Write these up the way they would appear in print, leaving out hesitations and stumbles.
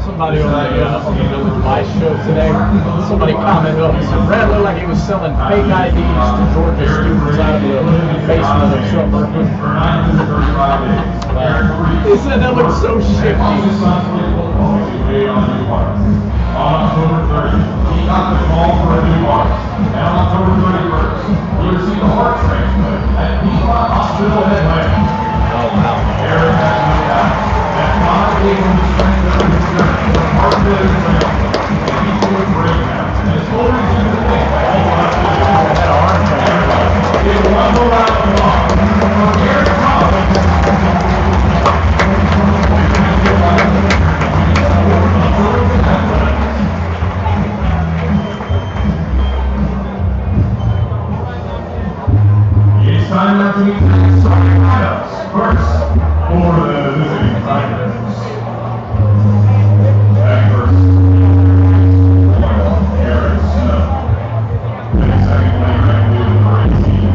Somebody on the my show today, somebody commented on it, said Brad looked like he was selling fake IDs to Georgia students out of the basement of Summer. He said that looked so shifty. On October 30th, he got the call for a new heart. And on October 31st, he received a heart transplant at Piedmont Hospital Atlanta. Oh, wow. Eric has no doubt that God gave him the strength of his journey from heart failure to health. And he's doing great now. And his whole reason to think all about this is that heart transplant is one more out of the law. For Eric Thomas, it's time now to meet the starting lineups. First, for the visiting Tigers. Batting first, Eric Snow. Batting second, playing right field, number 18,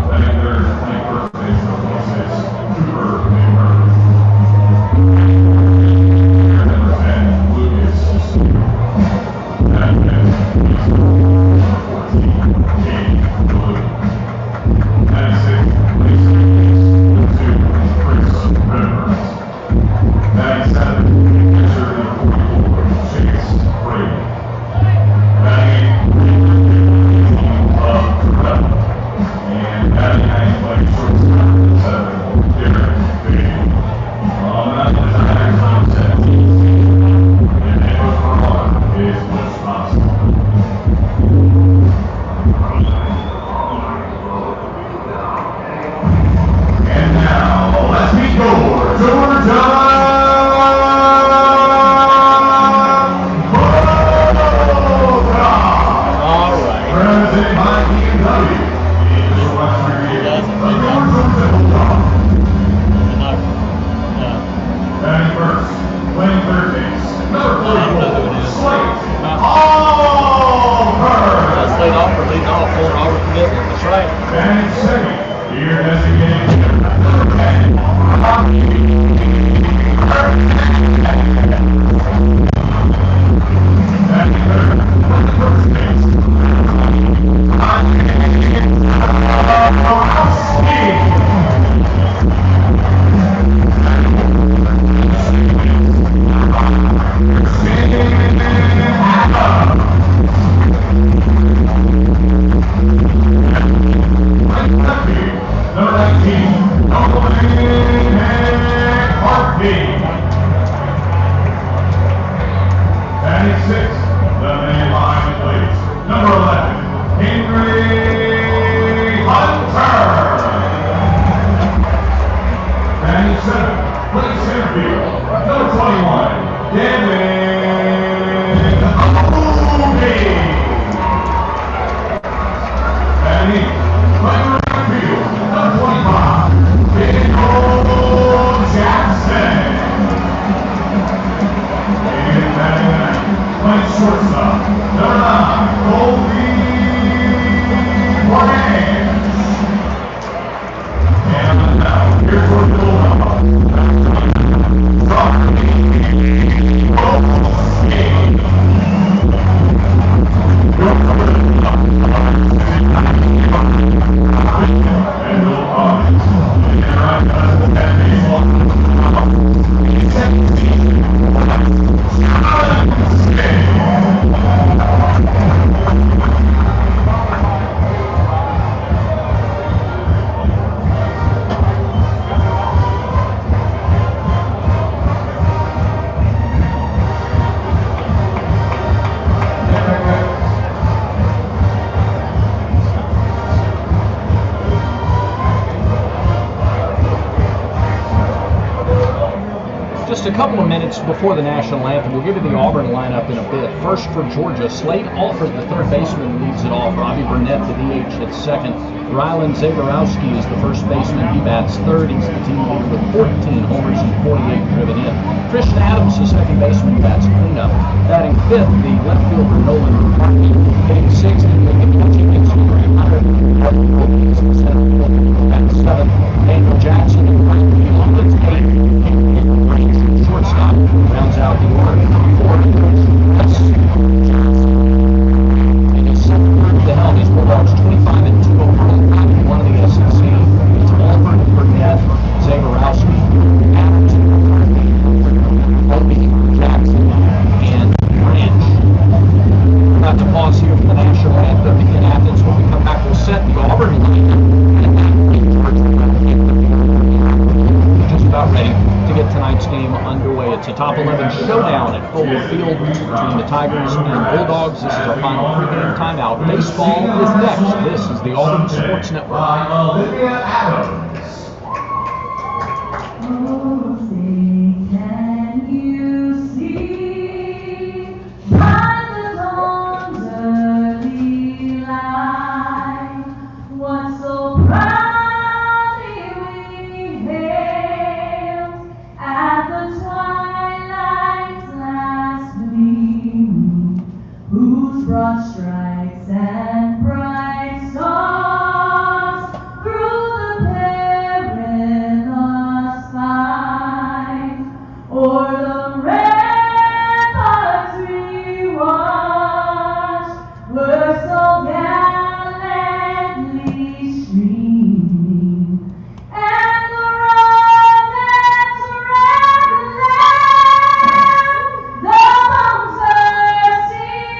batting third, playing first base, number 26, Cooper Newberg. Number 10, Lucas. Batting fifth, number 14, Katie Blue. Batting sixth, Lisa. Chris Rivers. Batting seventh, pitcher number 44, Chase Brady. Batting eighth, Terrell. And batting ninth, playing shortstop, 7, Derek Beatty. That is the Tigers on 17. And head coach for Auburn is Wisconsin. And now, let's meet your Georgia Bulldogs. All right. Presented by BMW. In the Western Region, the Georgia Bulldogs. Batting first, playing third base, number 44, Slate Alford. Slate Alford leading off, 4 hours. a couple of minutes before the national anthem. We'll give you the Auburn lineup in a bit. First for Georgia, Slade Alford, the third baseman, leads it off. Robbie Burnett, the DH, hits second. Rylan Zaborowski is the first baseman. He bats third. He's the team leader with 14 homers and 48 driven in. Christian Adams, the second baseman, bats cleanup. Batting fifth, the left fielder Nolan McCartney, hitting sixth. Pitching hits 300. Bats seventh. Daniel Jackson and right field hits eighth. Shortstop rounds out the order. And he's the helm. These Bulldogs 25-2 overall, one of the SEC. It's Alford, Burnett, Zaborowski, Adams, Opie, Jackson, and Branch. We're about to pause here for the national anthem in Athens. When we come back, we'll set the Auburn lineup. Just about ready to get tonight's game underway. It's a top 11 showdown at Fuller Field between the Tigers and Bulldogs. This is our final pregame timeout. Baseball is next. This is the Auburn Sports Network. Broad stripes and bright stars through the perilous fight, o'er the ramparts we watched were so gallantly streaming, and the romance ran the land, the bones were singing.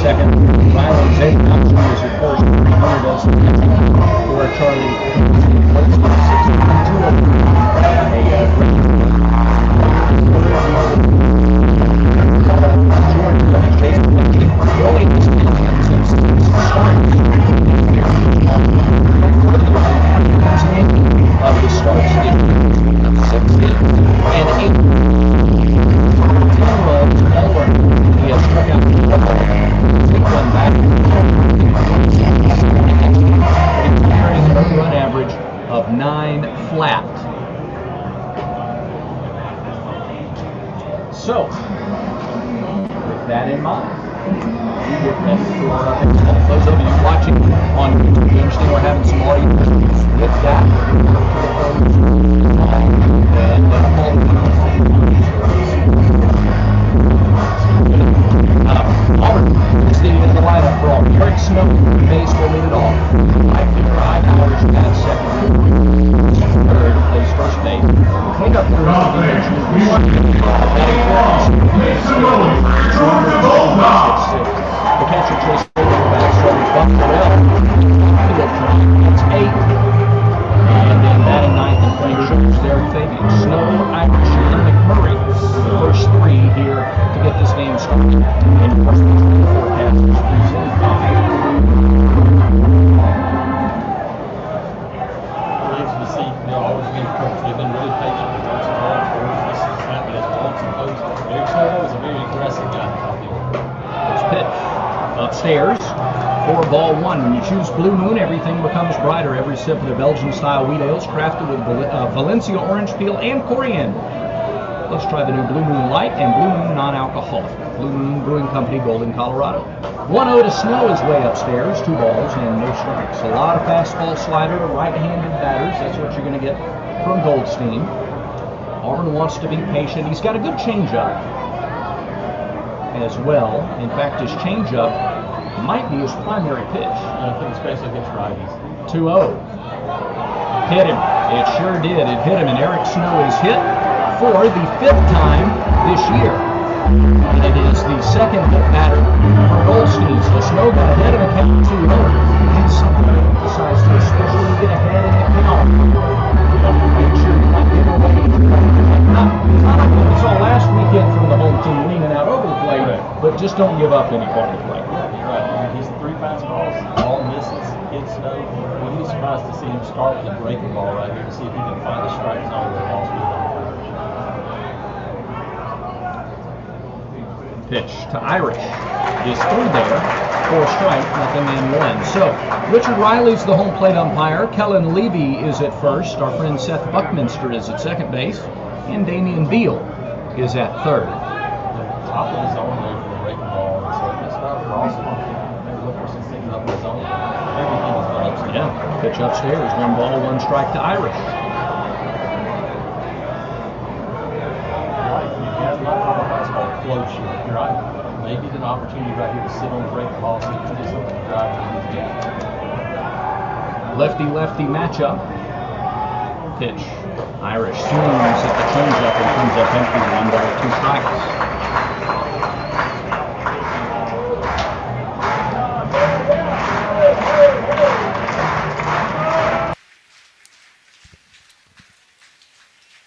second. Rylan Zabrowski is at first. Hunter does the catching for Charlie. Of the starts, 6 hits and 8. 10 runs, all run. He has struck out take one back. Carrying an run average of 9 flat. So, with that in mind, we get ready for those of you watching on YouTube. You understand we're having some audio issues with that. Auburn is the lineup for all. Eric Snow, base will lead it off. Right there, Irish at second. Third plays first base. Clean up the rest of the bench. The catcher Chase back starting Buffalo. That's 8. And then batting ninth and playing shoulders, Derek Fabian. Snow, Irish, and McMurray. The first 3 here to get this game started. And of course, the forecasters presented by. Always been coached. They've been really patient with us. This is happening as long as opposed. Eric Snow is a very aggressive guy. First pitch. Upstairs. 4-1. When you choose Blue Moon, everything becomes brighter. Every sip of the Belgian-style wheat ales crafted with Valencia orange peel and coriander. Let's try the new Blue Moon Light and Blue Moon non-alcoholic. Blue Moon Brewing Company, Golden, Colorado. 1-0 to Snow his way upstairs. 2 balls and no strikes. A lot of fastball slider to right-handed batters. That's what you're going to get from Goldstein. Auburn wants to be patient. He's got a good changeup as well. In fact, his changeup might be his primary pitch. I think especially against righties. 2-0. Hit him. It sure did. It hit him, and Eric Snow is hit for the 5th time this year. And it is the second hit batter for Goldstein. So Snow got ahead of the count 2-0. And somebody decides to especially get ahead in the count. Make sure you're not giving away. Not like what we saw last weekend from the home team leaning out over the plate, but just don't give up any part of the play. Right. He's 3 fastballs, all misses, hits Snow. We'd be surprised to see him start with a breaking ball right here to see if he can find the strike zone where the ball's moving. Pitch to Irish is through there for a strike, nothing in 1. So Richard Riley's the home plate umpire. Kellen Levy is at first. Our friend Seth Buckminster is at second base, and Damian Beal is at third. Top of the zone there for the breaking ball, and so it's not crossing. Maybe look for some things up in the zone. Everything is done upstairs. Yeah, pitch upstairs, 1 ball, 1 strike to Irish. You're right. Maybe an opportunity right here to sit on the breaking ball so you can do something to drive to Lefty-lefty matchup. Pitch. Irish swings at the changeup and comes up empty. 1 ball, 2 strikes.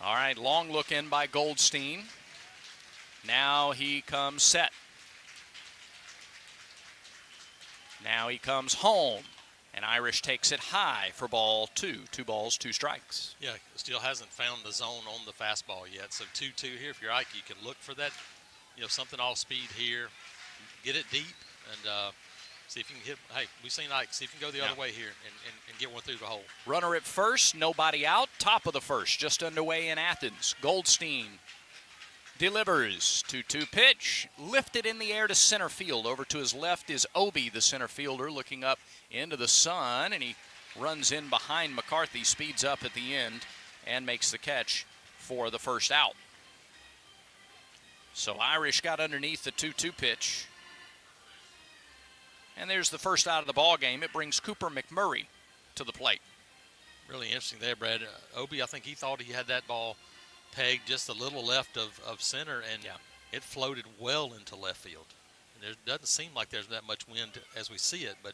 All right, long look in by Goldstein. Now he comes set. Now he comes home, and Irish takes it high for ball 2. 2 balls, 2 strikes. Yeah, still hasn't found the zone on the fastball yet. So 2-2 here. If you're Ike, you can look for that, something off speed here, get it deep, and see if you can hit. Hey, we've seen Ike. See if you can go the other way here and get one through the hole. Runner at first, nobody out. Top of the first, just underway in Athens. Goldstein delivers. 2-2 pitch, lifted in the air to center field. Over to his left is Obi, the center fielder, looking up into the sun, and he runs in behind McCarthy, speeds up at the end, and makes the catch for the first out. So Irish got underneath the 2-2 pitch, and there's the first out of the ball game. It brings Cooper McMurray to the plate. Really interesting there, Brad. Obi, I think he thought he had that ball pegged just a little left of center, and it floated well into left field. There doesn't seem like there's that much wind as we see it, but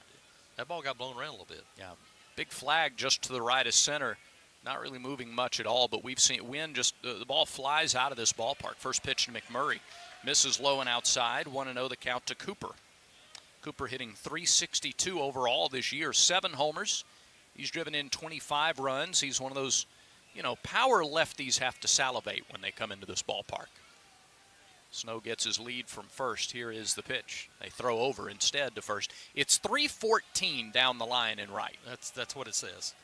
that ball got blown around a little bit. Yeah, big flag just to the right of center. Not really moving much at all, but we've seen wind just, the ball flies out of this ballpark. First pitch to McMurray. Misses low and outside. 1-0 the count to Cooper. Cooper hitting .362 overall this year. 7 homers. He's driven in 25 runs. He's one of those, power lefties have to salivate when they come into this ballpark. Snow gets his lead from first. Here is the pitch. They throw over instead to first. It's 3:14 down the line and right. That's what it says.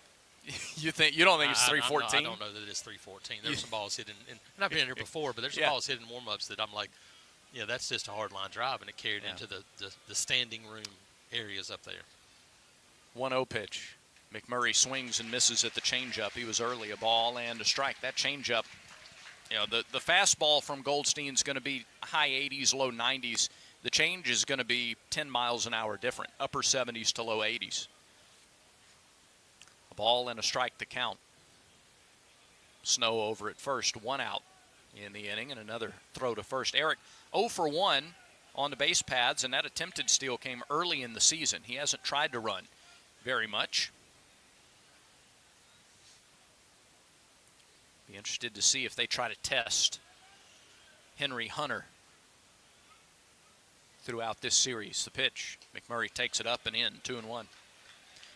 You don't think it's 3:14? I don't know that it's 3:14. There's some balls hit and I've been here before, but there's some balls hit in warm-ups that I'm like, yeah, that's just a hard line drive, and it carried into the standing room areas up there. 1-0 pitch. McMurray swings and misses at the changeup. He was early, a ball and a strike. That changeup, the fastball from Goldstein's going to be high 80s, low 90s. The change is going to be 10 miles an hour different, upper 70s to low 80s. A ball and a strike to count. Snow over at first, 1 out in the inning, and another throw to first. Eric 0 for 1 on the base paths, and that attempted steal came early in the season. He hasn't tried to run very much. Be interested to see if they try to test Henry Hunter throughout this series. The pitch, McMurray takes it up and in, 2-1.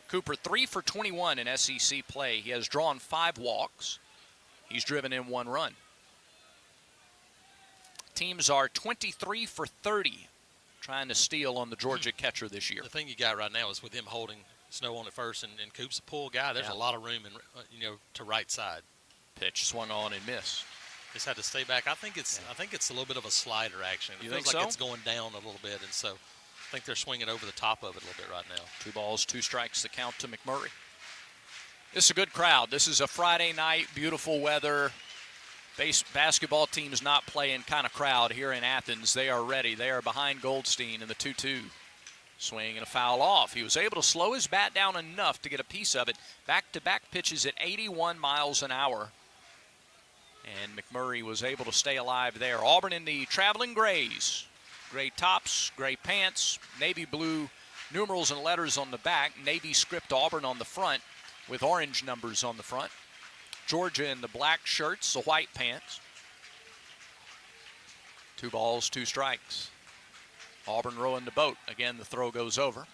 Cooper 3 for 21 in SEC play. He has drawn 5 walks. He's driven in 1 run. Teams are 23 for 30 trying to steal on the Georgia catcher this year. The thing you got right now is with him holding Snow on at first and Coop's a pull guy, there's a lot of room to right side. Pitch swung on and missed. Just had to stay back. I think it's a little bit of a slider action. It feels like it's going down a little bit, and so I think they're swinging over the top of it a little bit right now. 2 balls, 2 strikes the count to McMurray. This is a good crowd. This is a Friday night, beautiful weather. Basketball team's not playing kind of crowd here in Athens. They are ready. They are behind Goldstein in the 2-2. Swing and a foul off. He was able to slow his bat down enough to get a piece of it. Back-to-back pitches at 81 miles an hour. And McMurray was able to stay alive there. Auburn in the traveling grays. Gray tops, gray pants, navy blue numerals and letters on the back. Navy script Auburn on the front with orange numbers on the front. Georgia in the black shirts, the white pants. 2 balls, 2 strikes. Auburn rowing the boat. Again, the throw goes over.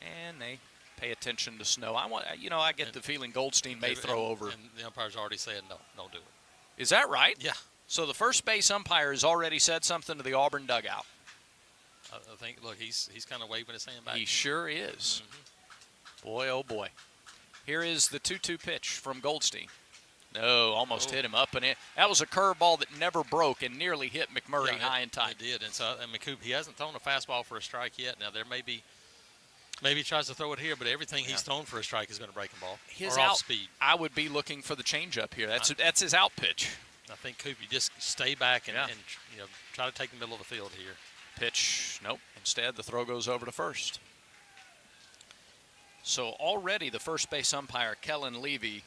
And they pay attention to Snow. I get the feeling Goldstein may throw over. And the umpire's already said, no, don't do it. Is that right? Yeah. So the first base umpire has already said something to the Auburn dugout. I think, look, he's kind of waving his hand back. He sure is. Boy, oh boy. Here is the 2-2 pitch from Goldstein. No, almost hit him up and in. That was a curveball that never broke and nearly hit McMurray high and tight. It did, and so Coop, he hasn't thrown a fastball for a strike yet. Now there maybe he tries to throw it here, but everything he's thrown for a strike is going to break a ball. His or out off speed. I would be looking for the changeup here. That's his out pitch. I think Coop, you just stay back and try to take the middle of the field here. Pitch, nope. Instead, the throw goes over to first. So already the first base umpire, Kellen Levy,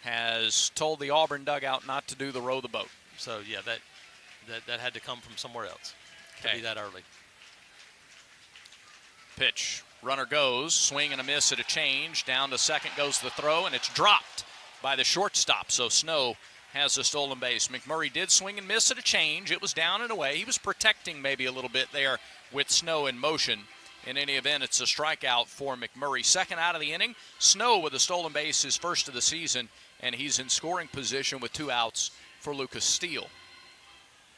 has told the Auburn dugout not to do the row the boat. So, yeah, that had to come from somewhere else to be that early. Pitch. Runner goes. Swing and a miss at a change. Down to second goes the throw, and it's dropped by the shortstop. So Snow has a stolen base. McMurray did swing and miss at a change. It was down and away. He was protecting maybe a little bit there with Snow in motion. In any event, it's a strikeout for McMurray. Second out of the inning. Snow with a stolen base, his first of the season, and he's in scoring position with 2 outs for Lucas Steele.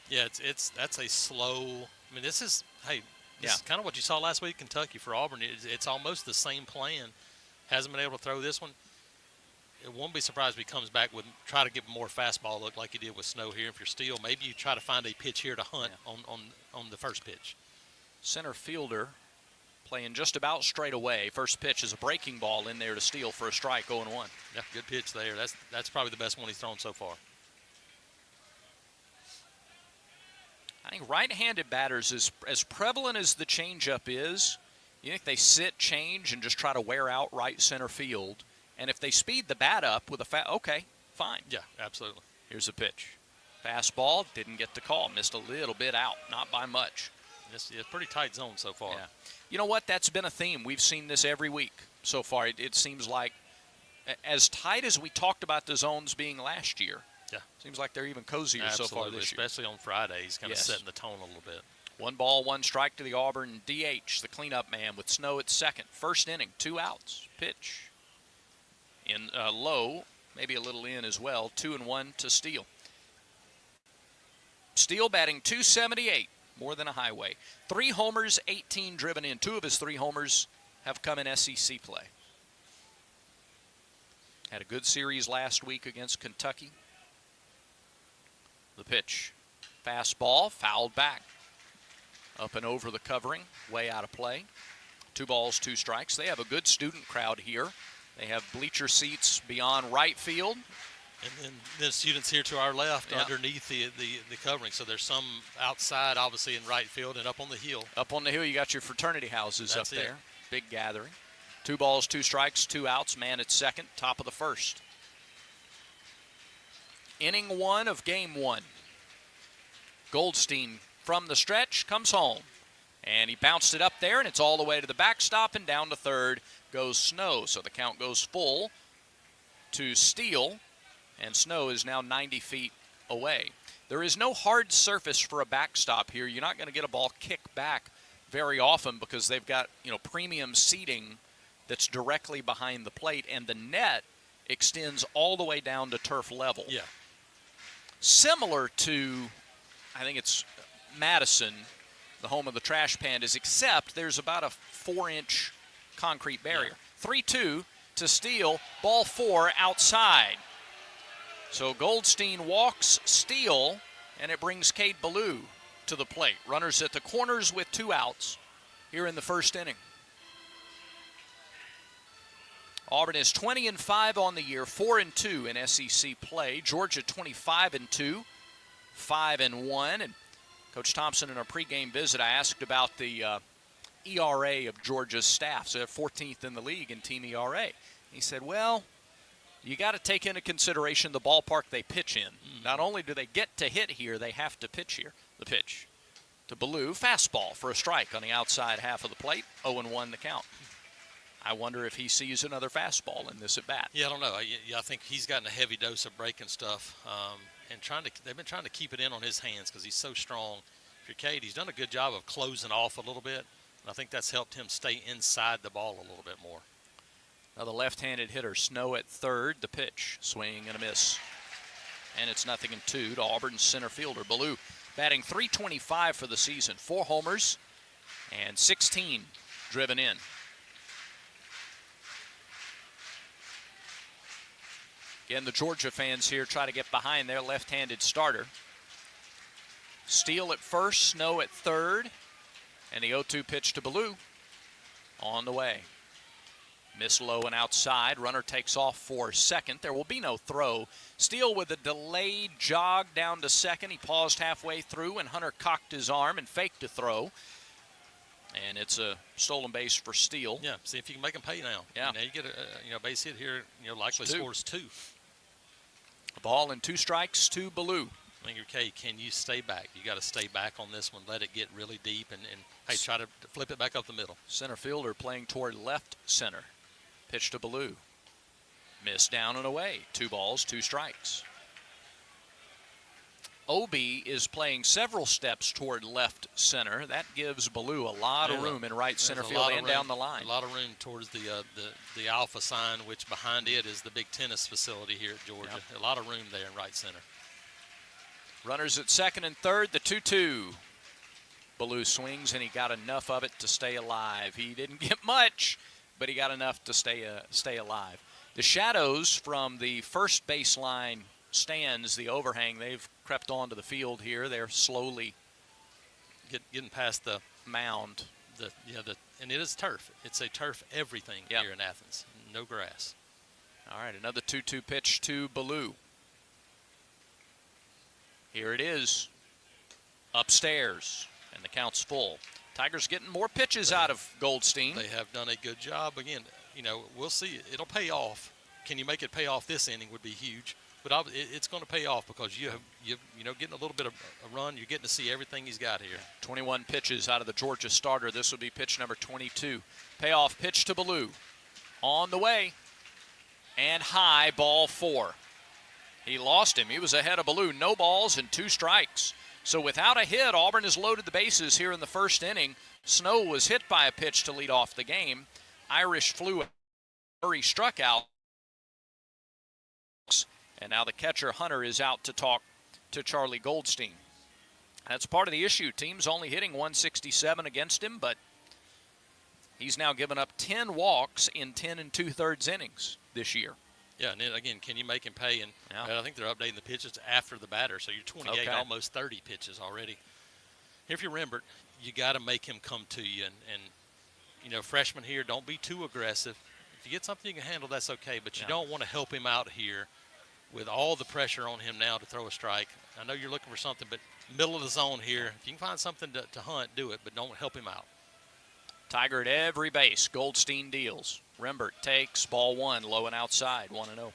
Yeah, that's a slow. I mean, this is kind of what you saw last week in Kentucky for Auburn. It's almost the same plan. Hasn't been able to throw this one. It won't be surprised if he comes back with try to get more fastball look like he did with Snow here. If you're Steele, maybe you try to find a pitch here to Hunt on the first pitch. Center fielder playing just about straight away. First pitch is a breaking ball in there to Steele for a strike, 0-1. Yeah, good pitch there. That's probably the best one he's thrown so far. I think right-handed batters, as prevalent as the changeup is, you think they sit, change, and just try to wear out right center field. And if they speed the bat up with a okay, fine. Yeah, absolutely. Here's a pitch. Fastball, didn't get the call. Missed a little bit out, not by much. It's a pretty tight zone so far. Yeah. You know what? That's been a theme. We've seen this every week so far. It seems like as tight as we talked about the zones being last year. Yeah. Seems like they're even cozier Absolutely, so far this year. especially on Friday. He's kind of Yes. setting the tone a little bit. 1 ball, 1 strike to the Auburn DH, the cleanup man with Snow at second. First inning, 2 outs. Pitch in low, maybe a little in as well. 2-1 to Steele. Steele batting .278, more than a highway. 3 homers, 18 driven in. 2 of his 3 homers have come in SEC play. Had a good series last week against Kentucky. The pitch. Fastball, fouled back. Up and over the covering, way out of play. 2 balls, 2 strikes. They have a good student crowd here. They have bleacher seats beyond right field. And then the students here to our left underneath the covering. So there's some outside, obviously, in right field and up on the hill. Up on the hill, you got your fraternity houses That's up there. it. Big gathering. 2 balls, 2 strikes, 2 outs. Man at second, top of the first. Inning 1 of game 1. Goldstein from the stretch comes home. And he bounced it up there, and it's all the way to the backstop, and down to third goes Snow. So the count goes full to Steele, and Snow is now 90 feet away. There is no hard surface for a backstop here. You're not going to get a ball kicked back very often because they've got, premium seating that's directly behind the plate, and the net extends all the way down to turf level. Yeah. Similar to, I think it's Madison, the home of the Trash Pandas, except there's about a 4-inch concrete barrier. 3-2 to Steele, ball 4 outside. So Goldstein walks Steele, and it brings Cade Ballou to the plate. Runners at the corners with 2 outs here in the first inning. Auburn is 20-5 on the year, 4-2 in SEC play. Georgia 25-2, 5-1. And Coach Thompson, in our pregame visit, I asked about the ERA of Georgia's staff. So they're 14th in the league in team ERA. He said, well, you got to take into consideration the ballpark they pitch in. Not only do they get to hit here, they have to pitch here. The pitch to Ballou, fastball for a strike on the outside half of the plate, 0-1 the count. I wonder if he sees another fastball in this at bat. Yeah, I don't know. I think he's gotten a heavy dose of breaking stuff, and they've been trying to keep it in on his hands because he's so strong. If you're Cade, he's done a good job of closing off a little bit, and I think that's helped him stay inside the ball a little bit more. Now the left-handed hitter, Snow at third. The pitch, swing and a miss, and it's 0-2 to Auburn's center fielder Ballou, batting .325 for the season, 4 homers and 16 driven in. Again, the Georgia fans here try to get behind their left-handed starter. Steele at first, Snow at third, and the 0-2 pitch to Ballou on the way. Miss low and outside. Runner takes off for second. There will be no throw. Steele with a delayed jog down to second. He paused halfway through, and Hunter cocked his arm and faked a throw. And it's a stolen base for Steele. Yeah, see if you can make him pay now. Yeah. You get a base hit here, likely scores 2. A ball and 2 strikes to Ballou. I think, okay, can you stay back? You got to stay back on this one. Let it get really deep and hey, try to flip it back up the middle. Center fielder playing toward left center. Pitch to Ballou. Missed down and away. 2 balls, 2 strikes. Obi is playing several steps toward left center. That gives Ballou a lot of room in right center field and down the line. A lot of room towards the Alpha sign, which behind it is the big tennis facility here at Georgia. Yep. A lot of room there in right center. Runners at second and third, the 2-2. Ballou swings, and he got enough of it to stay alive. He didn't get much, but he got enough to stay alive. The shadows from the first baseline stands, the overhang, they've crept onto the field here. They're slowly getting past the mound. And it is turf. It's a turf everything here in Athens. No grass. All right, another 2-2 pitch to Ballou. Here it is, upstairs, and the count's full. Tigers getting more pitches out of Goldstein. They have done a good job. Again, we'll see. It'll pay off. Can you make it pay off this inning would be huge. But it's going to pay off because you know, getting a little bit of a run, you're getting to see everything he's got here. 21 pitches out of the Georgia starter. This will be pitch number 22. Payoff pitch to Ballou. On the way. And high, ball 4. He lost him. He was ahead of Ballou. No balls and 2 strikes. So without a hit, Auburn has loaded the bases here in the first inning. Snow was hit by a pitch to lead off the game. Irish flew. Murray struck out. And now the catcher, Hunter, is out to talk to Charlie Goldstein. That's part of the issue. Team's only hitting 167 against him, but he's now given up 10 walks in 10 2/3 innings this year. Yeah, and then again, can you make him pay? And I think they're updating the pitches after the batter, so you're 28, almost 30 pitches already. If you're Rembert, you got to make him come to you. And you know, freshman here, don't be too aggressive. If you get something you can handle, that's okay, but you don't want to help him out here with all the pressure on him now to throw a strike. I know you're looking for something, but middle of the zone here, if you can find something to hunt, do it, but don't help him out. Tiger at every base. Goldstein deals. Rembert takes ball 1, low and outside, 1-0.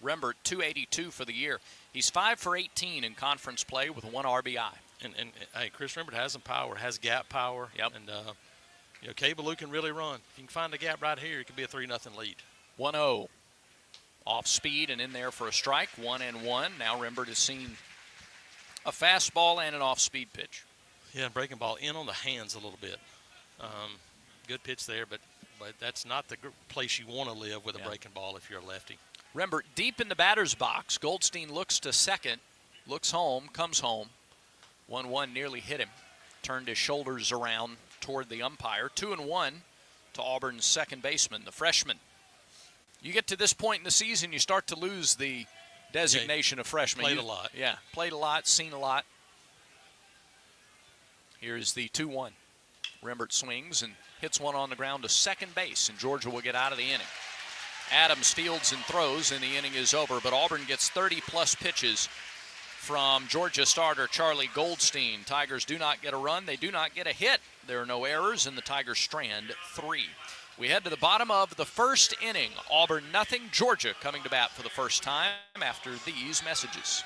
Rembert, 282 for the year. He's 5 for 18 in conference play with 1 RBI. And hey, Chris Rembert has some power, has gap power. Yep. And, you know, K. Ballou can really run. If you can find the gap right here, it could be a 3-0 lead. 1-0. Off speed and in there for a strike, 1-1. Now Rembert has seen a fastball and an off-speed pitch. Yeah, breaking ball in on the hands a little bit. Good pitch there, but that's not the place you want to live with a breaking ball if you're a lefty. Rembert deep in the batter's box. Goldstein looks to second, looks home, comes home. 1-1 nearly hit him. Turned his shoulders around toward the umpire. 2-1 to Auburn's second baseman, the freshman. You get to this point in the season, you start to lose the designation of freshman. Played a lot. Yeah, played a lot, seen a lot. Here's the 2-1. Rembert swings and hits one on the ground to second base, and Georgia will get out of the inning. Adams fields and throws, and the inning is over, but Auburn gets 30-plus pitches from Georgia starter Charlie Goldstein. Tigers do not get a run. They do not get a hit. There are no errors, and the Tigers strand 3. We head to the bottom of the first inning. Auburn nothing. Georgia coming to bat for the first time after these messages.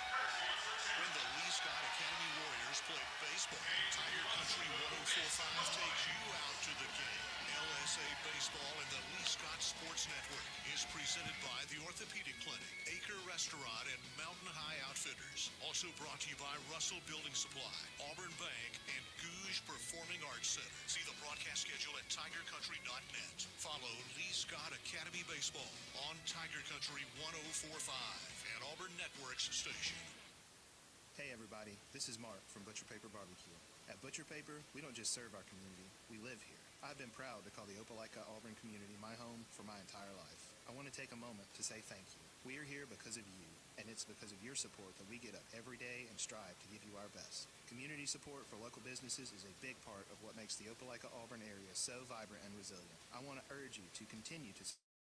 When the Lee Scott Academy Warriors play baseball, Tiger Country 104.5 takes you out to the game. LSA Baseball and the Lee Scott Sports Network is presented by the Orthopedic Clinic, Acre Restaurant, and Mountain High Outfitters. Also brought to you by Russell Building Supply, Auburn Bank, and Gouge Performing Arts Center. See the broadcast schedule at tigercountry.net. Follow Lee Scott Academy Baseball on Tiger Country 104.5 and Auburn Network's station. Hey everybody, this is Mark from Butcher Paper Barbecue. At Butcher Paper, we don't just serve our community, we live here. I've been proud to call the Opelika Auburn community my home for my entire life. I want to take a moment to say thank you. We are here because of you, and it's because of your support that we get up every day and strive to give you our best. Community support for local businesses is a big part of what makes the Opelika Auburn area so vibrant and resilient. I want to urge you to continue to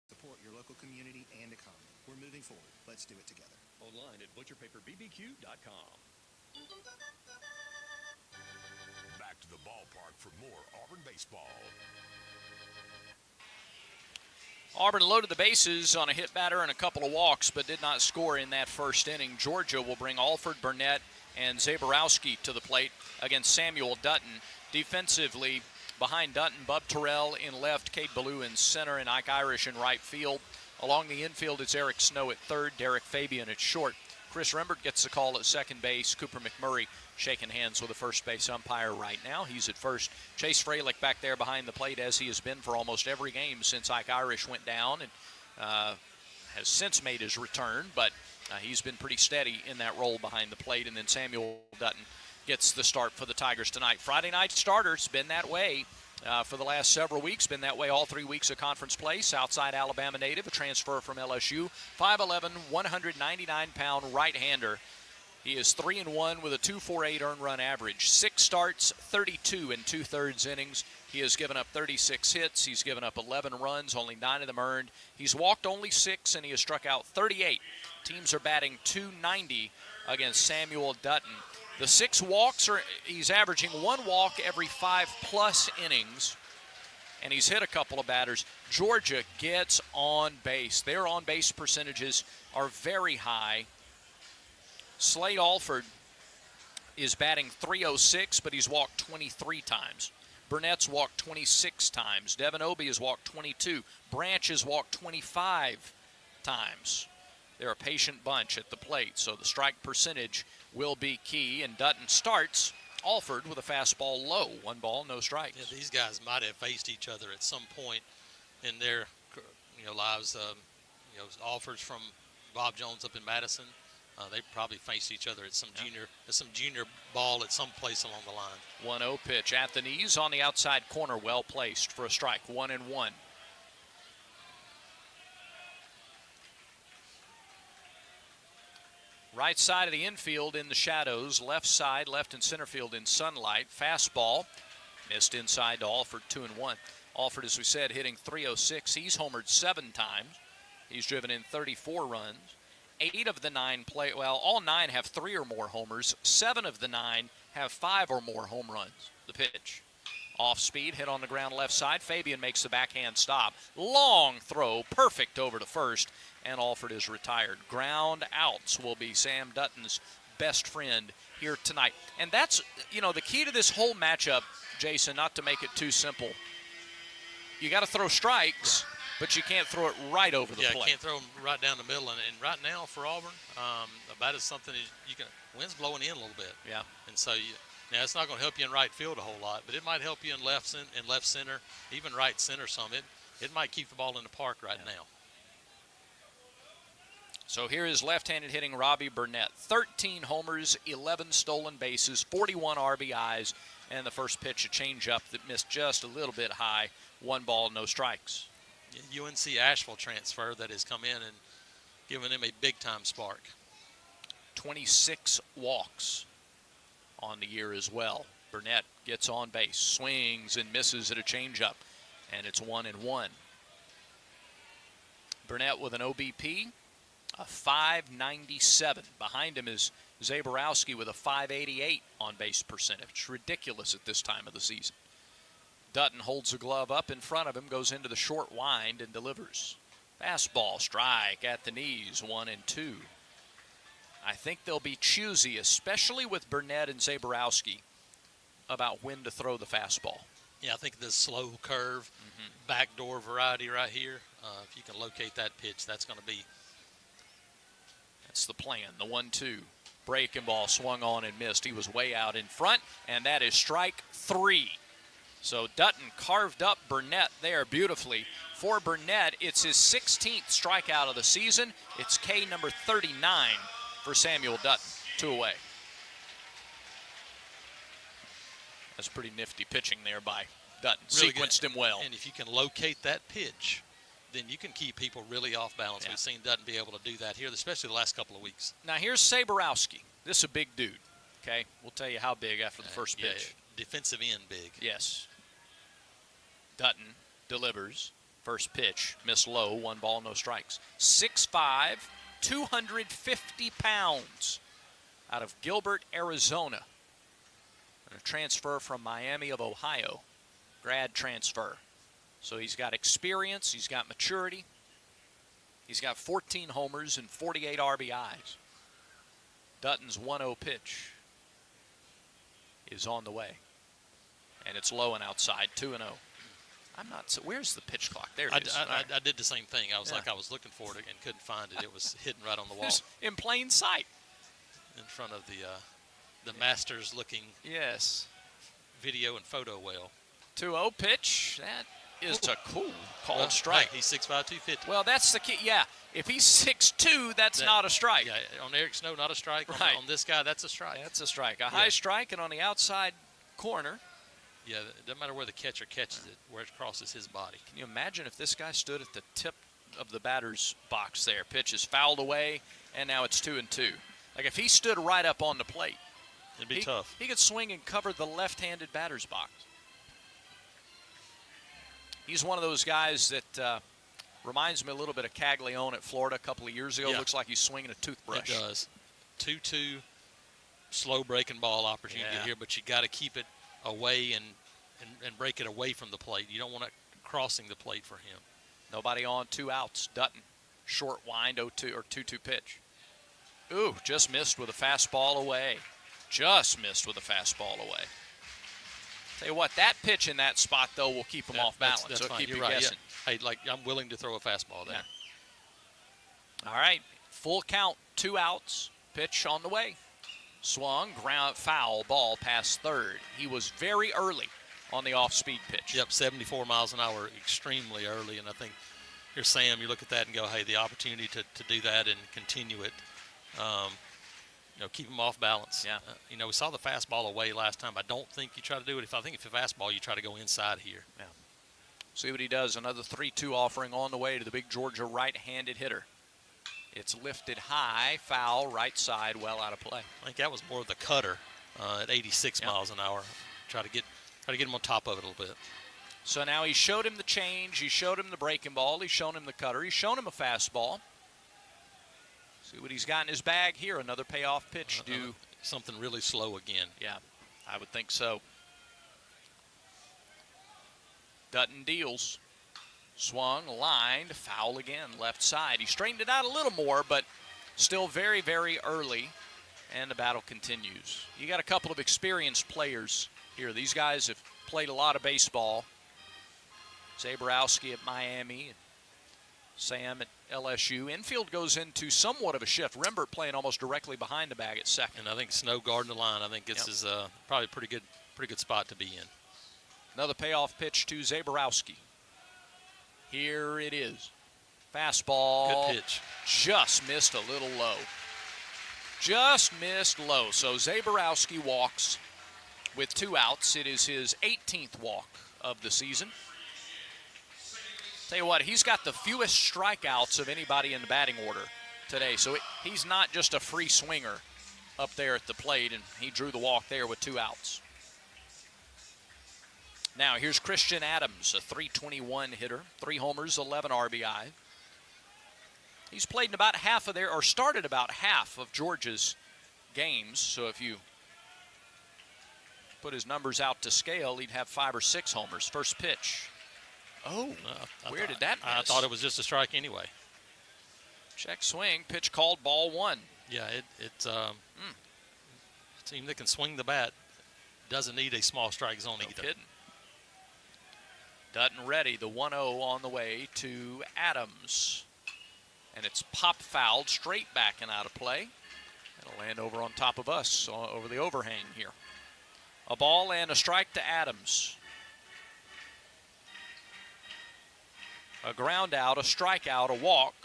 support your local community and economy. We're moving forward. Let's do it together. Online at butcherpaperbbq.com. Back to the ballpark for more Auburn baseball. Auburn loaded the bases on a hit batter and a couple of walks, but did not score in that first inning. Georgia will bring Alfred Burnett and Zaborowski to the plate against Samuel Dutton. Defensively, behind Dutton, Bub Terrell in left, Cade Ballou in center, and Ike Irish in right field. Along the infield, it's Eric Snow at third, Derek Fabian at short. Chris Rembert gets the call at second base. Cooper McMurray shaking hands with the first base umpire right now. He's at first. Chase Freilich back there behind the plate, as he has been for almost every game since Ike Irish went down, and has since made his return, but he's been pretty steady in that role behind the plate. And then Samuel Dutton gets the start for the Tigers tonight. Friday night starters, been that way for the last several weeks, been that way all 3 weeks of conference play. Southside Alabama native, a transfer from LSU, 5'11", 199-pound right-hander. He is 3-1 with a 2.48 earned run average. 6 starts, 32 2/3 innings. He has given up 36 hits. He's given up 11 runs, only 9 of them earned. He's walked only 6, and he has struck out 38. Teams are batting .290 against Samuel Dutton. The 6 walks he's averaging 1 walk every 5+ innings. and he's hit a couple of batters. Georgia gets on base. Their on-base percentages are very high. Slade Alford is batting .306, but he's walked 23 times. Burnett's walked 26 times. Devin Obie has walked 22. Branch has walked 25 times. They're a patient bunch at the plate, so the strike percentage will be key. And Dutton starts Alford with a fastball low. 1 ball, no strikes. Yeah, these guys might have faced each other at some point in their lives. Alford's from Bob Jones up in Madison. They probably faced each other at some junior ball at some place along the line. 1-0 pitch at the knees on the outside corner, well placed for a strike. 1-1. Right side of the infield in the shadows, left side, left and center field in sunlight. Fastball missed inside to Alford, 2-1. Alford, as we said, hitting .306. He's homered 7 times. He's driven in 34 runs. 8 of the 9 all 9 have 3 or more homers. 7 of the 9 have 5 or more home runs. The pitch. Off speed, hit on the ground left side. Fabian makes the backhand stop. Long throw, perfect over to first, and Alford is retired. Ground outs will be Sam Dutton's best friend here tonight. And that's, the key to this whole matchup, Jason, not to make it too simple. You got to throw strikes, but you can't throw it right over the plate. Yeah, can't throw them right down the middle. And right now for Auburn, about is something you can. Wind's blowing in a little bit. Yeah. And so now it's not going to help you in right field a whole lot, but it might help you in left center, even right center some. It might keep the ball in the park right now. So here is left-handed hitting Robbie Burnett. 13 homers, 11 stolen bases, 41 RBIs, and the first pitch, a changeup that missed just a little bit high. 1 ball, no strikes. UNC Asheville transfer that has come in and given him a big-time spark. 26 walks on the year as well. Burnett gets on base, swings and misses at a changeup, and it's 1-1. Burnett with an OBP, a .597. Behind him is Zaborowski with a .588 on base percentage. Ridiculous at this time of the season. Dutton holds the glove up in front of him, goes into the short wind and delivers. Fastball, strike at the knees, 1-2. I think they'll be choosy, especially with Burnett and Zaborowski, about when to throw the fastball. Yeah, I think the slow curve, backdoor variety right here, if you can locate that pitch, that's going to be. That's the plan, the 1-2. Breaking ball swung on and missed. He was way out in front, and that is strike 3. So Dutton carved up Burnett there beautifully. For Burnett, it's his 16th strikeout of the season. It's K number 39 for Samuel Dutton. 2 away. That's pretty nifty pitching there by Dutton. Really Sequenced good. him well. And if you can locate that pitch, then you can keep people really off balance. Yeah. We've seen Dutton be able to do that here, especially the last couple of weeks. Now here's Zaborowski. This is a big dude, okay? We'll tell you how big after the first pitch. Defensive end big. Yes. Dutton delivers. First pitch, missed low, 1 ball, no strikes. 6'5", 250 pounds out of Gilbert, Arizona. And a transfer from Miami of Ohio. Grad transfer. So he's got experience, he's got maturity. He's got 14 homers and 48 RBIs. Dutton's 1-0 pitch is on the way. And it's low and outside, 2-0. I'm not so. Where's the pitch clock? There it is. I did the same thing. I was I was looking for it and couldn't find it. It was hidden right on the wall. In plain sight. In front of the Masters looking video and photo well. 2-0 pitch. That is a cool called strike. Hey, he's 6'5", 250. Well, that's the key. Yeah, if he's 6'2", that's not a strike. Yeah, on Eric Snow, not a strike. Right. On this guy, that's a strike. That's a strike. A high strike, and on the outside corner. Yeah, it doesn't matter where the catcher catches it, where it crosses his body. Can you imagine if this guy stood at the tip of the batter's box there? Pitch is fouled away, and now it's 2-2. Like if he stood right up on the plate, it'd be tough. He could swing and cover the left-handed batter's box. He's one of those guys that reminds me a little bit of Caglione at Florida a couple of years ago. Yeah. Looks like he's swinging a toothbrush. It does. 2-2, slow breaking ball opportunity here, but you got to keep it away and break it away from the plate. You don't want to crossing the plate for him. Nobody on, 2 outs. Dutton, short wind, 0-2 or 2-2 pitch. Ooh, just missed with a fastball away. Just missed with a fastball away. Tell you what, that pitch in that spot, though, will keep him off balance. That's so fine. keep You're you right. guessing. Yeah. Hey, like, I'm willing to throw a fastball there. Yeah. All right, full count, 2 outs. Pitch on the way. Swung, ground, foul, ball past third. He was very early on the off-speed pitch. Yep, 74 miles an hour, extremely early. And I think here's Sam, you look at that and go, hey, the opportunity to do that and continue it, keep him off balance. Yeah. We saw the fastball away last time. I don't think you try to do it. I think if you fastball, you try to go inside here. Yeah. See what he does. Another 3-2 offering on the way to the big Georgia right-handed hitter. It's lifted high, foul, right side, well out of play. I think that was more of the cutter at 86 miles an hour. Try to get him on top of it a little bit. So now he showed him the change. He showed him the breaking ball. He's shown him the cutter. He's shown him a fastball. See what he's got in his bag here. Another payoff pitch due. Something really slow again. Yeah, I would think so. Dutton deals. Swung, lined, foul again, left side. He straightened it out a little more, but still very, very early, and the battle continues. You got a couple of experienced players here. These guys have played a lot of baseball. Zaborowski at Miami, and Sam at LSU. Infield goes into somewhat of a shift. Rembert playing almost directly behind the bag at second. And I think Snow guarding the line. I think this is probably a pretty good spot to be in. Another payoff pitch to Zaborowski. Here it is. Fastball. Good pitch. Just missed a little low. Just missed low. So Zaborowski walks with 2 outs. It is his 18th walk of the season. Tell you what, he's got the fewest strikeouts of anybody in the batting order today. So he's not just a free swinger up there at the plate, and he drew the walk there with 2 outs. Now, here's Christian Adams, a .321 hitter, 3 homers, 11 RBI. He's played in about started about half of Georgia's games. So if you put his numbers out to scale, he'd have 5 or 6 homers. First pitch. Oh, where did that miss? I thought it was just a strike anyway. Check swing, pitch called, ball 1. Yeah, it's a team that can swing the bat doesn't need a small strike zone either. Kidding. Dutton ready, the 1-0 on the way to Adams. And it's pop fouled straight back and out of play. It'll land over on top of us, over the overhang here. A ball and a strike to Adams. A ground out, a strikeout, a walk.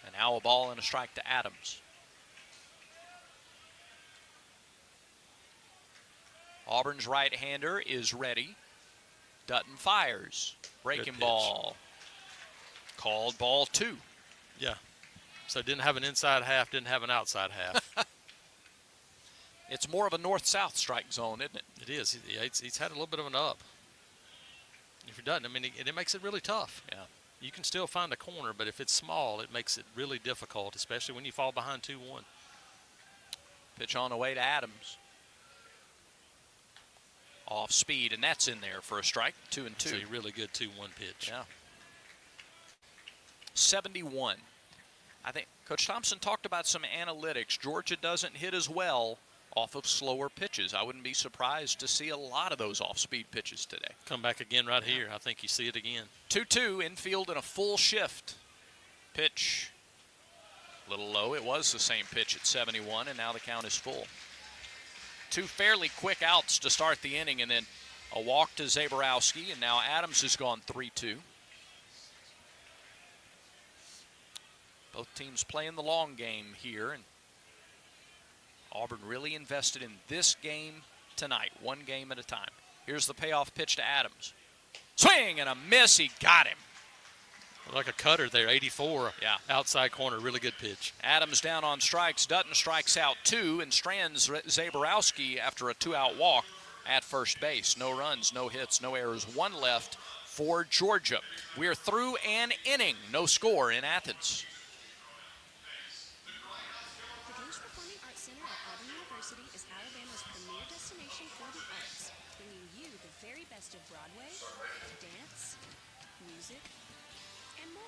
And now a ball and a strike to Adams. Auburn's right-hander is ready. Dutton fires. Breaking ball. Called ball 2. Yeah. So didn't have an inside half, didn't have an outside half. It's more of a north-south strike zone, isn't it? It is. He's had a little bit of an up. If you're Dutton, I mean, it makes it really tough. Yeah. You can still find a corner, but if it's small, it makes it really difficult, especially when you fall behind 2-1. Pitch on the way to Adams. Off speed, and that's in there for a strike. 2-2. It's a really good 2-1 pitch. Yeah. 71. I think Coach Thompson talked about some analytics. Georgia doesn't hit as well off of slower pitches. I wouldn't be surprised to see a lot of those off-speed pitches today. Come back again right here. I think you see it again. 2-2, infield in a full shift. Pitch a little low. It was the same pitch at 71, and now the count is full. 2 fairly quick outs to start the inning, and then a walk to Zaborowski, and now Adams has gone 3-2. Both teams playing the long game here, and Auburn really invested in this game tonight, 1 game at a time. Here's the payoff pitch to Adams. Swing and a miss. He got him. Like a cutter there, 84. Yeah. Outside corner, really good pitch. Adams down on strikes. Dutton strikes out 2 and strands Zaborowski after a 2-out walk at first base. No runs, no hits, no errors. 1 left for Georgia. We're through an inning. No score in Athens. The Gage Performing Arts Center at Auburn University is Alabama's premier destination for the arts, bringing you the very best best of Broadway, dance, music, and more.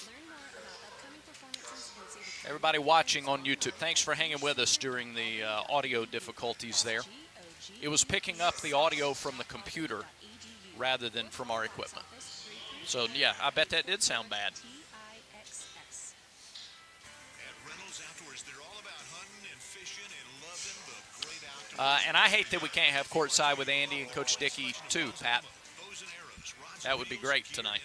Learn more about upcoming performances and see the Everybody watching on YouTube, thanks for hanging with us during the audio difficulties there. It was picking up the audio from the computer rather than from our equipment. So, yeah, I bet that did sound bad. And I hate that we can't have courtside with Andy and Coach Dickey, too, Pat. That would be great tonight.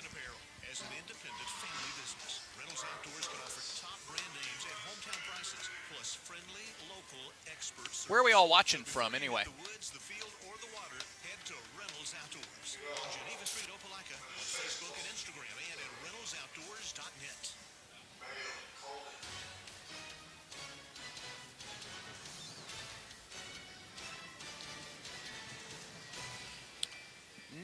Where are we all watching from, anyway?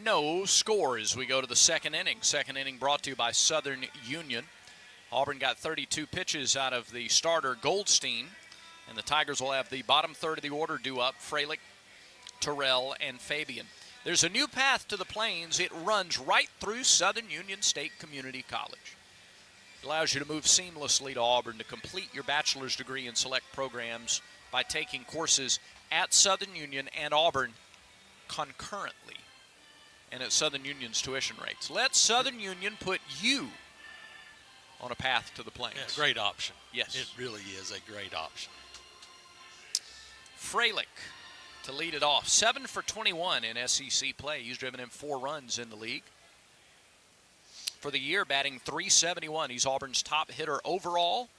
No scores. We go to the second inning. Second inning brought to you by Southern Union. Auburn got 32 pitches out of the starter, Goldstein. And the Tigers will have the bottom third of the order due up, Freilich, Terrell, and Fabian. There's a new path to the Plains. It runs right through Southern Union State Community College. It allows you to move seamlessly to Auburn to complete your bachelor's degree in select programs by taking courses at Southern Union and Auburn concurrently and at Southern Union's tuition rates. Let Southern Union put you on a path to the Plains. Yeah, great option. Yes. It really is a great option. Freilich to lead it off. 7 for 21 in SEC play. He's driven in 4 runs in the league. For the year, batting .371. He's Auburn's top hitter overall.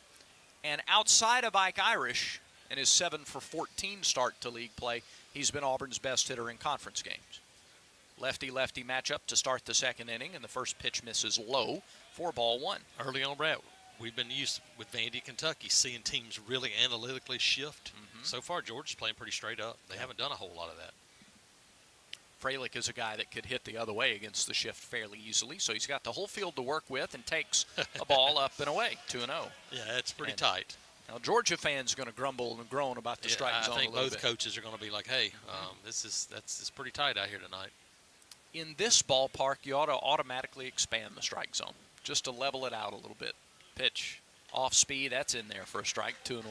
And outside of Ike Irish and his 7 for 14 start to league play, he's been Auburn's best hitter in conference games. Lefty-lefty matchup to start the second inning, and the first pitch misses low for ball 1. Early on, Brad, we've been used with Vandy, Kentucky, seeing teams really analytically shift. So far, Georgia's playing pretty straight up. They haven't done a whole lot of that. Freilich is a guy that could hit the other way against the shift fairly easily, so he's got the whole field to work with and takes a ball up and away, 2-0. Yeah, it's pretty tight. Now, Georgia fans are going to grumble and groan about the strike zone a little bit. I think both coaches are going to be like, hey, it's pretty tight out here tonight. In this ballpark, you ought to automatically expand the strike zone just to level it out a little bit. Pitch off speed, that's in there for a strike, 2-1.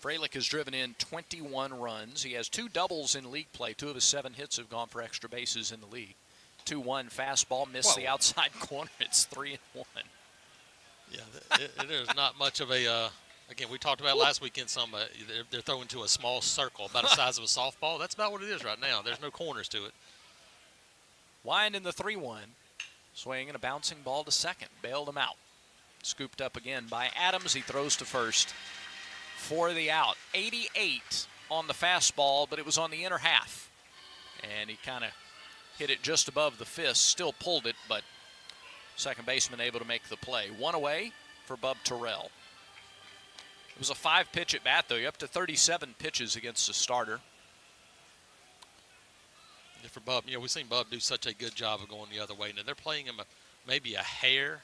Freilich has driven in 21 runs. He has 2 doubles in league play. 2 of his 7 hits have gone for extra bases in the league. 2-1 fastball, missed the outside corner. It's 3-1. Yeah, it is not much of a. Again, we talked about last weekend. They're throwing to a small circle, about the size of a softball. That's about what it is right now. There's no corners to it. Wind in the 3-1. Swing and a bouncing ball to second. Bailed him out. Scooped up again by Adams. He throws to first for the out. 88 on the fastball, but it was on the inner half. And he kind of hit it just above the fist. Still pulled it, but second baseman able to make the play. 1 away for Bub Terrell. It was a 5-pitch at bat, though. You're up to 37 pitches against the starter. Yeah, for Bub, we've seen Bub do such a good job of going the other way. Now, they're playing him maybe a hair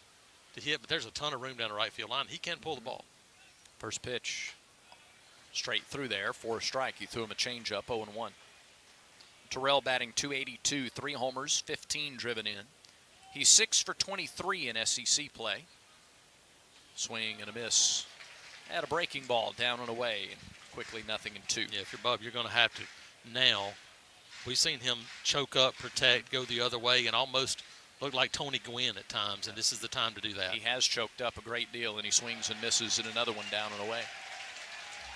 to hit, but there's a ton of room down the right field line. He can pull the ball. First pitch straight through there for a strike. He threw him a changeup, 0-1. Terrell batting .282, 3 homers, 15 driven in. He's 6 for 23 in SEC play. Swing and a miss. Had a breaking ball down and away, and quickly 0-2. Yeah, if you're Bub, you're going to have to now. We've seen him choke up, protect, go the other way, and almost look like Tony Gwynn at times, and this is the time to do that. He has choked up a great deal, and he swings and misses, and another one down and away.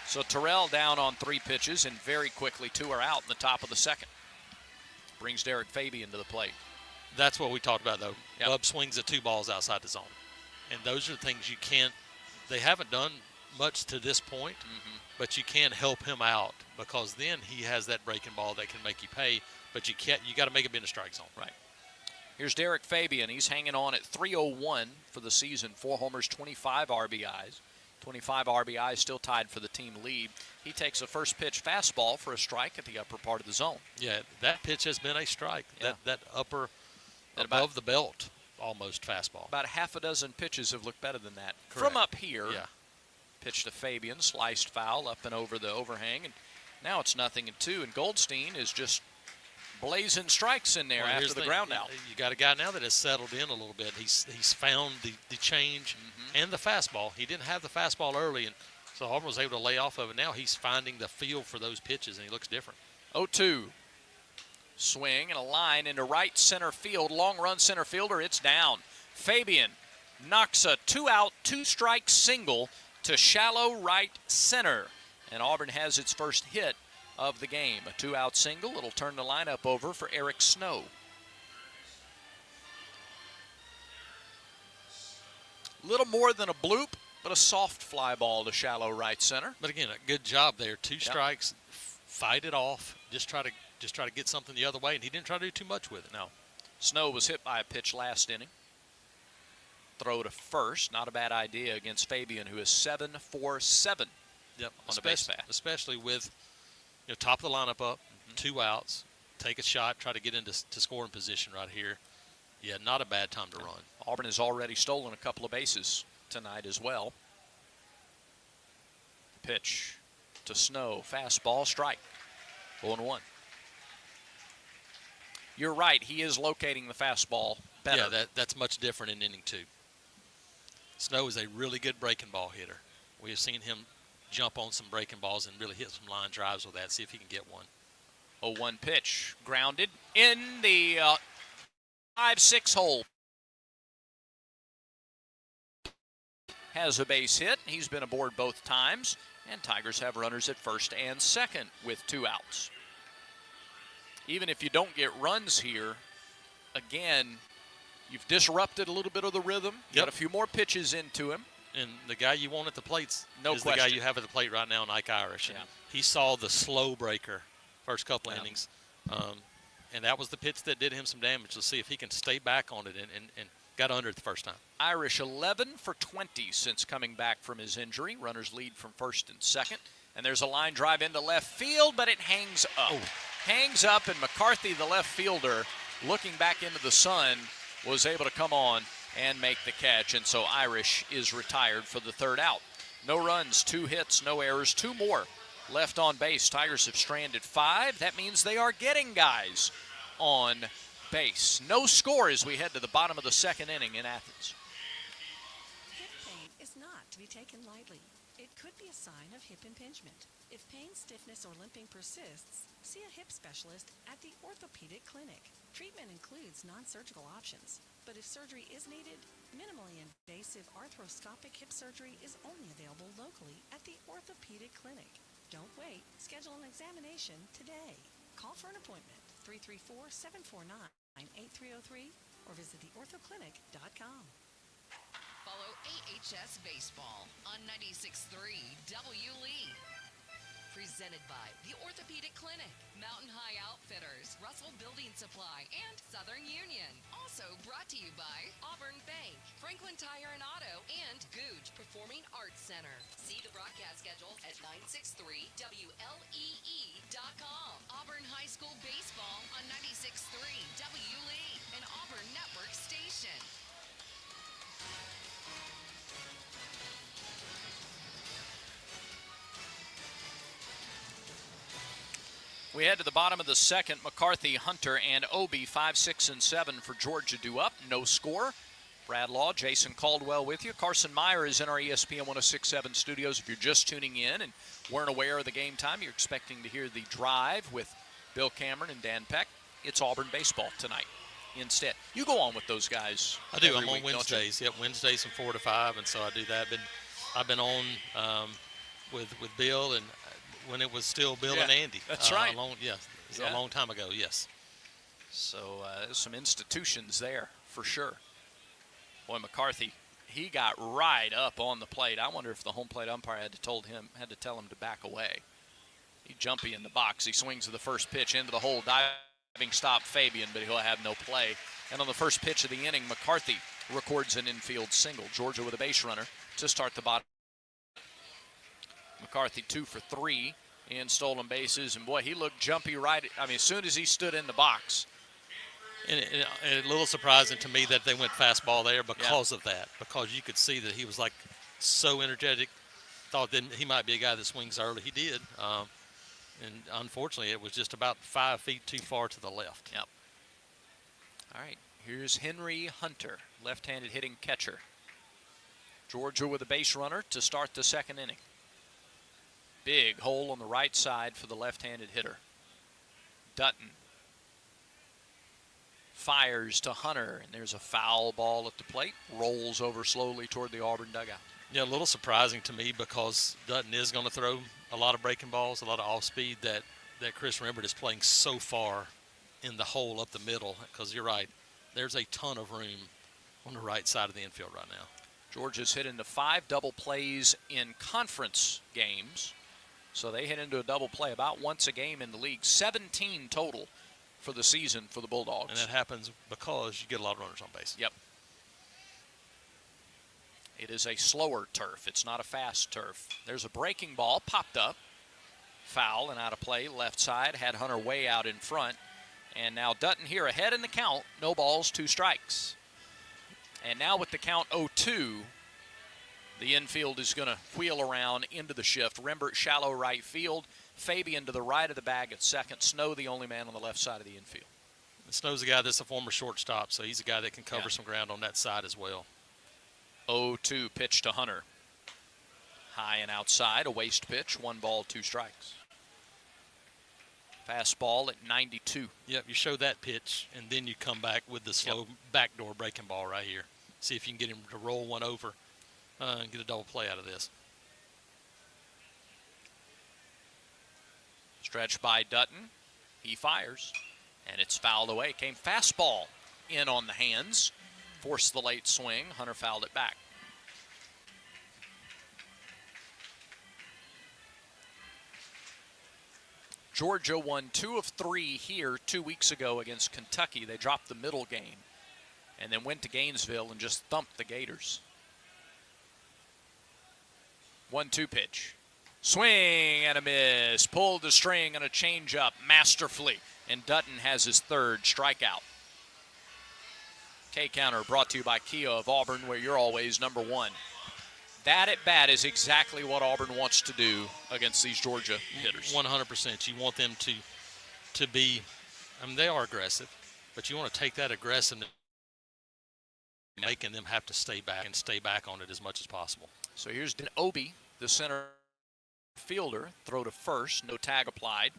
So Terrell down on 3 pitches, and very quickly 2 are out in the top of the second. Brings Derek Fabian to the plate. That's what we talked about, though. Yep. Bub swings at 2 balls outside the zone, and those are things you can't. They haven't done much to this point, but you can help him out because then he has that breaking ball that can make you pay, but you got to make it be in the strike zone. Right. Here's Derek Fabian. He's hanging on at 301 for the season. 4 homers, 25 RBIs. 25 RBIs, still tied for the team lead. He takes a first pitch fastball for a strike at the upper part of the zone. Yeah, that pitch has been a strike. Yeah. That upper, above the belt, almost fastball. About half a dozen pitches have looked better than that Correct. from up here. Yeah. Pitch to Fabian, sliced foul up and over the overhang, and now it's 0-2. And Goldstein is just blazing strikes in there after the ground out. You got a guy now that has settled in a little bit. He's found the change and the fastball. He didn't have the fastball early, and so Auburn was able to lay off of it. Now he's finding the feel for those pitches, and he looks different. 0-2. Swing and a line into right center field. Long run center fielder. It's down. Fabian knocks a 2-out, 2-strike single to shallow right center. And Auburn has its first hit of the game. A 2-out single. It'll turn the lineup over for Eric Snow. Little more than a bloop, but a soft fly ball to shallow right center. But again, a good job there. 2 strikes, fight it off. Just try to get something the other way, and he didn't try to do too much with it. No. Snow was hit by a pitch last inning. Throw to first, not a bad idea against Fabian, who is 7 for 7 on the base path. Especially with top of the lineup up, 2 outs, take a shot, try to get into scoring position right here. Yeah, not a bad time to run. Auburn has already stolen a couple of bases tonight as well. Pitch to Snow, fastball, strike, 0-1. You're right, he is locating the fastball better. Yeah, that's much different in inning 2. Snow is a really good breaking ball hitter. We have seen him jump on some breaking balls and really hit some line drives with that. See if he can get one. 0-1 pitch, grounded in the 5-6 hole. Has a base hit. He's been aboard both times, and Tigers have runners at first and second with 2 outs. Even if you don't get runs here, again, you've disrupted a little bit of the rhythm. Got a few more pitches into him. And the guy you want at the plate is question. The guy you have at the plate right now, Ike Irish. And he saw the slow breaker first couple innings. And that was the pitch that did him some damage. Let's see if he can stay back on it and got under it the first time. Irish 11 for 20 since coming back from his injury. Runners lead from first and second. And there's a line drive into left field, but it hangs up. Hangs up, and McCarthy, the left fielder, looking back into the sun, was able to come on and make the catch. And so Irish is retired for the 3rd out. No runs, 2 hits, no errors, 2 more left on base. Tigers have stranded 5. That means they are getting guys on base. No score as we head to the bottom of the 2nd inning in Athens. Hip pain is not to be taken lightly. It could be a sign of hip impingement. If pain, stiffness, or limping persists, see a hip specialist at the Orthopedic Clinic. Treatment includes non-surgical options, but if surgery is needed, minimally invasive arthroscopic hip surgery is only available locally at the Orthopedic Clinic. Don't wait. Schedule an examination today. Call for an appointment, 334-749-8303, or visit theorthoclinic.com. Follow AHS Baseball on 96.3 W. Lee. Presented by the Orthopedic Clinic, Mountain High Outfitters, Russell Building Supply, and Southern Union. Also brought to you by Auburn Bank, Franklin Tire and Auto, and Gooch Performing Arts Center. See the broadcast schedule at 963WLEE.com. Auburn High School Baseball on 96.3 W. Lee, an Auburn Network station. We head to the bottom of the 2nd. McCarthy, Hunter, and Obi, 5, 6, and 7 for Georgia due up. No score. Brad Law, Jason Caldwell with you. Carson Meyer is in our ESPN 106.7 studios. If you're just tuning in and weren't aware of the game time, you're expecting to hear the drive with Bill Cameron and Dan Peck. It's Auburn baseball tonight instead. You go on with those guys. I do. I'm week, on Wednesdays. Yep, Wednesdays from 4 to 5, and so I do that. I've been on with Bill and when it was still Bill and Andy. That's right. A long time ago, yes. So some institutions there for sure. Boy, McCarthy, he got right up on the plate. I wonder if the home plate umpire had to tell him to back away. He jumpy in the box. He swings to the first pitch into the hole. Diving stop Fabian, but he'll have no play. And on the first pitch of the inning, McCarthy records an infield single. Georgia with a base runner to start the bottom. McCarthy 2 for 3 in stolen bases, and boy, he looked jumpy right. I mean, as soon as he stood in the box. And a little surprising to me that they went fastball there because of that, because you could see that he was like so energetic, thought that he might be a guy that swings early. He did. And unfortunately, it was just about 5 feet too far to the left. Yep. All right, here's Henry Hunter, left-handed hitting catcher. Georgia with a base runner to start the second inning. Big hole on the right side for the left-handed hitter. Dutton fires to Hunter, and there's a foul ball at the plate. Rolls over slowly toward the Auburn dugout. Yeah, a little surprising to me because Dutton is going to throw a lot of breaking balls, a lot of off-speed that Chris Rembert is playing so far in the hole up the middle, because you're right, there's a ton of room on the right side of the infield right now. Georgia's hit into 5 double plays in conference games, so they hit into a double play about once a game in the league. 17 total for the season for the Bulldogs. And that happens because you get a lot of runners on base. Yep. It is a slower turf. It's not a fast turf. There's a breaking ball popped up. Foul and out of play. Left side had Hunter way out in front. And now Dutton here ahead in the count. No balls, 2 strikes. And now with the count 0-2, the infield is going to wheel around into the shift. Rembert shallow right field. Fabian to the right of the bag at second. Snow the only man on the left side of the infield. Snow's a guy that's a former shortstop, so he's a guy that can cover some ground on that side as well. 0-2 pitch to Hunter. High and outside, a waste pitch, 1 ball, 2 strikes. Fastball at 92. Yep, you show that pitch, and then you come back with the slow backdoor breaking ball right here. See if you can get him to roll one over and get a double play out of this. Stretch by Dutton. He fires, and it's fouled away. Came fastball in on the hands. Forced the late swing. Hunter fouled it back. Georgia won 2 of 3 here 2 weeks ago against Kentucky. They dropped the middle game and then went to Gainesville and just thumped the Gators. 1-2 pitch. Swing and a miss. Pulled the string on a changeup masterfully. And Dutton has his 3rd strikeout. K-Counter brought to you by Kia of Auburn, where you're always number 1. That at bat is exactly what Auburn wants to do against these Georgia hitters. 100%. You want them to be, I mean, they are aggressive, but you want to take that aggressiveness, making them have to stay back on it as much as possible. So here's Obi, the center fielder, throw to first, no tag applied.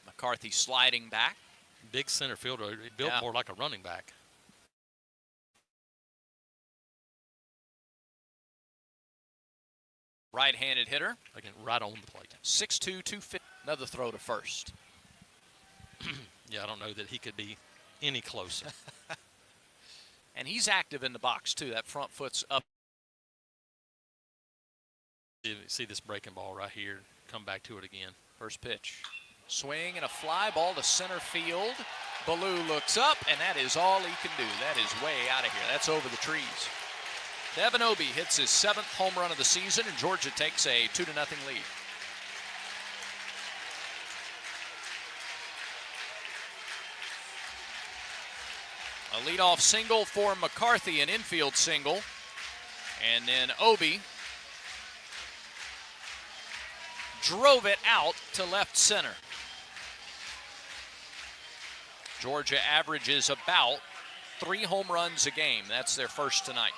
McCarthy sliding back. Big center fielder, built more like a running back. Right-handed hitter. Again, right on the plate. 6'2", 250. Another throw to first. Yeah, I don't know that he could be any closer. And he's active in the box, too. That front foot's up. See this breaking ball right here. Come back to it again. First pitch. Swing and a fly ball to center field. Ballou looks up, and that is all he can do. That is way out of here. That's over the trees. Devin Obi hits his 7th home run of the season, and Georgia takes a 2-0 lead. A leadoff single for McCarthy, an infield single. And then Obi drove it out to left center. Georgia averages about 3 home runs a game. That's their first tonight.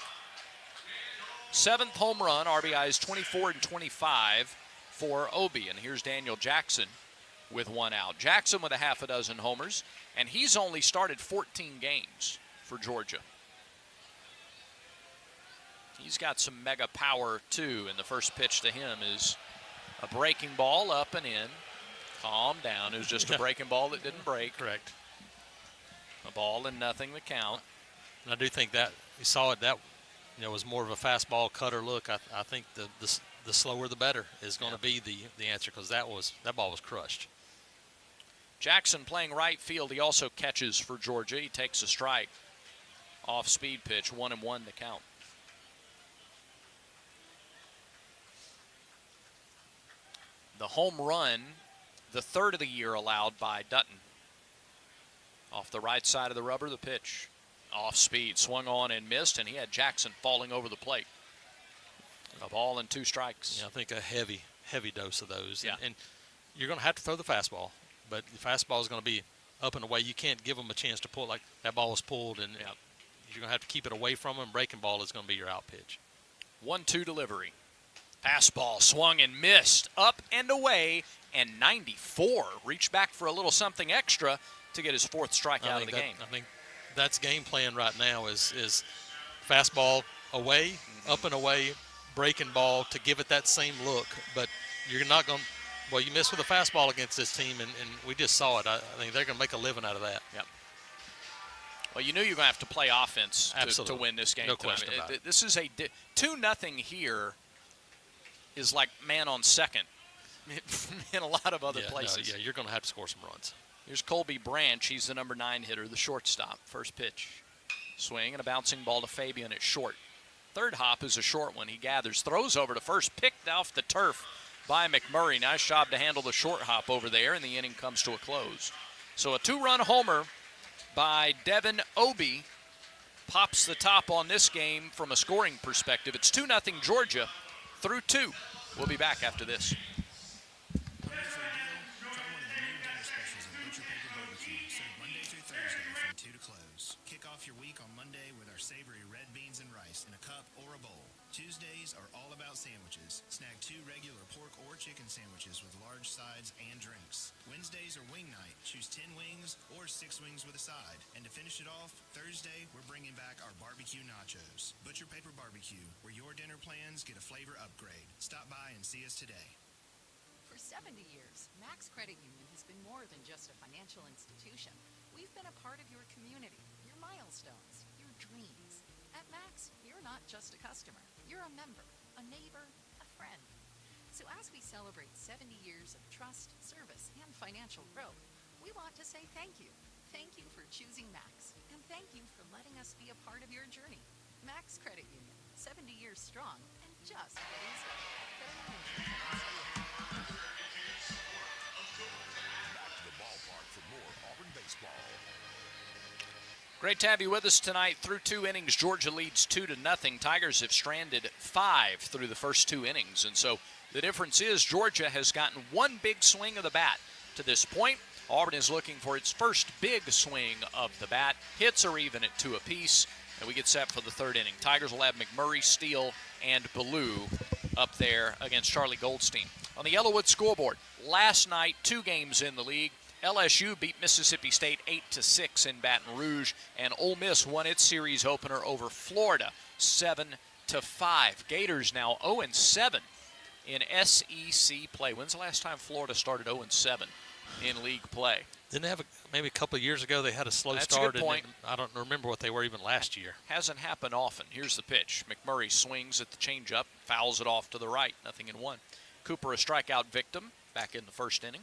7th home run, RBIs 24 and 25 for Obi. And here's Daniel Jackson with 1 out. Jackson with a half a dozen homers, and he's only started 14 games for Georgia. He's got some mega power, too, and the first pitch to him is a breaking ball up and in. Calm down. It was just a breaking ball that didn't break. Correct. A ball and nothing to count. And I do think that you saw it, that was more of a fastball cutter look. I think the slower the better is going to be the answer, because that ball was crushed. Jackson playing right field. He also catches for Georgia. He takes a strike. Off speed pitch, 1-1 to count. The home run, the 3rd of the year allowed by Dutton. Off the right side of the rubber, the pitch. Off speed, swung on and missed, and he had Jackson falling over the plate. A ball and 2 strikes. Yeah, I think a heavy dose of those. Yeah. And you're going to have to throw the fastball, but the fastball is going to be up and away. You can't give them a chance to pull like that ball was pulled, and you're going to have to keep it away from them. Breaking ball is going to be your out pitch. 1-2 delivery. Fastball swung and missed, up and away, and 94 reached back for a little something extra to get his 4th strikeout of the game. I think that's game plan right now is fastball away, up and away, breaking ball to give it that same look. But you're not going to – well, you missed with a fastball against this team, and we just saw it. I think they're going to make a living out of that. Yep. Well, you knew you were going to have to play offense to win this game. No question about it. This is a 2-0 here is like man on second in a lot of other places. No, you're going to have to score some runs. Here's Colby Branch. He's the number 9 hitter, the shortstop. First pitch. Swing and a bouncing ball to Fabian at short. Third hop is a short one. He gathers, throws over to first, picked off the turf by McMurray. Nice job to handle the short hop over there, and the inning comes to a close. So a 2-run homer by Devin Obie pops the top on this game from a scoring perspective. It's 2-0 Georgia through 2. We'll be back after this. Hungry for a deal? Try one of the new dinner specials at Butcher Paper Barbecue, served Monday through Thursday from 2 to close. Kick off your week on Monday with our savory red beans and rice in a cup or a bowl. Tuesdays are all about sandwiches. Snag 2 regular pork or chicken sandwiches with large sides and drinks. Wednesdays are wing night. Choose 10 wings or 6 wings with a side. And to finish it off, Thursday, we're bringing back our barbecue nachos. Butcher Paper Barbecue, where your dinner plans get a flavor upgrade. Stop by and see us today. For 70 years, Max Credit Union has been more than just a financial institution. We've been a part of your community, your milestones, your dreams. At Max, you're not just a customer. You're a member, a neighbor, a friend. So as we celebrate 70 years of trust, service, and financial growth, we want to say thank you. Thank you for choosing Max, and thank you for letting us be a part of your journey. Max Credit Union, 70 years strong and just getting started. Back to the ballpark for more Auburn baseball. Great to have you with us tonight. Through 2 innings, Georgia leads 2-0. Tigers have stranded 5 through the first 2 innings. And so the difference is Georgia has gotten 1 big swing of the bat to this point. Auburn is looking for its first big swing of the bat. Hits are even at 2 apiece. And we get set for the 3rd inning. Tigers will have McMurray, Steele, and Ballou up there against Charlie Goldstein. On the Yellowwood scoreboard, last night, 2 games in the league. LSU beat Mississippi State 8-6 in Baton Rouge, and Ole Miss won its series opener over Florida 7-5. Gators now 0-7 in SEC play. When's the last time Florida started 0-7 in league play? Didn't they have maybe a couple of years ago they had a slow That's start? a good point. And I don't remember what they were even last year. Hasn't happened often. Here's the pitch. McMurray swings at the changeup, fouls it off to the right. 0-1. Cooper a strikeout victim back in the first inning.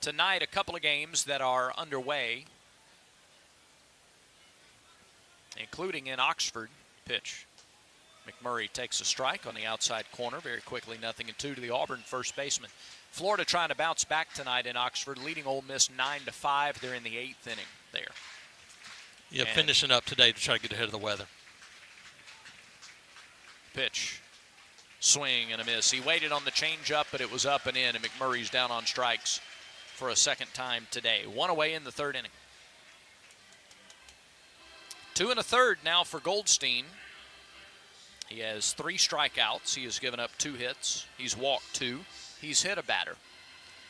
Tonight, a couple of games that are underway, including in Oxford. Pitch. McMurray takes a strike on the outside corner very quickly, 0-2 to the Auburn first baseman. Florida trying to bounce back tonight in Oxford, leading Ole Miss 9-5. They're in the 8th inning there. Yeah, finishing up today to try to get ahead of the weather. Pitch. Swing and a miss. He waited on the changeup, but it was up and in, and McMurray's down on strikes for a second time today. 1 away in the 3rd inning. 2 1/3 now for Goldstein. He has 3 strikeouts. He has given up 2 hits. He's walked 2. He's hit a batter.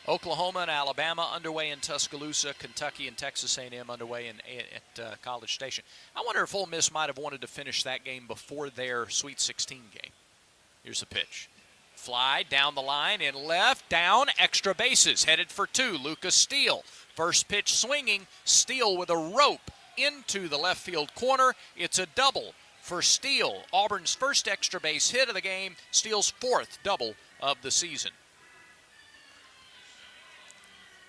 Oklahoma and Alabama underway in Tuscaloosa. Kentucky and Texas A&M underway at College Station. I wonder if Ole Miss might have wanted to finish that game before their Sweet 16 game. Here's the pitch. Fly down the line in left, down, extra bases, headed for 2. Lucas Steele. First pitch swinging, Steele with a rope into the left field corner. It's a double for Steele. Auburn's first extra base hit of the game, Steele's 4th double of the season.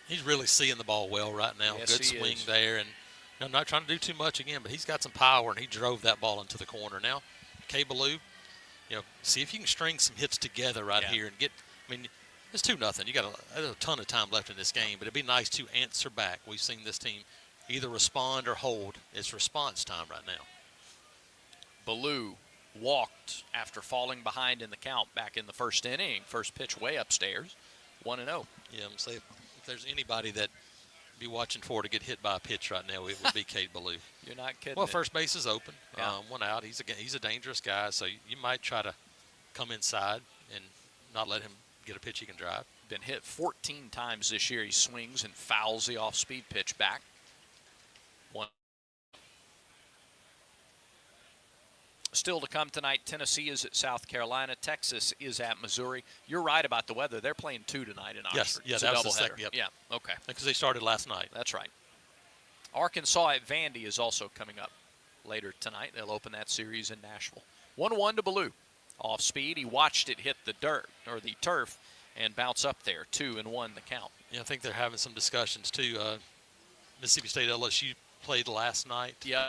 He's really seeing the ball well right now. Yes, good swing is. there, and I'm not trying to do too much again, but he's got some power, and he drove that ball into the corner. Now, K. Ballou, see if you can string some hits together right here and get. I mean, it's 2-0. You got a ton of time left in this game, but it'd be nice to answer back. We've seen this team, either respond or hold. It's response time right now. Ballou walked after falling behind in the count back in the first inning. First pitch way upstairs, 1-0. Yeah, I'm saying if there's anybody that be watching for to get hit by a pitch right now, it would be Cade Ballou. You're not kidding. Well, me. first base is open. Yeah. One out. He's a dangerous guy, so you might try to come inside and not let him get a pitch he can drive. Been hit 14 times this year. He swings and fouls the off-speed pitch back. One. Still to come tonight, Tennessee is at South Carolina. Texas is at Missouri. You're right about the weather. They're playing 2 tonight in Oxford. Yes, yeah, it's that a was the doubleheader. second. Yep. Yeah, okay. Because they started last night. That's right. Arkansas at Vandy is also coming up later tonight. They'll open that series in Nashville. 1-1 to Ballou. Off speed, he watched it hit the dirt or the turf and bounce up there. 2-1 the count. Yeah, I think they're having some discussions too. Mississippi State LSU played last night. Yeah.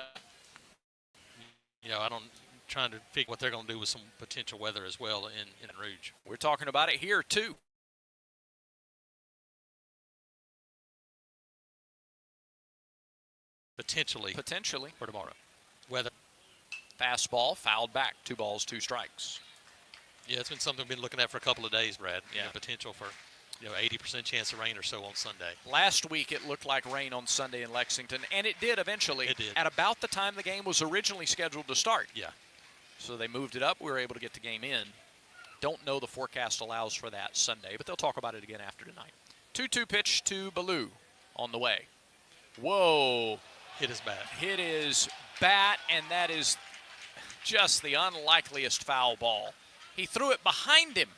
Trying to figure what they're going to do with some potential weather as well in Rouge. We're talking about it here too. Potentially for tomorrow. Weather. Fastball fouled back. 2 balls, 2 strikes. Yeah, it's been something we've been looking at for a couple of days, Brad. Yeah. Potential for 80% chance of rain or so on Sunday. Last week it looked like rain on Sunday in Lexington, and it did eventually. It did. At about the time the game was originally scheduled to start. Yeah. So they moved it up. We were able to get the game in. Don't know the forecast allows for that Sunday, but they'll talk about it again after tonight. 2-2 pitch to Ballou on the way. Whoa. Hit his bat. Hit his bat, and that is just the unlikeliest foul ball. He threw it behind him.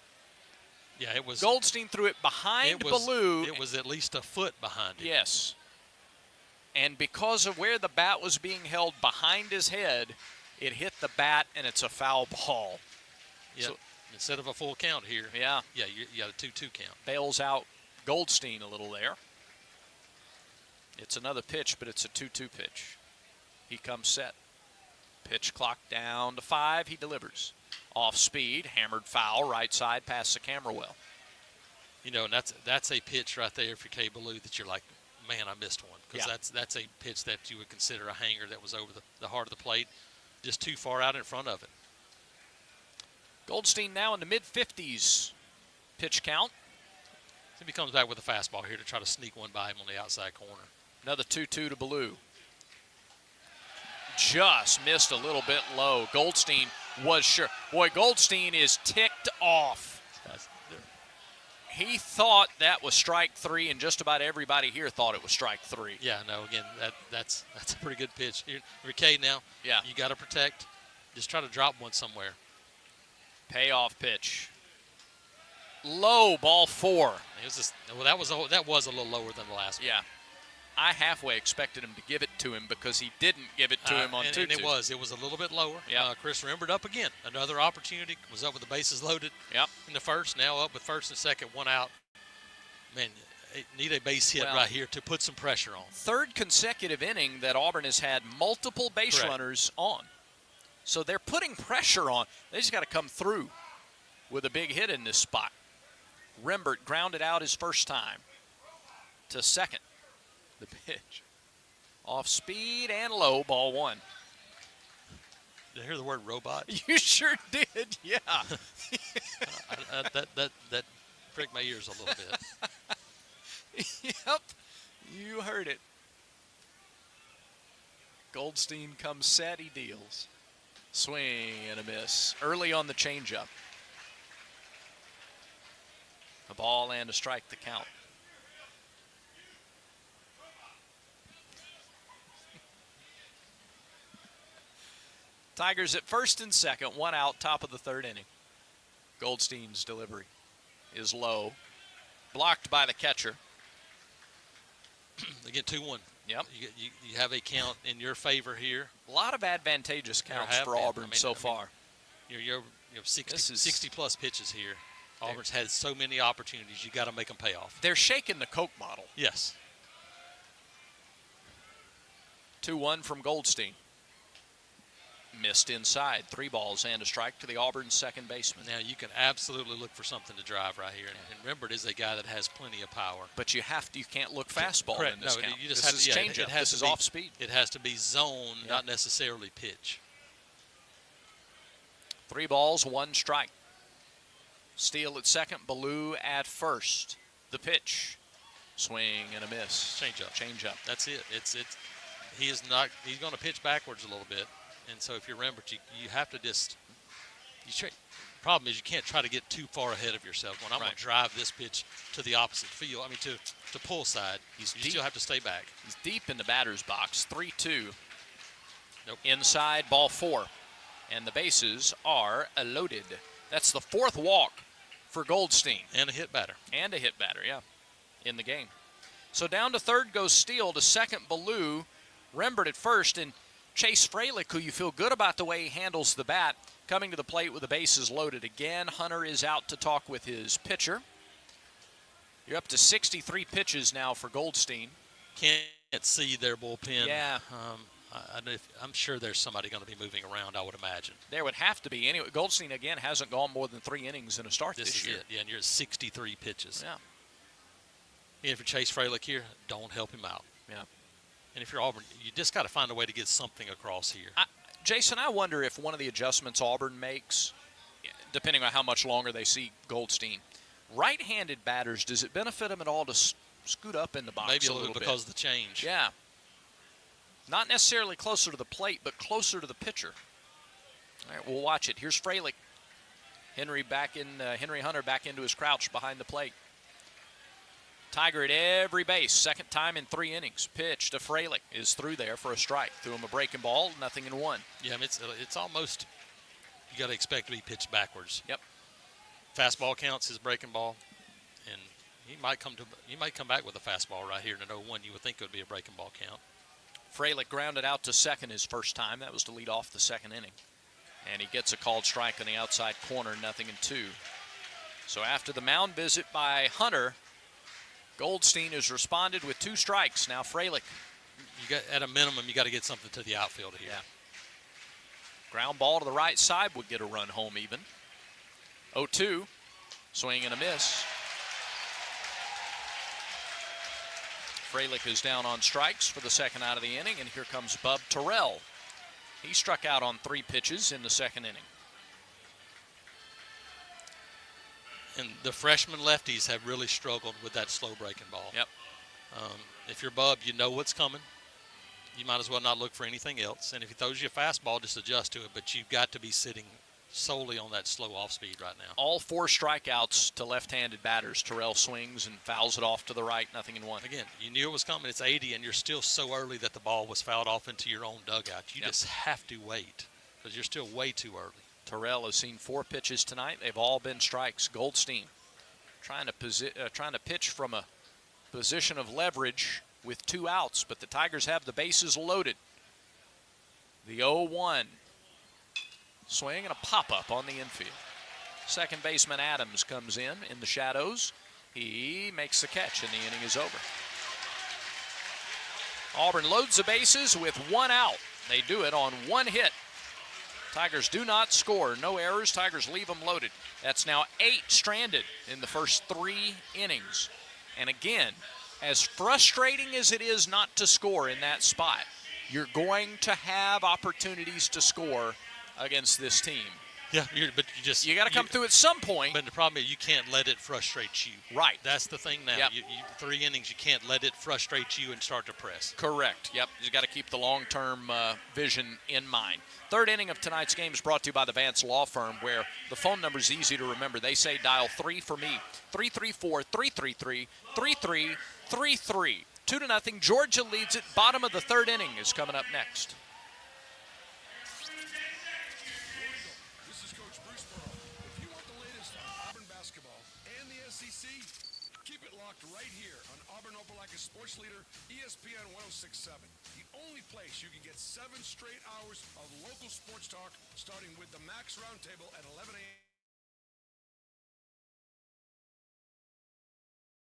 Yeah, it was. Goldstein threw it behind Ballou. It was at least a foot behind him. Yes. And because of where the bat was being held behind his head, it hit the bat, and it's a foul ball. Yeah. So, instead of a full count here. Yeah. Yeah, you got a 2-2 count. Bails out Goldstein a little there. It's another pitch, but it's a 2-2 pitch. He comes set. Pitch clock down to 5. He delivers. Off speed, hammered foul, right side past the camera well. And that's a pitch right there for Cade Ballou that you're like, man, I missed one. Because that's a pitch that you would consider a hanger that was over the heart of the plate, just too far out in front of it. Goldstein now in the mid-50s pitch count. So he comes back with a fastball here to try to sneak one by him on the outside corner. Another 2-2 to Ballou. Just missed a little bit low. Goldstein was sure. Boy, Goldstein is ticked off. He thought that was strike 3, and just about everybody here thought it was strike 3. Yeah, no, again, that's a pretty good pitch. You're Cade now. Yeah. You got to protect. Just try to drop one somewhere. Payoff pitch. Low, ball 4. It was just, that was a little lower than the last one. Yeah. I halfway expected him to give it to him because he didn't give it to him on 2-2. And it was a little bit lower. Yeah. Chris remembered up again. Another opportunity. Was up with the bases loaded. Yep. In the first. Now up with first and second. 1 out. Man, need a base hit right here to put some pressure on. 3rd consecutive inning that Auburn has had multiple base runners on. So they're putting pressure on. They just got to come through with a big hit in this spot. Rembert grounded out his first time to second. The pitch. Off speed and low, ball 1. Did I hear the word robot? You sure did, yeah. That pricked my ears a little bit. Yep, you heard it. Goldstein comes set, he deals. Swing and a miss. Early on the changeup. A ball and a strike to count. Tigers at first and second, 1 out, top of the 3rd inning. Goldstein's delivery is low. Blocked by the catcher. They get 2-1. Yep. You have a count in your favor here. A lot of advantageous counts for Auburn so far. You have 60 plus pitches here. Auburn's had so many opportunities. You got to make them pay off. They're shaking the Coke model. Yes. 2-1 from Goldstein. missed inside. 3 balls and a strike to the Auburn second baseman. Now, you can absolutely look for something to drive right here. And remember, it is a guy that has plenty of power. But you can't look fastball Correct. in this No, count. you just this have is to, changeup. This is off speed. It has to be zone, not necessarily pitch. 3 balls, 1 strike. Steele at second, Ballou at first. The pitch. Swing and a miss. Change up. That's it. He's going to pitch backwards a little bit. And so if you remember, you have to just problem is you can't try to get too far ahead of yourself. When I'm going to drive this pitch to the opposite field, to pull side, you still have to stay back. He's deep in the batter's box. 3-2. Nope. Inside, ball 4. And the bases are loaded. That's the 4th walk for Goldstein. And a hit batter. Yeah, in the game. So down to third goes Steele, to second Ballou, Rembert at first, and Chase Freilich, who you feel good about the way he handles the bat, coming to the plate with the bases loaded again. Hunter is out to talk with his pitcher. You're up to 63 pitches now for Goldstein. Can't see their bullpen. Yeah. I'm sure there's somebody going to be moving around, I would imagine. There would have to be. Anyway, Goldstein, again, hasn't gone more than 3 innings in a start this year. This is it. Yeah, and you're at 63 pitches. Yeah. And if you're Chase Freilich here, don't help him out. Yeah. And if you're Auburn, you just got to find a way to get something across here. Jason, I wonder if one of the adjustments Auburn makes, depending on how much longer they see Goldstein, right-handed batters, does it benefit them at all to scoot up in the box Maybe a little bit? because of the change. Yeah. Not necessarily closer to the plate, but closer to the pitcher. All right, we'll watch it. Here's Freilich. Henry Hunter back into his crouch behind the plate. Tiger at every base, second time in 3 innings. Pitch to Freilich is through there for a strike. Threw him a breaking ball, 0-1. Yeah, it's almost, you got to expect to be pitched backwards. Yep. Fastball counts his breaking ball, and he might come back with a fastball right here in an 0-1. You would think it would be a breaking ball count. Freilich grounded out to second his first time. That was to lead off the second inning. And he gets a called strike on the outside corner, 0-2. So after the mound visit by Hunter, Goldstein has responded with 2 strikes. Now Freilich. At a minimum, you got to get something to the outfield here. Yeah. Ground ball to the right side would get a run home even. 0-2. Swing and a miss. Freilich is down on strikes for the second out of the inning, and here comes Bub Terrell. He struck out on 3 pitches in the second inning. And the freshman lefties have really struggled with that slow breaking ball. Yep. If you're Bub, you know what's coming. You might as well not look for anything else. And if he throws you a fastball, just adjust to it. But you've got to be sitting solely on that slow off speed right now. All 4 strikeouts to left-handed batters. Terrell swings and fouls it off to the right, 0-1. Again, you knew it was coming. It's 80, and you're still so early that the ball was fouled off into your own dugout. You just have to wait because you're still way too early. Terrell has seen 4 pitches tonight. They've all been strikes. Goldstein trying to pitch from a position of leverage with 2 outs, but the Tigers have the bases loaded. The 0-1. Swing and a pop-up on the infield. Second baseman Adams comes in the shadows. He makes the catch, and the inning is over. Auburn loads the bases with 1 out. They do it on 1 hit. Tigers do not score. No errors. Tigers leave them loaded. That's now 8 stranded in the first 3 innings. And again, as frustrating as it is not to score in that spot, you're going to have opportunities to score against this team. Yeah, but you got to come through at some point. But the problem is you can't let it frustrate you. Right. That's the thing now. Yep. 3 innings, you can't let it frustrate you and start to press. Correct. Yep. You got to keep the long-term vision in mind. Third inning of tonight's game is brought to you by the Vance Law Firm, where the phone number is easy to remember. They say dial 3 for me. 334-333-3333. 2-0. Georgia leads it. Bottom of the 3rd inning is coming up next. Right here on Auburn Opelika Sports Leader, ESPN 106.7. The only place you can get 7 straight hours of local sports talk, starting with the Max Roundtable at 11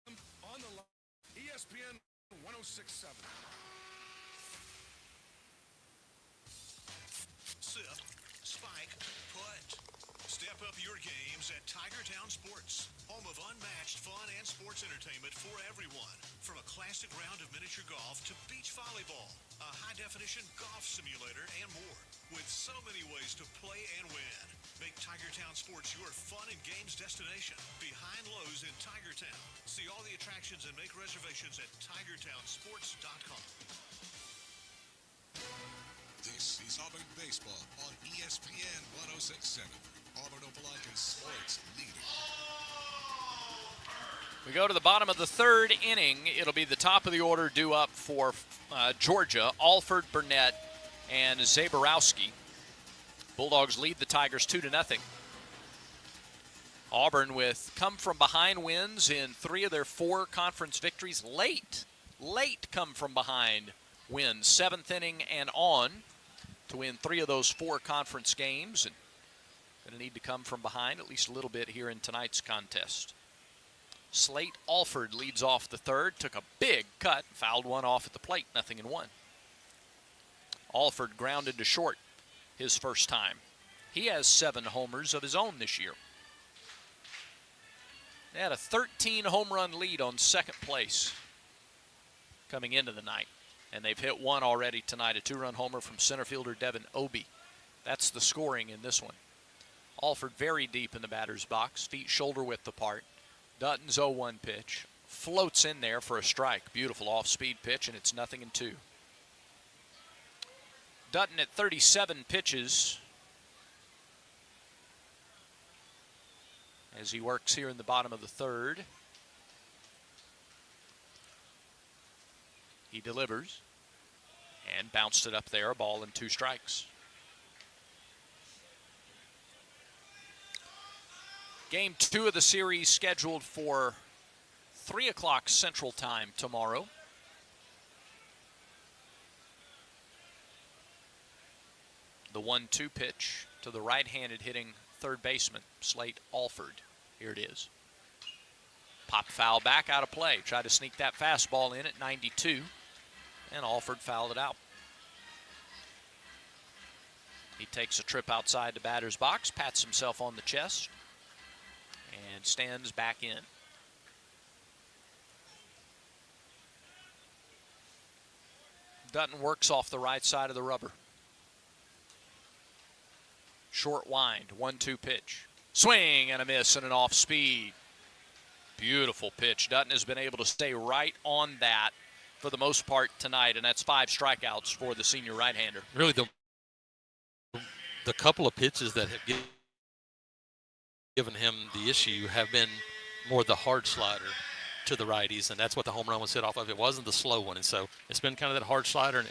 a.m. on the line, ESPN 106.7. Sith Step up your games at Tigertown Sports, home of unmatched fun and sports entertainment for everyone. From a classic round of miniature golf to beach volleyball, a high-definition golf simulator, and more. With so many ways to play and win. Make Tigertown Sports your fun and games destination. Behind Lowe's in Tigertown. See all the attractions and make reservations at TigertownSports.com. This is Auburn Baseball on ESPN 106.7. Auburn Opelika's sports leader. We go to the bottom of the third inning. It'll be the top of the order due up for Georgia. Alford, Burnett, and Zaborowski. Bulldogs lead the Tigers 2-0. Auburn with come-from-behind wins in 3 of their 4 conference victories. Late come-from-behind wins, 7th inning and on, to win 3 of those 4 conference games. And going to need to come from behind at least a little bit here in tonight's contest. Slate Alford leads off the third, took a big cut, fouled one off at the plate, 0-1. Alford grounded to short his first time. He has 7 homers of his own this year. They had a 13-home run lead on second place coming into the night, and they've hit one already tonight, a 2-run homer from center fielder Devin Obie. That's the scoring in this one. Alford very deep in the batter's box, feet shoulder width apart. Dutton's 0-1 pitch, floats in there for a strike. Beautiful off-speed pitch, and it's 0-2. Dutton at 37 pitches as he works here in the bottom of the third. He delivers and bounced it up there, a ball and 2 strikes. Game 2 of the series scheduled for 3 o'clock Central Time tomorrow. The 1-2 pitch to the right-handed hitting third baseman, Slate Alford. Here it is. Popped foul back, out of play. Tried to sneak that fastball in at 92, and Alford fouled it out. He takes a trip outside the batter's box, pats himself on the chest, and stands back in. Dutton works off the right side of the rubber. Short wind, 1-2 pitch. Swing and a miss and an off speed. Beautiful pitch. Dutton has been able to stay right on that for the most part tonight, and that's 5 strikeouts for the senior right-hander. Really, the couple of pitches that have given him the issue have been more the hard slider to the righties, and that's what the home run was hit off of. It wasn't the slow one, and so it's been kind of that hard slider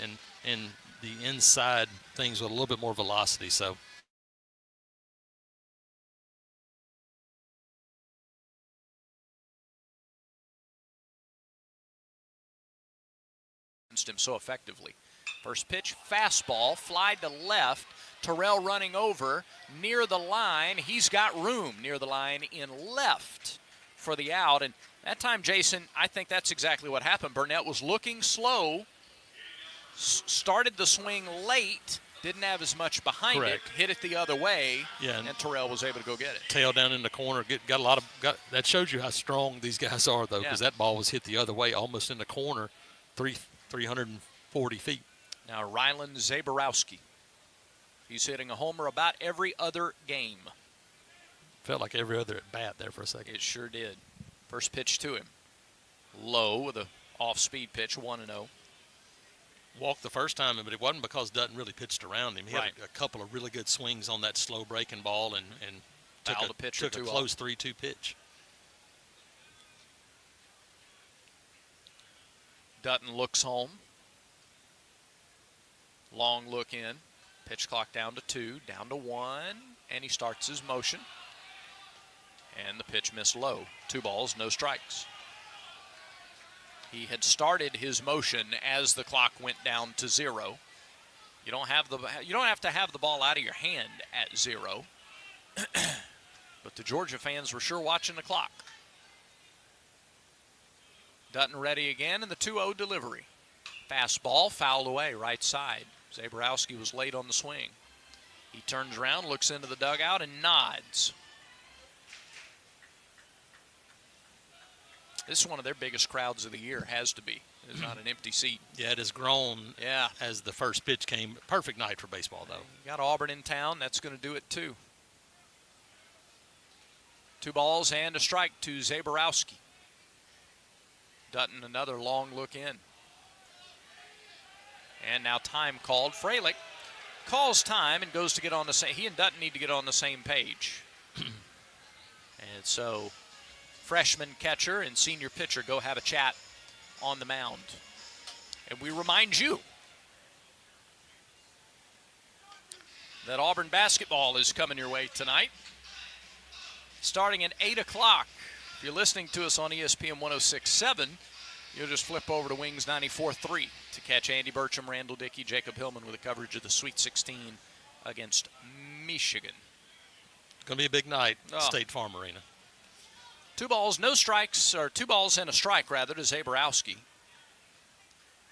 and the inside things with a little bit more velocity. So him so effectively. First pitch, fastball, fly to left. Terrell running over near the line. He's got room near the line in left for the out. And that time, Jason, I think that's exactly what happened. Burnett was looking slow, started the swing late, didn't have as much behind it, hit it the other way, and Terrell was able to go get it. Tail down in the corner, got a lot of. That shows you how strong these guys are, though, because that ball was hit the other way, almost in the corner, 340 feet. Now Rylan Zaborowski. He's hitting a homer about every other game. Felt like every other at bat there for a second. It sure did. First pitch to him. Low with a off-speed pitch, 1-0. Walked the first time, but it wasn't because Dutton really pitched around him. He had a couple of really good swings on that slow breaking ball and took a close 3-2 pitch. Dutton looks home. Long look in. Pitch clock down to 2, down to 1, and he starts his motion. And the pitch missed low. 2 balls, no strikes. He had started his motion as the clock went down to 0. You don't have to have the ball out of your hand at 0. But the Georgia fans were sure watching the clock. Dutton ready again, and the 2-0 delivery. Fastball fouled away right side. Zaborowski was late on the swing. He turns around, looks into the dugout, and nods. This is one of their biggest crowds of the year, has to be. It's not an empty seat. Yeah, it has grown as the first pitch came. Perfect night for baseball, though. You got Auburn in town. That's going to do it, too. 2 balls and a strike to Zaborowski. Dutton, another long look in. And now time called. Freilich calls time and goes to get on the same. He and Dutton need to get on the same page. And so freshman catcher and senior pitcher go have a chat on the mound. And we remind you that Auburn basketball is coming your way tonight, starting at 8 o'clock. If you're listening to us on ESPN 106.7, you'll just flip over to Wings 94.3 to catch Andy Burcham, Randall Dickey, Jacob Hillman with a coverage of the Sweet 16 against Michigan. Going to be a big night at State Farm Arena. 2 balls, no strikes, or 2 balls and a strike, rather, to Zaborowski.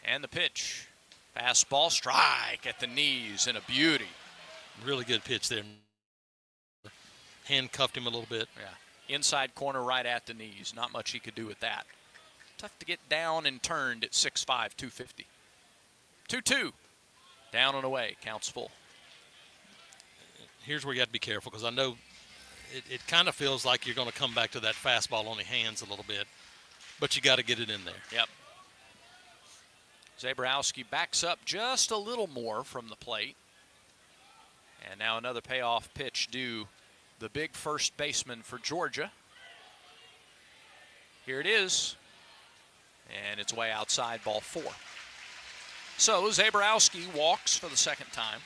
And the pitch. Fastball, strike at the knees, and a beauty. Really good pitch there. Handcuffed him a little bit. Yeah. Inside corner right at the knees. Not much he could do with that. Tough to get down and turned at 6'5", 250. 2-2. Down and away. Counts full. Here's where you have to be careful, because I know it kind of feels like you're going to come back to that fastball on the hands a little bit, but you got to get it in there. Yep. Zaborowski backs up just a little more from the plate. And now another payoff pitch due the big first baseman for Georgia. Here it is. And it's way outside, ball 4. So Zaborowski walks for the second time.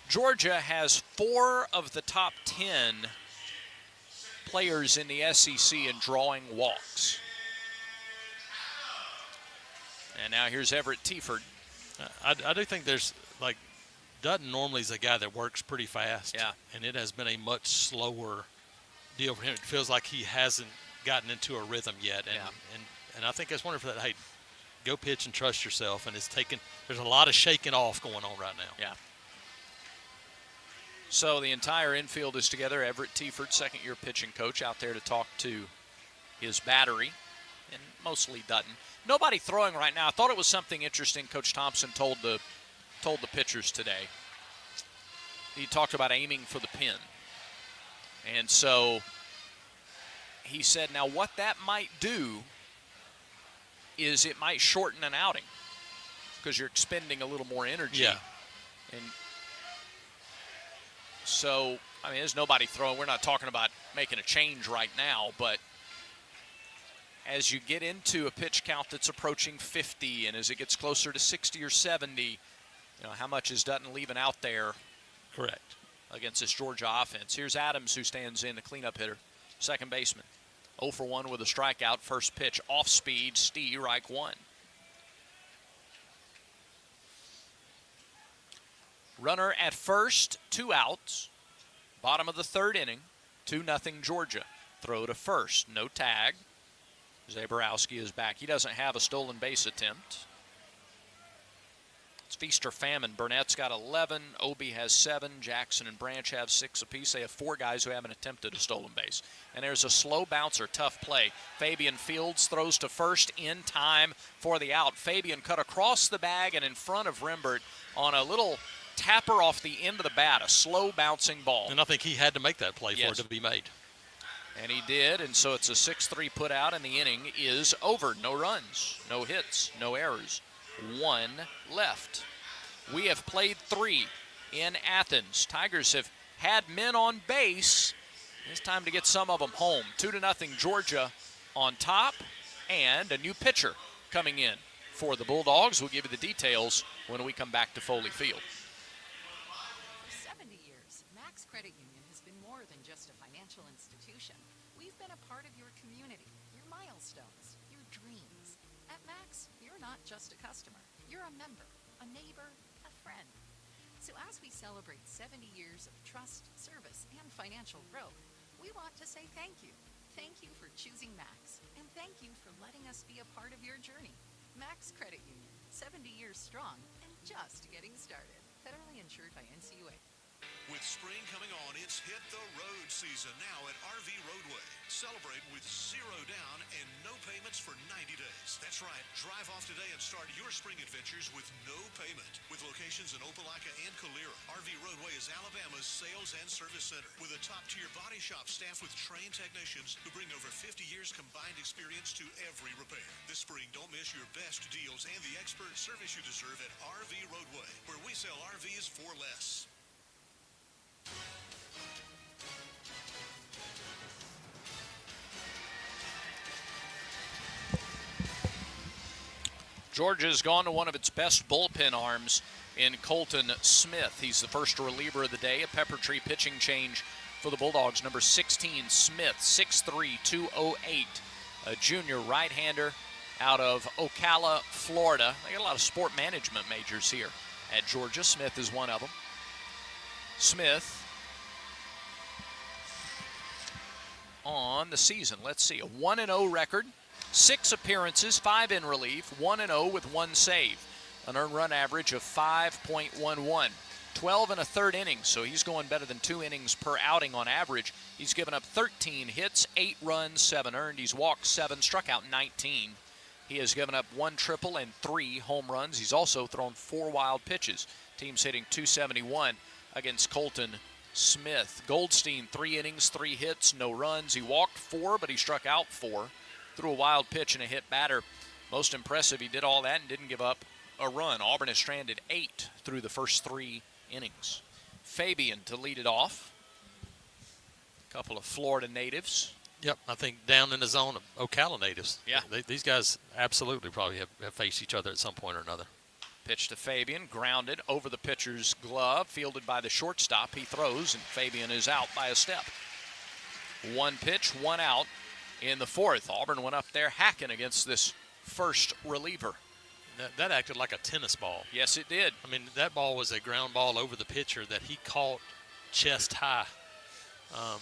Georgia has 4 of the top 10 players in the SEC in drawing walks. And now here's Everett Tieford. I do think there's, like, Dutton normally is a guy that works pretty fast. Yeah. And it has been a much slower deal for him. It feels like he hasn't gotten into a rhythm yet. And I think that's wonderful that, hey, go pitch and trust yourself. And there's a lot of shaking off going on right now. Yeah. So the entire infield is together. Everett Tieford, second-year pitching coach, out there to talk to his battery, and mostly Dutton. Nobody throwing right now. I thought it was something interesting Coach Thompson told the pitchers today. He talked about aiming for the pin. And so he said, now what that might do is it might shorten an outing because you're expending a little more energy. Yeah. And so, I mean, there's nobody throwing. We're not talking about making a change right now, but as you get into a pitch count that's approaching 50 and as it gets closer to 60 or 70, you know, how much is Dutton leaving out there? Correct. Against this Georgia offense. Here's Adams, who stands in, the cleanup hitter, second baseman. 0 for 1 with a strikeout. First pitch, off speed, strike 1. Runner at first, 2 outs. Bottom of the 3rd inning, 2-0 Georgia. Throw to first, no tag. Zaborowski is back. He doesn't have a stolen base attempt. It's feast or famine. Burnett's got 11. Obi has 7. Jackson and Branch have 6 apiece. They have 4 guys who haven't attempted a stolen base. And there's a slow bouncer, tough play. Fabian Fields throws to first in time for the out. Fabian cut across the bag and in front of Rembert on a little tapper off the end of the bat, a slow bouncing ball. And I think he had to make that play for it to be made. And he did, and so it's a 6-3 put out, and the inning is over. No runs, no hits, no errors. 1 left. We have played 3 in Athens. Tigers have had men on base. It's time to get some of them home. 2-0 Georgia on top, and a new pitcher coming in for the Bulldogs. We'll give you the details when we come back to Foley Field. For 70 years, Max Credit Union has been more than just a financial institution. We've been a part of your community, your milestones, your dreams. At Max, you're not just a customer. You're a member, a neighbor, a friend. So as we celebrate 70 years of trust, service, and financial growth, we want to say thank you. Thank you for choosing Max, and thank you for letting us be a part of your journey. Max Credit Union, 70 years strong and just getting started. Federally insured by NCUA. With spring coming on, it's hit the road season now at RV Roadway. Celebrate with 0 down and no payments for 90 days. That's right. Drive off today and start your spring adventures with no payment. With locations in Opelika and Calera, RV Roadway is Alabama's sales and service center with a top-tier body shop staffed with trained technicians who bring over 50 years combined experience to every repair. This spring, don't miss your best deals and the expert service you deserve at RV Roadway, where we sell RVs for less. Georgia's gone to one of its best bullpen arms in Colton Smith. He's the first reliever of the day. A Pepper Tree pitching change for the Bulldogs. Number 16, Smith, 6'3", 208. A junior right-hander out of Ocala, Florida. They got a lot of sport management majors here at Georgia. Smith is one of them. Smith on the season, let's see, a 1-0 record. 6 appearances, 5 in relief, 1-0 with 1 save. An earned run average of 5.11. 12 and a third innings, so he's going better than 2 innings per outing on average. He's given up 13 hits, 8 runs, 7 earned. He's walked 7, struck out 19. He has given up 1 triple and 3 home runs. He's also thrown 4 wild pitches. Team's hitting .271 against Colton Smith. Goldstein, 3 innings, 3 hits, no runs. He walked 4, but he struck out 4. Threw a wild pitch and a hit batter. Most impressive, he did all that and didn't give up a run. Auburn has stranded 8 through the first 3 innings. Fabian to lead it off. A couple of Florida natives. Yep, I think down in the zone of Ocala natives. Yeah. These guys absolutely probably have faced each other at some point or another. Pitch to Fabian, grounded over the pitcher's glove, fielded by the shortstop. He throws, and Fabian is out by a step. 1 pitch, 1 out. In the 4th, Auburn went up there hacking against this first reliever. That acted like a tennis ball. Yes, it did. I mean, that ball was a ground ball over the pitcher that he caught chest high.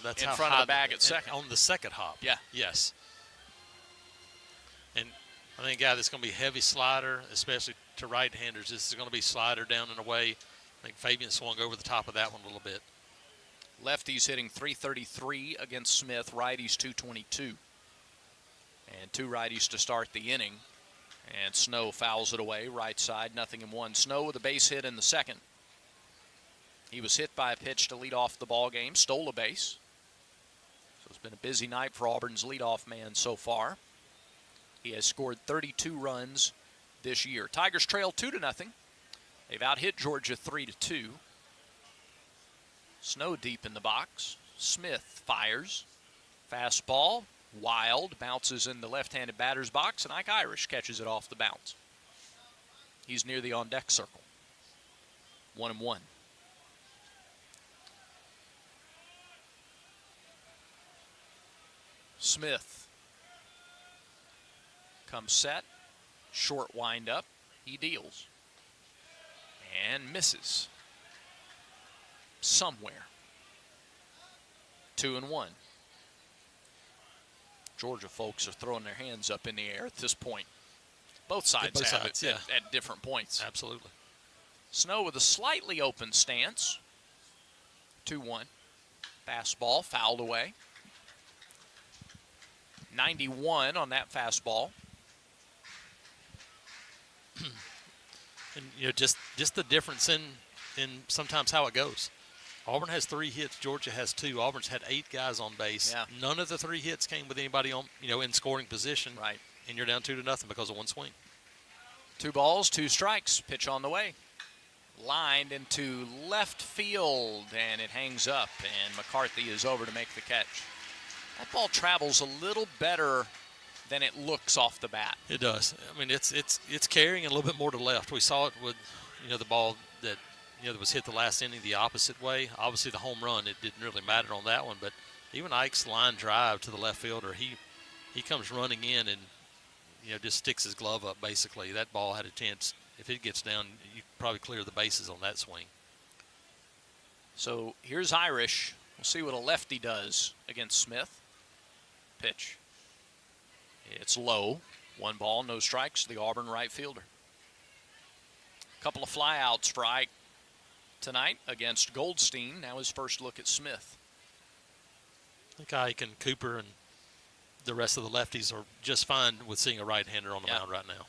That's in how front high of the bag at second. On the second hop. Yeah. Yes. And I think a guy that's going to be heavy slider, especially to right-handers, this is going to be slider down and away. I think Fabian swung over the top of that one a little bit. Lefties hitting .333 against Smith, righties .222. And 2 righties to start the inning. And Snow fouls it away, right side, 0-1. Snow with a base hit in the 2nd. He was hit by a pitch to lead off the ball game, stole a base. So it's been a busy night for Auburn's leadoff man so far. He has scored 32 runs this year. Tigers trail 2-0. They've out-hit Georgia 3-2. Snow deep in the box. Smith fires. Fastball, wild, bounces in the left-handed batter's box, and Ike Irish catches it off the bounce. He's near the on-deck circle. 1-1. Smith comes set. Short wind-up. He deals. And misses. Somewhere. 2-1. Georgia folks are throwing their hands up in the air at this point. Both sides have it at different points. Absolutely. Snow with a slightly open stance. 2-1. Fastball fouled away. 91 on that fastball. And just the difference in sometimes how it goes. Auburn has 3 hits. Georgia has 2. Auburn's had 8 guys on base. Yeah. None of the 3 hits came with anybody on, in scoring position. Right. And you're down 2-0 because of 1 swing. 2 balls, 2 strikes. Pitch on the way. Lined into left field, and it hangs up, and McCarthy is over to make the catch. That ball travels a little better than it looks off the bat. It does. I mean, it's carrying a little bit more to left. We saw it with, the ball that was hit the last inning the opposite way. Obviously, the home run, it didn't really matter on that one, but even Ike's line drive to the left fielder, he comes running in and, just sticks his glove up, basically. That ball had a chance. If it gets down, you probably clear the bases on that swing. So here's Irish. We'll see what a lefty does against Smith. Pitch. It's low. 1 ball, no strikes to the Auburn right fielder. Couple of flyouts for Ike tonight against Goldstein. Now his first look at Smith. I think Ike and Cooper and the rest of the lefties are just fine with seeing a right-hander on the mound right now.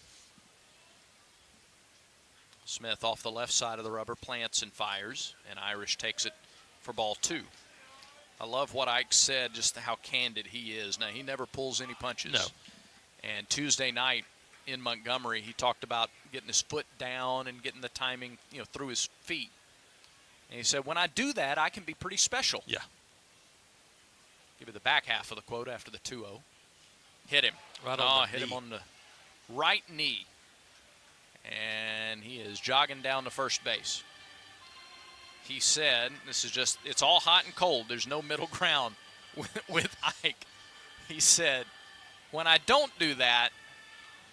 Smith off the left side of the rubber, plants and fires, and Irish takes it for ball 2. I love what Ike said, just how candid he is. Now, he never pulls any punches. No. And Tuesday night in Montgomery, he talked about getting his foot down and getting the timing, through his feet. And he said, when I do that, I can be pretty special. Yeah. Give you the back half of the quote after the 2-0. Hit him. Right on the hit knee. him on the right knee. And he is jogging down to first base. He said, it's all hot and cold. There's no middle ground with Ike. He said, when I don't do that,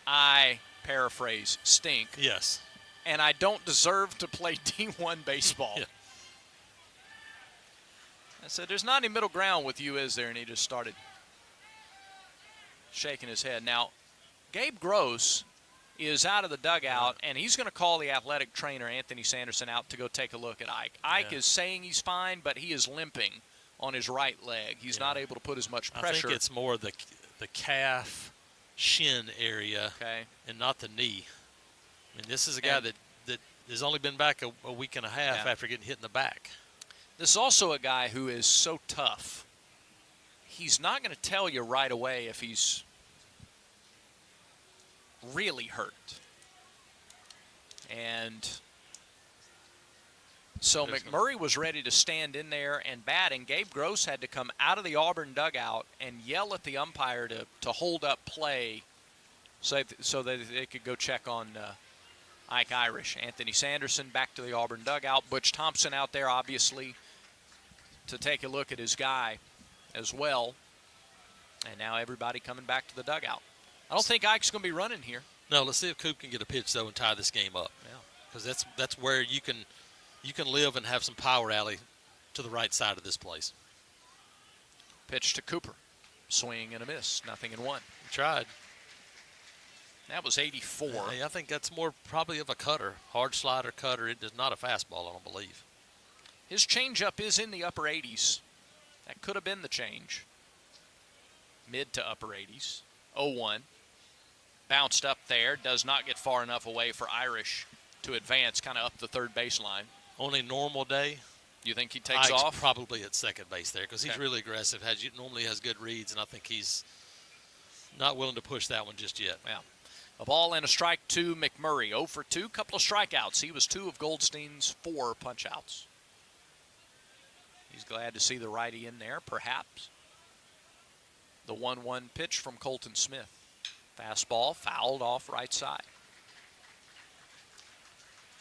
I, paraphrase, stink. Yes. And I don't deserve to play D1 baseball. Yeah. I said, there's not any middle ground with you, is there? And he just started shaking his head. Now, Gabe Gross is out of the dugout, and he's going to call the athletic trainer, Anthony Sanderson, out to go take a look at Ike. Ike is saying he's fine, but he is limping on his right leg. He's not able to put as much pressure. I think it's more the calf, shin area, and not the knee. I mean, this is a guy that has only been back a week and a half after getting hit in the back. This is also a guy who is so tough. He's not going to tell you right away if he's really hurt. And so McMurray was ready to stand in there and bat, and Gabe Gross had to come out of the Auburn dugout and yell at the umpire to hold up play so that they could go check on Ike Irish. Anthony Sanderson back to the Auburn dugout. Butch Thompson out there, obviously, to take a look at his guy as well. And now everybody coming back to the dugout. I don't think Ike's going to be running here. No, let's see if Coop can get a pitch, though, and tie this game up. Yeah. Because that's where you can live and have some power alley to the right side of this place. Pitch to Cooper. Swing and a miss. 0-1. He tried. That was 84. I think that's more probably of a cutter. Hard slider cutter. It is not a fastball, I don't believe. His changeup is in the upper 80s. That could have been the change. Mid to upper 80s. 0-1. Bounced up there. Does not get far enough away for Irish to advance, kind of up the third baseline. On a normal day, you think he takes Ike's off? Probably at second base there because he's really aggressive. Normally has good reads, and I think he's not willing to push that one just yet. Yeah. A ball and a strike to McMurray. 0 for 2, couple of strikeouts. He was 2 of Goldstein's 4 punch-outs. He's glad to see the righty in there, perhaps. The 1-1 pitch from Colton Smith. Fastball fouled off right side.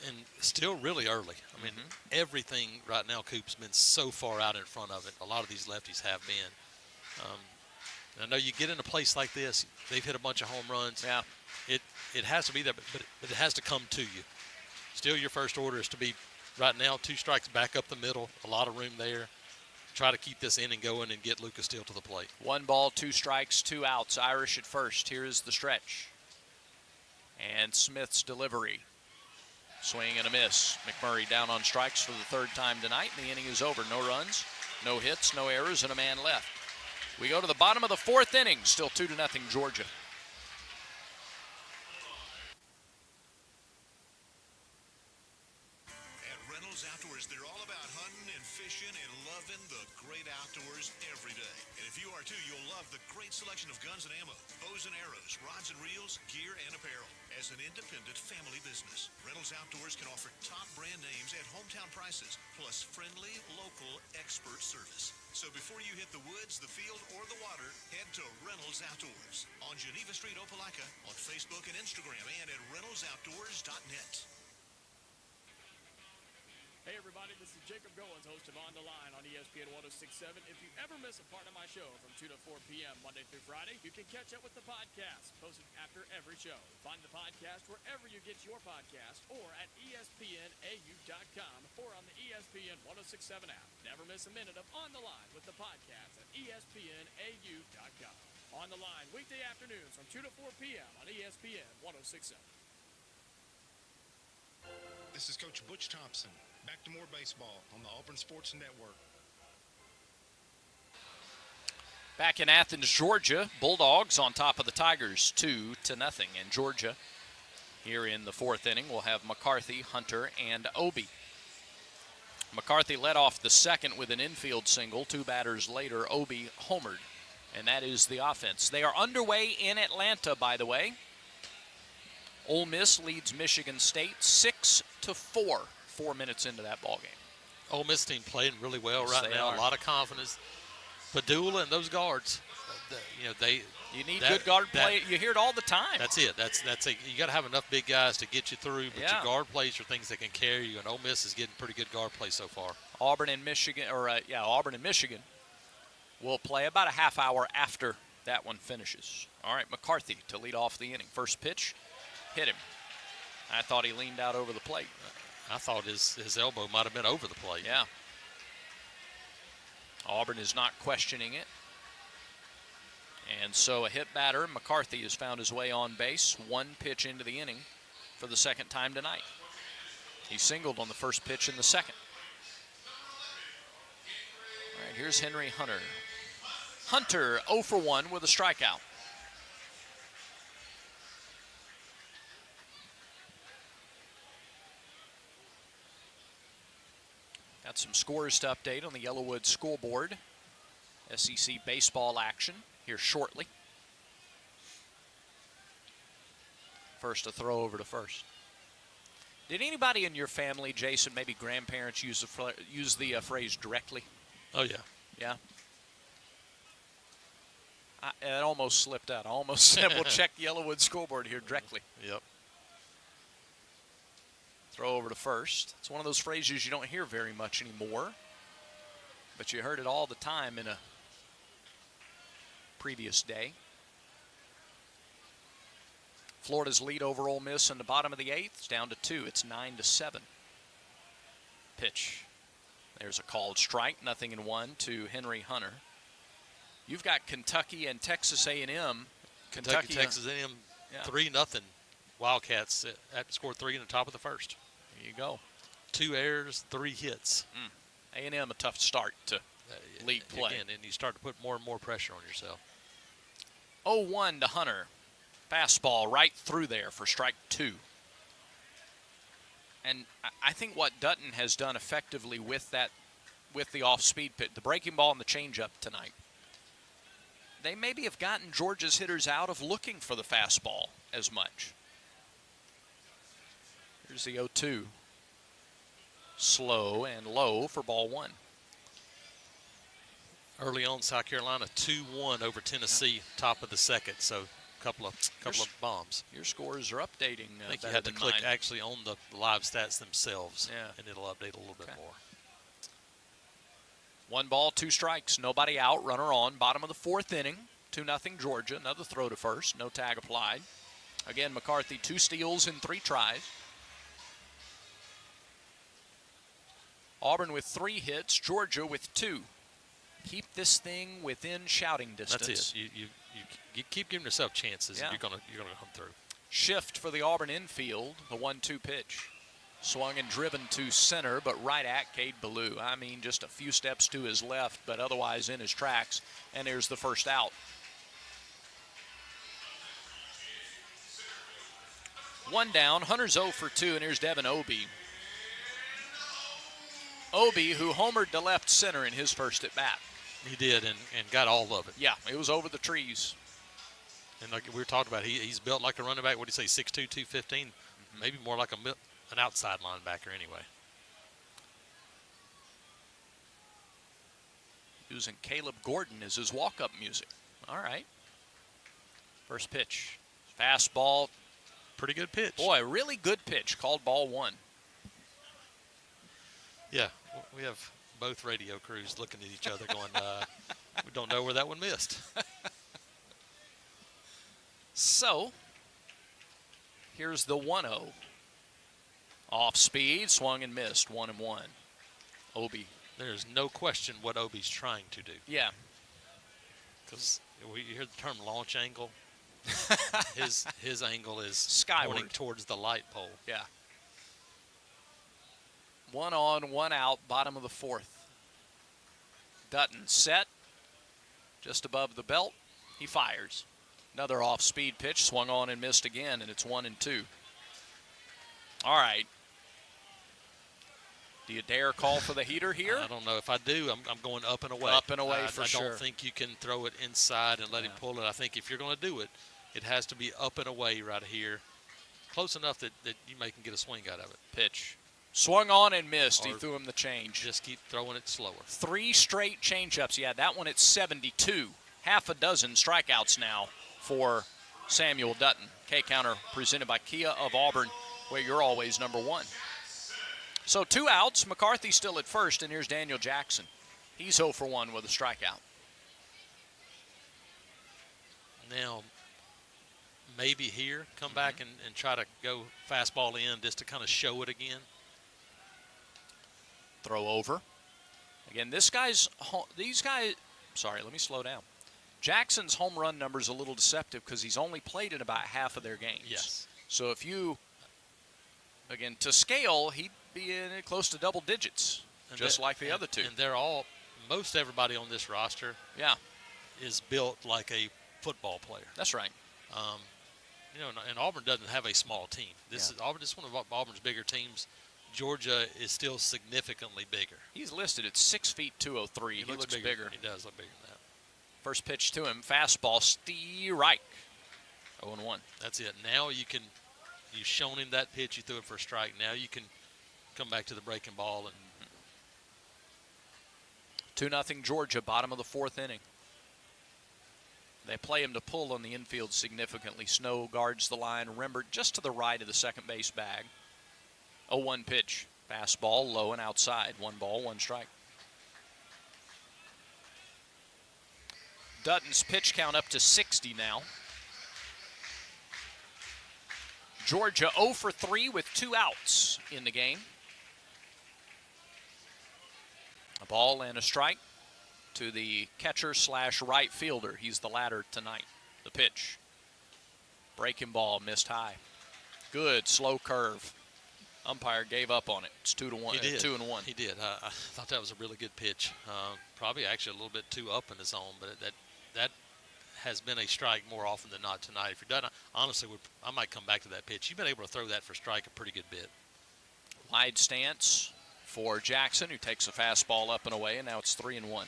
And still really early. I mean, everything right now, Coop's been so far out in front of it. A lot of these lefties have been. I know you get in a place like this, they've hit a bunch of home runs. Yeah. It has to be there, but it has to come to you. Still, your first order is to be, right now, 2 strikes back up the middle, a lot of room there. Try to keep this inning going and get Lucas Steele to the plate. 1 ball, 2 strikes, 2 outs. Irish at first. Here is the stretch. And Smith's delivery. Swing and a miss. McMurray down on strikes for the 3rd time tonight. And the inning is over. No runs, no hits, no errors, and a man left. We go to the bottom of the 4th inning. Still 2-0 Georgia. At Reynolds Outdoors, they're all about hunting and fishing and loving the great outdoors every day. And if you are too, you'll love the great selection of guns and ammo, bows and arrows, rods and reels, gear and apparel. As an independent family business, Reynolds Outdoors can offer top brand names at hometown prices, plus friendly, local, expert service. So before you hit the woods, the field, or the water, head to Reynolds Outdoors on Geneva Street, Opelika, on Facebook and Instagram, and at reynoldsoutdoors.net. Hey everybody, this is Jacob Goins, host of On the Line on ESPN 106.7. If you ever miss a part of my show from 2 to 4 p.m. Monday through Friday, you can catch up with the podcast posted after every show. Find the podcast wherever you get your podcast or at ESPNAU.com or on the ESPN 106.7 app. Never miss a minute of On the Line with the podcast at ESPNAU.com. On the Line, weekday afternoons from 2 to 4 p.m. on ESPN 106.7. This is Coach Butch Thompson. Back to more baseball on the Auburn Sports Network. Back in Athens, Georgia, Bulldogs on top of the Tigers 2-0. And Georgia here in the fourth inning will have McCarthy, Hunter, and Obi. McCarthy led off the second with an infield single. 2 batters later, Obi homered. And that is the offense. They are underway in Atlanta, by the way. Ole Miss leads Michigan State 6-4, 4 minutes into that ball game. Ole Miss team playing really well Yes, right they now. are. A lot of confidence. Padula and those guards, You need good guard play. You hear it all the time. That's it. You got to have enough big guys to get you through. But Yeah. your guard plays are things that can carry you. And Ole Miss is getting pretty good guard play so far. Auburn and Michigan will play about a half hour after that one finishes. All right, McCarthy to lead off the inning. First pitch, hit him. I thought he leaned out over the plate. I thought his elbow might have been over the plate. Yeah. Auburn is not questioning it. And so a hit batter, McCarthy, has found his way on base. 1 pitch into the inning for the second time tonight. He singled on the first pitch in the second. All right, here's Henry Hunter. Hunter 0 for 1 with a strikeout. Got some scores to update on the Yellowwood scoreboard. SEC baseball action here shortly. First, a throw over to first. Did anybody in your family, Jason, maybe grandparents, use the phrase directly? Oh, yeah. Yeah? It almost slipped out. I almost said we'll check the Yellowwood scoreboard here directly. Yep. Throw over to first. It's one of those phrases you don't hear very much anymore, but you heard it all the time in a previous day. Florida's lead over Ole Miss in the bottom of the 8th. It's down to 2. It's 9-7. Pitch. There's a called strike. 0-1 to Henry Hunter. You've got Kentucky and Texas A&M. Kentucky, Texas A&M, 3-0. Wildcats scored 3 in the top of the first. There you go. 2 errors, 3 hits. A&M a tough start to league play. Again, and you start to put more and more pressure on yourself. 0-1 to Hunter. Fastball right through there for strike 2. And I think what Dutton has done effectively with the off-speed pitch, the breaking ball and the changeup tonight, they maybe have gotten Georgia's hitters out of looking for the fastball as much. Here's the 0-2. Slow and low for ball 1. Early on, South Carolina 2-1 over Tennessee, top of the second. So a couple of bombs. Your scores are updating. I think you had to click actually on the live stats themselves, and it'll update a little bit more. 1 ball, 2 strikes, nobody out, runner on. Bottom of the 4th inning, 2-0 Georgia. Another throw to first, no tag applied. Again, McCarthy 2 steals in 3 tries. Auburn with 3 hits, Georgia with 2. Keep this thing within shouting distance. That's it. You keep giving yourself chances, and you're gonna come through. Shift for the Auburn infield, the 1-2 pitch. Swung and driven to center, but right at Cade Ballou. I mean, just a few steps to his left, but otherwise in his tracks. And there's the first out. 1 down, Hunter's 0 for 2, and here's Devin Obi. Obi, who homered to left center in his first at bat. He did, and got all of it. Yeah, it was over the trees. And like we were talking about, he's built like a running back. What do you say, 6'2", 215? Maybe more like an outside linebacker anyway. Using Caleb Gordon as his walk-up music. All right. First pitch. Fastball. Pretty good pitch. Boy, really good pitch. Called ball 1. Yeah, we have both radio crews looking at each other going, we don't know where that one missed. So, here's the 1-0. Off speed, swung and missed, 1-1. Obi. There's no question what Obi's trying to do. Yeah. Because you hear the term launch angle. his angle is skyward pointing towards the light pole. Yeah. 1 on, 1 out, bottom of the 4th. Dutton set, just above the belt. He fires. Another off-speed pitch, swung on and missed again, and it's 1-2. All right. Do you dare call for the heater here? I don't know. If I do, I'm going up and away. Up and away for sure. I don't think you can throw it inside and let him pull it. I think if you're going to do it, it has to be up and away right here. Close enough that you may can get a swing out of it. Pitch. Swung on and missed. He threw him the change. Just keep throwing it slower. 3 straight changeups. Yeah, that one at 72. Half a dozen strikeouts now for Samuel Dutton. K-Counter presented by Kia of Auburn, where you're always number 1. So 2 outs. McCarthy still at first, and here's Daniel Jackson. He's 0 for 1 with a strikeout. Now, maybe here, come back and try to go fastball in just to kind of show it again. Throw over. Again, sorry, let me slow down. Jackson's home run number is a little deceptive because he's only played in about half of their games. Yes. So if you, again, to scale, he'd be in close to double digits, just like the other 2. And they're all, most everybody on this roster is built like a football player. That's right. And Auburn doesn't have a small team. This is one of Auburn's bigger teams. Georgia is still significantly bigger. He's listed at 6 feet 203. He looks bigger. He does look bigger than that. First pitch to him, fastball, strike. 0-1. That's it. Now you've shown him that pitch. You threw it for a strike. Now you can come back to the breaking ball. And 2-0 Georgia, bottom of the 4th inning. They play him to pull on the infield significantly. Snow guards the line. Rembert just to the right of the second base bag. 0-1 pitch. Fastball, low and outside. 1 ball, 1 strike. Dutton's pitch count up to 60 now. Georgia 0 for 3 with 2 outs in the game. A ball and a strike to the catcher/right fielder. He's the latter tonight. The pitch. Breaking ball, missed high. Good, slow curve. Umpire gave up on it. It's 2-1. He did. 2-1. He did. I thought that was a really good pitch. Probably actually a little bit too up in the zone, but that has been a strike more often than not tonight. If you're done, honestly, I might come back to that pitch. You've been able to throw that for strike a pretty good bit. Wide stance for Jackson, who takes a fastball up and away, and now it's 3-1.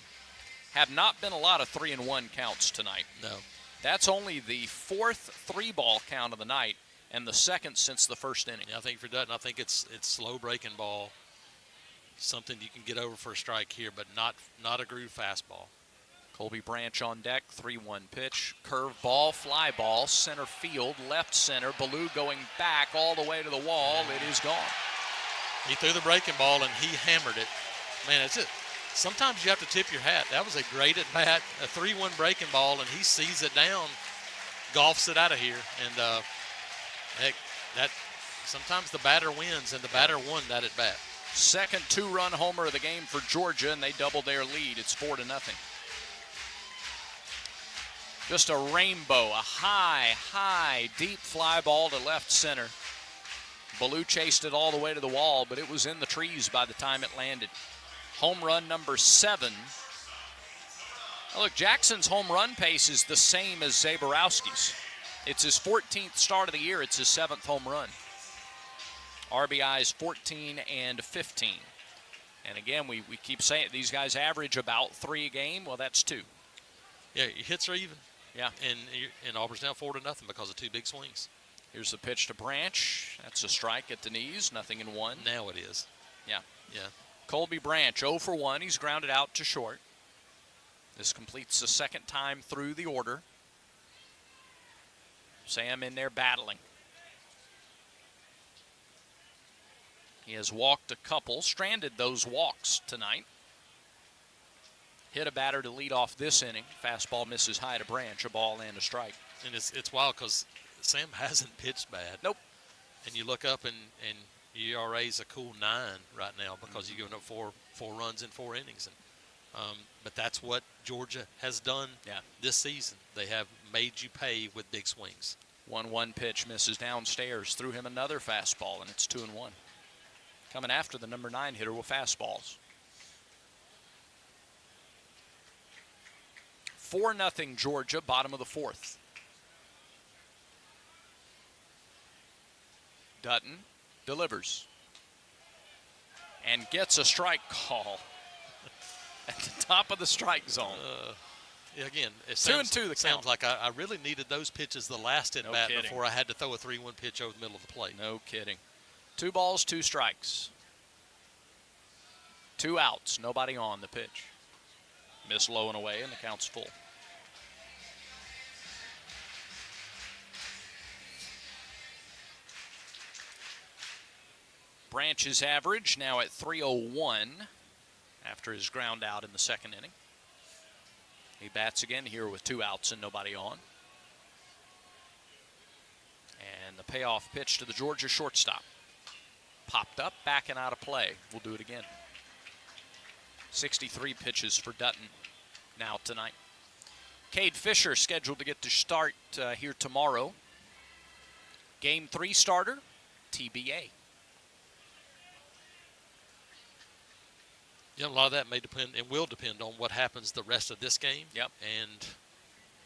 Have not been a lot of 3-1 counts tonight. No. That's only the 4th 3-ball count of the night and the 2nd since the 1st inning. Yeah, I think for Dutton, I think it's slow breaking ball, something you can get over for a strike here, but not a groove fastball. Colby Branch on deck, 3-1 pitch. Curve ball, fly ball, center field, left center. Ballou going back all the way to the wall. It is gone. He threw the breaking ball, and he hammered it. Man, that's it. Sometimes you have to tip your hat. That was a great at-bat, a 3-1 breaking ball, and he sees it down, golfs it out of here. And, heck, that sometimes the batter wins, and the batter won that at-bat. Second 2-run homer of the game for Georgia, and they double their lead. It's 4-0. Just a rainbow, a high, deep fly ball to left center. Ballou chased it all the way to the wall, but it was in the trees by the time it landed. Home run number 7. Now look, Jackson's home run pace is the same as Zaborowski's. It's his 14th start of the year. It's his 7th home run. RBIs 14 and 15. And again, we keep saying these guys average about 3 a game. Well, that's 2. Yeah, your hits are even. Yeah. And Auburn's down 4-0 because of 2 big swings. Here's the pitch to Branch. That's a strike at the knees, 0-1. Now it is. Yeah. Yeah. Colby Branch, 0 for 1. He's grounded out to short. This completes the 2nd time through the order. Sam in there battling. He has walked a couple, stranded those walks tonight. Hit a batter to lead off this inning. Fastball misses high to Branch, a ball and a strike. And it's wild because Sam hasn't pitched bad. Nope. And you look up and ERA's a cool 9 right now because you're giving up four runs in 4 innings. And but that's what Georgia has done this season. They have made you pay with big swings. 1-1 pitch misses downstairs. Threw him another fastball, and it's 2-1. coming after the number 9 hitter with fastballs. 4-0 Georgia, bottom of the 4th. Dutton delivers and gets a strike call at the top of the strike zone. Again, it 2-2 the sounds count. like I really needed those pitches the last at bat before I had to throw a 3-1 pitch over the middle of the plate. No kidding. 2 balls, 2 strikes. 2 outs, nobody on the pitch. Miss low and away, and the count's full. Branch's average now at 301 after his ground out in the 2nd inning. He bats again here with 2 outs and nobody on. And the payoff pitch to the Georgia shortstop. Popped up, backing out of play. We'll do it again. 63 pitches for Dutton now tonight. Cade Fisher scheduled to get to start here tomorrow. Game 3 starter, TBA. Yeah, a lot of that may depend and will depend on what happens the rest of this game. Yep. And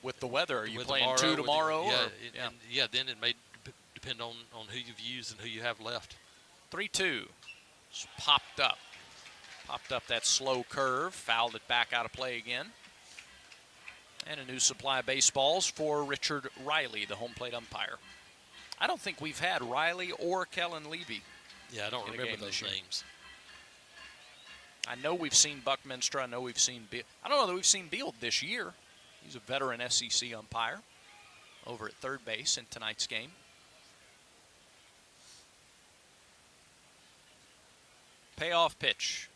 with the weather, are you playing tomorrow, 2 tomorrow? Then it may depend on who you've used and who you have left. 3-2. Just popped up. Popped up that slow curve, fouled it back out of play again. And a new supply of baseballs for Richard Riley, the home plate umpire. I don't think we've had Riley or Kellen Levy. Yeah, I don't remember those names. I know we've seen Buckminster. I know we've seen Beal. I don't know that we've seen Beal this year. He's a veteran SEC umpire over at third base in tonight's game. Payoff pitch.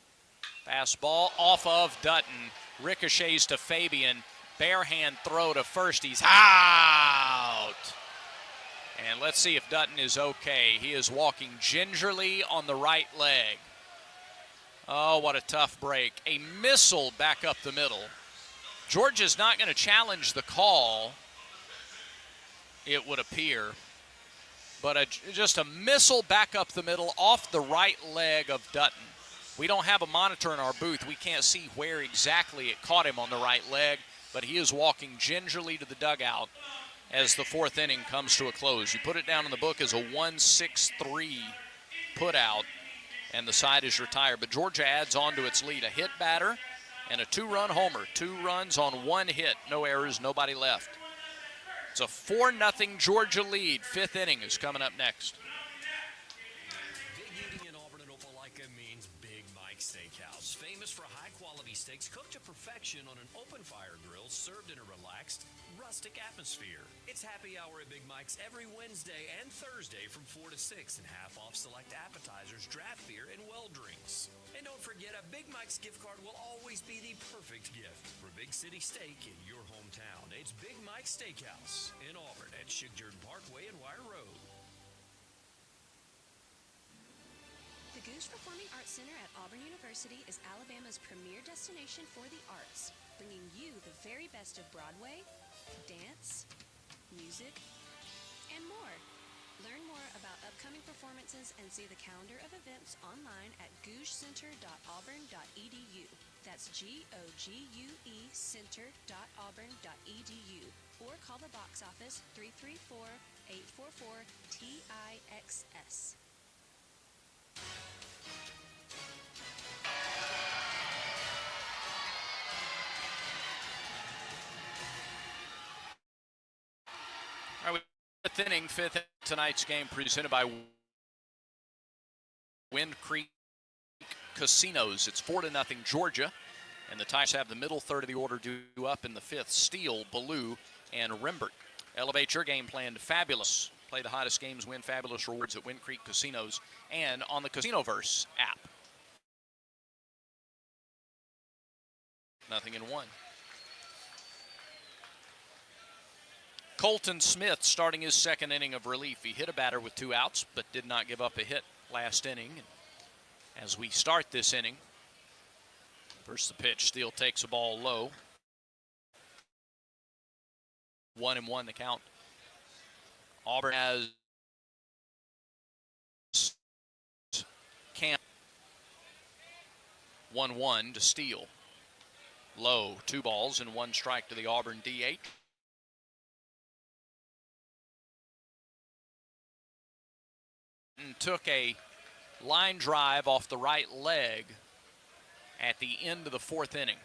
Fastball off of Dutton. Ricochets to Fabian. Bare hand throw to first. He's out. And let's see if Dutton is okay. He is walking gingerly on the right leg. Oh, what a tough break. A missile back up the middle. Georgia's not going to challenge the call, it would appear. But just a missile back up the middle off the right leg of Dutton. We don't have a monitor in our booth. We can't see where exactly it caught him on the right leg, but he is walking gingerly to the dugout as the 4th inning comes to a close. You put it down in the book as a 1-6-3 put out, and the side is retired. But Georgia adds on to its lead. A hit batter and a 2-run homer. 2 runs on 1 hit. No errors, nobody left. It's a 4-0 Georgia lead. 5th inning is coming up next. Big eating in Auburn and Opelika means Big Mike's Steakhouse. Famous for high-quality steaks cooked to perfection on an open-fire grill served in a relaxed, rustic atmosphere. It's happy hour at Big Mike's every Wednesday and Thursday from 4 to 6 and half off select appetizers, draft beer, and well drinks. And don't forget, a Big Mike's gift card will always be the perfect gift for Big City Steak in your hometown. It's Big Mike's Steakhouse in Auburn at Shigdurn Parkway and Wire Road. The Goose Performing Arts Center at Auburn University is Alabama's premier destination for the arts, bringing you the very best of Broadway, dance, music, and more. Learn more about upcoming performances and see the calendar of events online at gougecenter.auburn.edu. That's GOGUE center.auburn.edu. Or call the box office 334-844-TIXS. All right, 5th inning, 5th tonight's game presented by Wind Creek Casinos. It's 4-0 Georgia, and the Tigers have the middle third of the order due up in the 5th. Steele, Ballou, and Rembert. Elevate your game plan to fabulous. Play the hottest games, win fabulous rewards at Wind Creek Casinos and on the Casinoverse app. 0-1. Colton Smith starting his 2nd inning of relief. He hit a batter with 2 outs, but did not give up a hit last inning. As we start this inning, first the pitch, Steele takes a ball low. 1-1 the count. Auburn has Cam 1-1 to Steele. Low, 2 balls and 1 strike to the Auburn D8. And took a line drive off the right leg at the end of the 4th inning.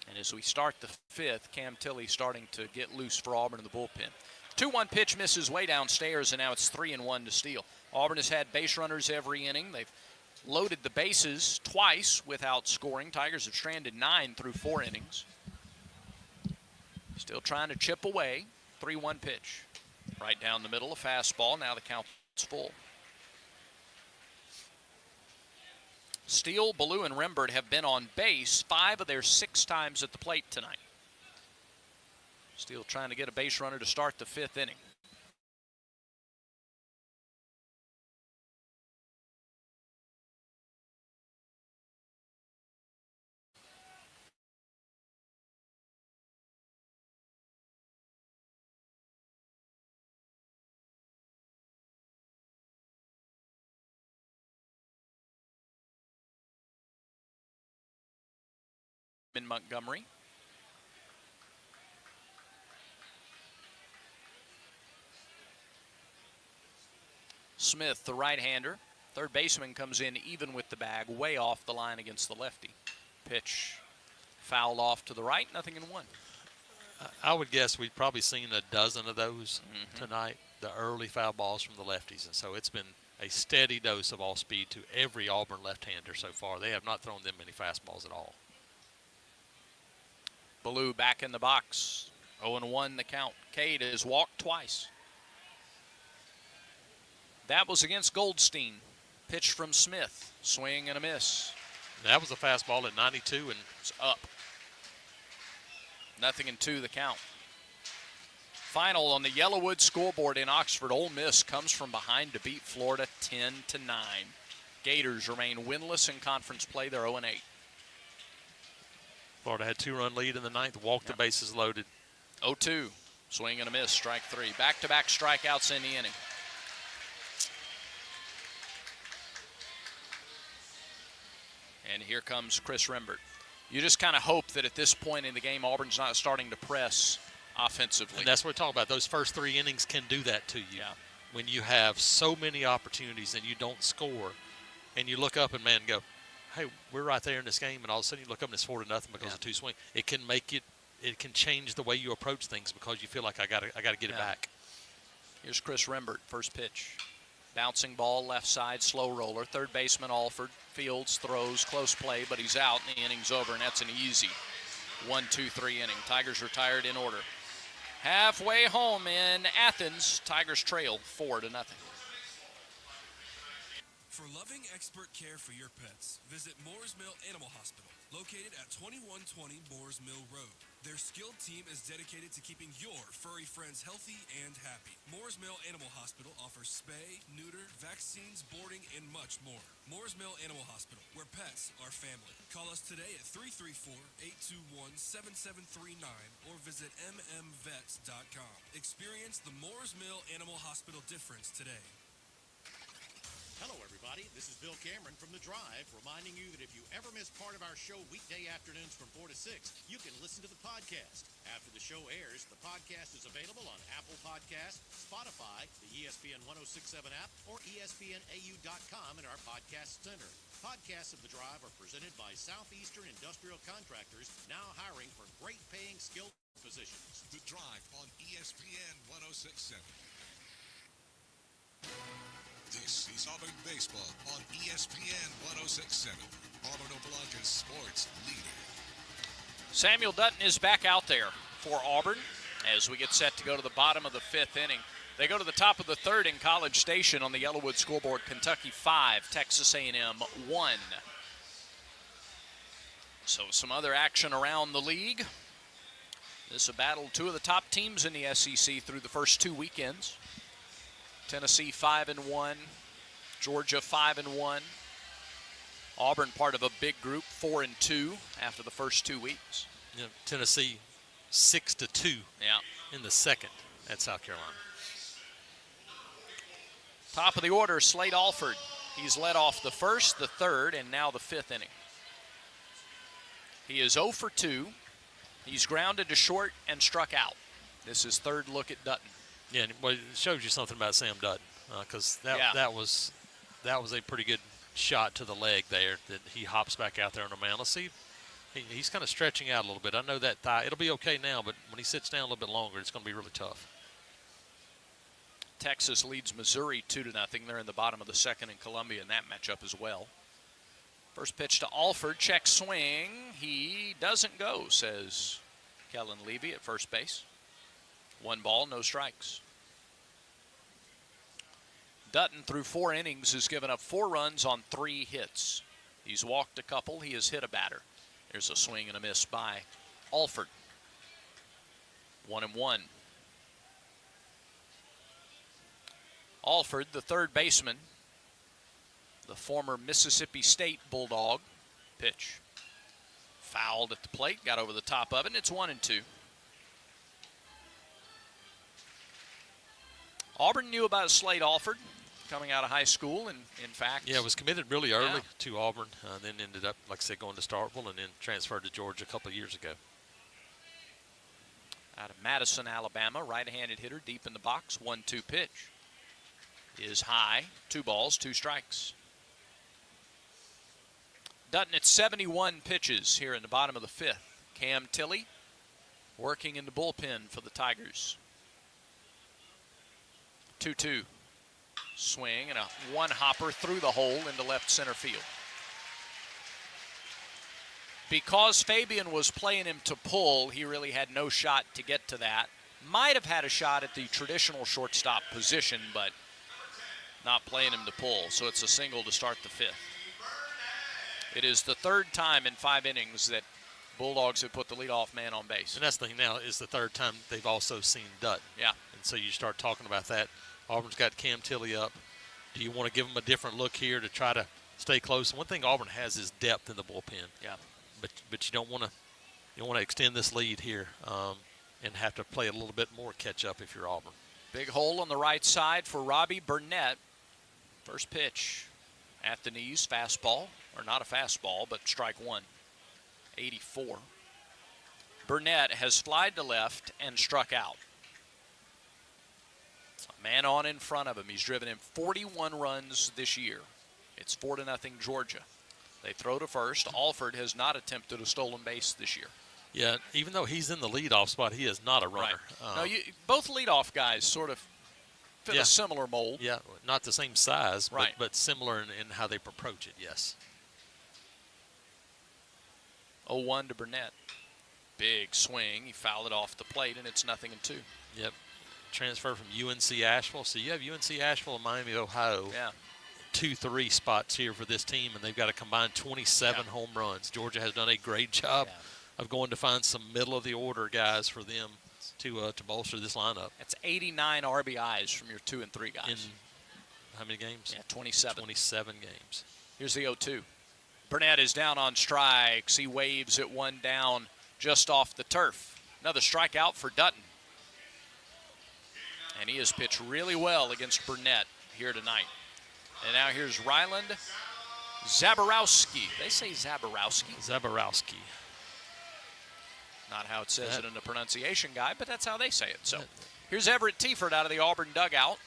And as we start the 5th, Cam Tilley starting to get loose for Auburn in the bullpen. 2-1 pitch misses way downstairs, and now it's 3-1 to Steele. Auburn has had base runners every inning. They've loaded the bases twice without scoring. Tigers have stranded 9 through 4 innings. Still trying to chip away. 3-1 pitch. Right down the middle, a fastball. Now the count's full. Steele, Ballou, and Rembert have been on base 5 of their 6 times at the plate tonight. Steele trying to get a base runner to start the 5th inning. In Montgomery. Smith, the right-hander. Third baseman comes in even with the bag, way off the line against the lefty. Pitch fouled off to the right, 0-1. I would guess we've probably seen a dozen of those tonight, the early foul balls from the lefties. And so it's been a steady dose of all speed to every Auburn left-hander so far. They have not thrown them many fastballs at all. Ballou back in the box. 0-1 the count. Cade has walked twice. That was against Goldstein. Pitch from Smith. Swing and a miss. That was a fastball at 92 and it's up. 0-2 the count. Final on the Yellowwood scoreboard in Oxford. Ole Miss comes from behind to beat Florida 10-9. Gators remain winless in conference play. They're 0-8. Florida had 2-run lead in the 9th, walked the bases loaded. 0-2, swing and a miss, strike 3. Back-to-back strikeouts in the inning. And here comes Chris Rembert. You just kind of hope that at this point in the game, Auburn's not starting to press offensively. And that's what we're talking about. Those first 3 innings can do that to you. Yeah. When you have so many opportunities and you don't score, and you look up and, man, go, hey, we're right there in this game, and all of a sudden you look up and it's 4-0 because of 2 swings. It can make it can change the way you approach things because you feel like I got to get it back. Here's Chris Rembert, first pitch. Bouncing ball, left side, slow roller. Third baseman Alford fields, throws, close play, but he's out, and the inning's over, and that's an easy 1-2-3 inning. Tigers retired in order. Halfway home in Athens, Tigers trail 4-0. For loving expert care for your pets, visit Moores Mill Animal Hospital, located at 2120 Moores Mill Road. Their skilled team is dedicated to keeping your furry friends healthy and happy. Moores Mill Animal Hospital offers spay, neuter, vaccines, boarding, and much more. Moores Mill Animal Hospital, where pets are family. Call us today at 334-821-7739 or visit mmvets.com. Experience the Moores Mill Animal Hospital difference today. Hello, everybody. This is Bill Cameron from The Drive, reminding you that if you ever miss part of our show weekday afternoons from 4 to 6, you can listen to the podcast. After the show airs, the podcast is available on Apple Podcasts, Spotify, the ESPN 1067 app, or ESPNAU.com in our podcast center. Podcasts of The Drive are presented by Southeastern Industrial Contractors, now hiring for great-paying skilled positions. The Drive on ESPN 1067. This is Auburn Baseball on ESPN 1067. Auburn Opelika's sports leader. Samuel Dutton is back out there for Auburn as we get set to go to the bottom of the 5th inning. They go to the top of the 3rd in College Station on the Yellowwood scoreboard. Kentucky 5, Texas A&M 1. So some other action around the league. This is a battle of 2 of the top teams in the SEC through the first 2 weekends. Tennessee 5-1, Georgia 5-1. Auburn part of a big group, 4-2 after the first 2 weeks. Yeah, Tennessee 6-2 in the 2nd at South Carolina. Top of the order, Slade Alford He's led off the first, the third, and now the fifth inning. He is 0 for 2. He's grounded to short and struck out. This is third look at Dutton. Yeah, well, it shows you something about Sam Dutton because that was a pretty good shot to the leg there that he hops back out there on the mound. Let's see. He's kind of stretching out a little bit. I know that thigh. It'll be okay now, but when he sits down a little bit longer, it's going to be really tough. Texas leads Missouri 2-0. They're in the bottom of the second in Columbia in that matchup as well. First pitch to Alford, check swing. He doesn't go, says Kellen Levy at first base. 1 ball, no strikes. Dutton, through 4 innings, has given up 4 runs on 3 hits. He's walked a couple. He has hit a batter. There's a swing and a miss by Alford. 1-1. Alford, the third baseman, the former Mississippi State Bulldog. Pitch. Fouled at the plate, got over the top of it, and it's 1-2. Auburn knew about Slade Alford coming out of high school, and in fact... Yeah, was committed really early to Auburn, then ended up, like I said, going to Starkville and then transferred to Georgia a couple of years ago. Out of Madison, Alabama, right-handed hitter deep in the box, 1-2 pitch. Is high, 2 balls, 2 strikes. Dutton at 71 pitches here in the bottom of the 5th. Cam Tilley working in the bullpen for the Tigers. 2-2. Swing and a 1-hopper through the hole into left center field. Because Fabian was playing him to pull, he really had no shot to get to that. Might have had a shot at the traditional shortstop position, but not playing him to pull, so it's a single to start the 5th. It is the 3rd time in 5 innings that Bulldogs have put the leadoff man on base. And that's the thing now, is the 3rd time they've also seen Dutton. Yeah. And so you start talking about that. Auburn's got Cam Tilley up. Do you want to give him a different look here to try to stay close? And one thing Auburn has is depth in the bullpen. Yeah. But you don't want to extend this lead here and have to play a little bit more catch up if you're Auburn. Big hole on the right side for Robbie Burnett. First pitch at the knees, fastball, or not a fastball, but strike 1. 84. Burnett has flied to left and struck out. A man on in front of him. He's driven in 41 runs this year. It's 4-0 Georgia. They throw to first. Alford has not attempted a stolen base this year. Yeah, even though he's in the leadoff spot, he is not a runner. Right. No, both leadoff guys sort of fit a similar mold. Yeah, not the same size, right, but similar in how they approach it, yes. 0-1 to Burnett. Big swing. He fouled it off the plate, and it's 0-2. Yep. Transfer from UNC Asheville. So you have UNC Asheville and Miami, Ohio. Yeah. 2-3 spots here for this team, and they've got a combined 27 home runs. Georgia has done a great job of going to find some middle-of-the-order guys for them to bolster this lineup. That's 89 RBIs from your 2 and 3 guys. In how many games? Yeah, 27. 27 games. Here's the 0-2. Burnett is down on strikes. He waves at 1 down just off the turf. Another strikeout for Dutton. And he has pitched really well against Burnett here tonight. And now here's Ryland Zaborowski. They say Zaborowski. Zaborowski. Not how it says it in the pronunciation guide, but that's how they say it. So here's Everett Tiefert out of the Auburn dugout.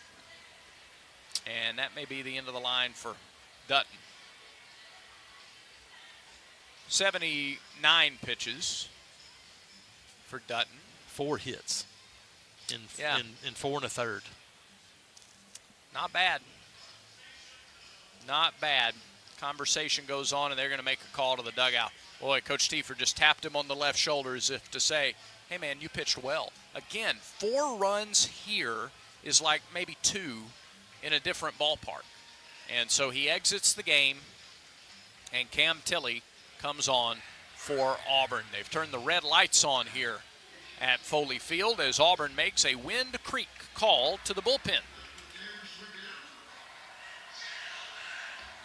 And that may be the end of the line for Dutton. 79 pitches for Dutton. 4 hits in 4 1/3. Not bad. Not bad. Conversation goes on, and they're going to make a call to the dugout. Boy, Coach Tiefert just tapped him on the left shoulder as if to say, hey, man, you pitched well. Again, 4 runs here is like maybe 2 in a different ballpark. And so he exits the game, and Cam Tilley comes on for Auburn. They've turned the red lights on here at Foley Field as Auburn makes a Wind Creek call to the bullpen.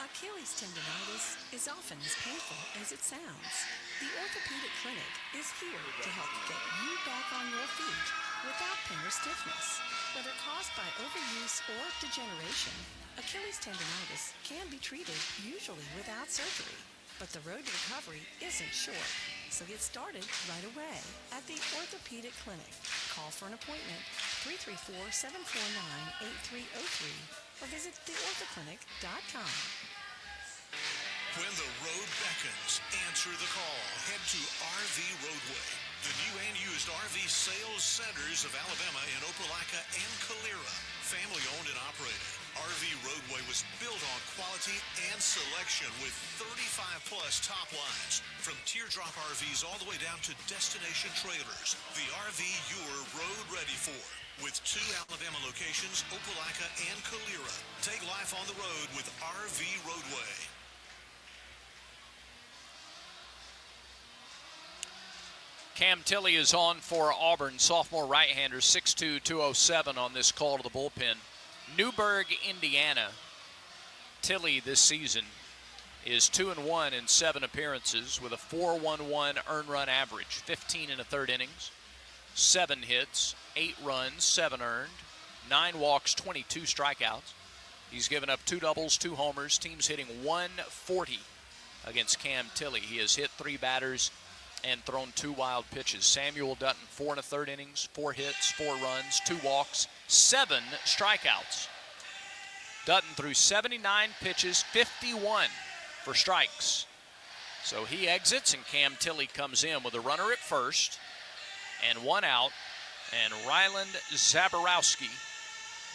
Achilles tendonitis is often as painful as it sounds. The Orthopedic Clinic is here to help get you back on your feet without pain or stiffness. Whether caused by overuse or degeneration, Achilles tendonitis can be treated, usually without surgery, but the road to recovery isn't short. So get started right away at the Orthopedic Clinic. Call for an appointment, 334-749-8303, or visit theorthoclinic.com. When the road beckons, answer the call. Head to RV Roadway, the new and used RV sales centers of Alabama in Opelika and Calera. Family owned and operated. RV Roadway was built on quality and selection with 35-plus top lines. From teardrop RVs all the way down to destination trailers. The RV you're road ready for. With 2 Alabama locations, Opelika and Calera. Take life on the road with RV Roadway. Cam Tilley is on for Auburn, sophomore right-hander, 6'2", 207 on this call to the bullpen. Newburgh, Indiana. Tilley this season is 2-1 in 7 appearances with a 4.11 earned run average, 15 in the 3rd innings, 7 hits, 8 runs, 7 earned, 9 walks, 22 strikeouts. He's given up 2 doubles, 2 homers. Team's hitting 140 against Cam Tilley. He has hit 3 batters and thrown 2 wild pitches. Samuel Dutton, 4 in the 3rd innings, 4 hits, 4 runs, 2 walks, 7 strikeouts. Dutton threw 79 pitches, 51 for strikes. So he exits, and Cam Tilley comes in with a runner at first and 1 out, and Ryland Zaborowski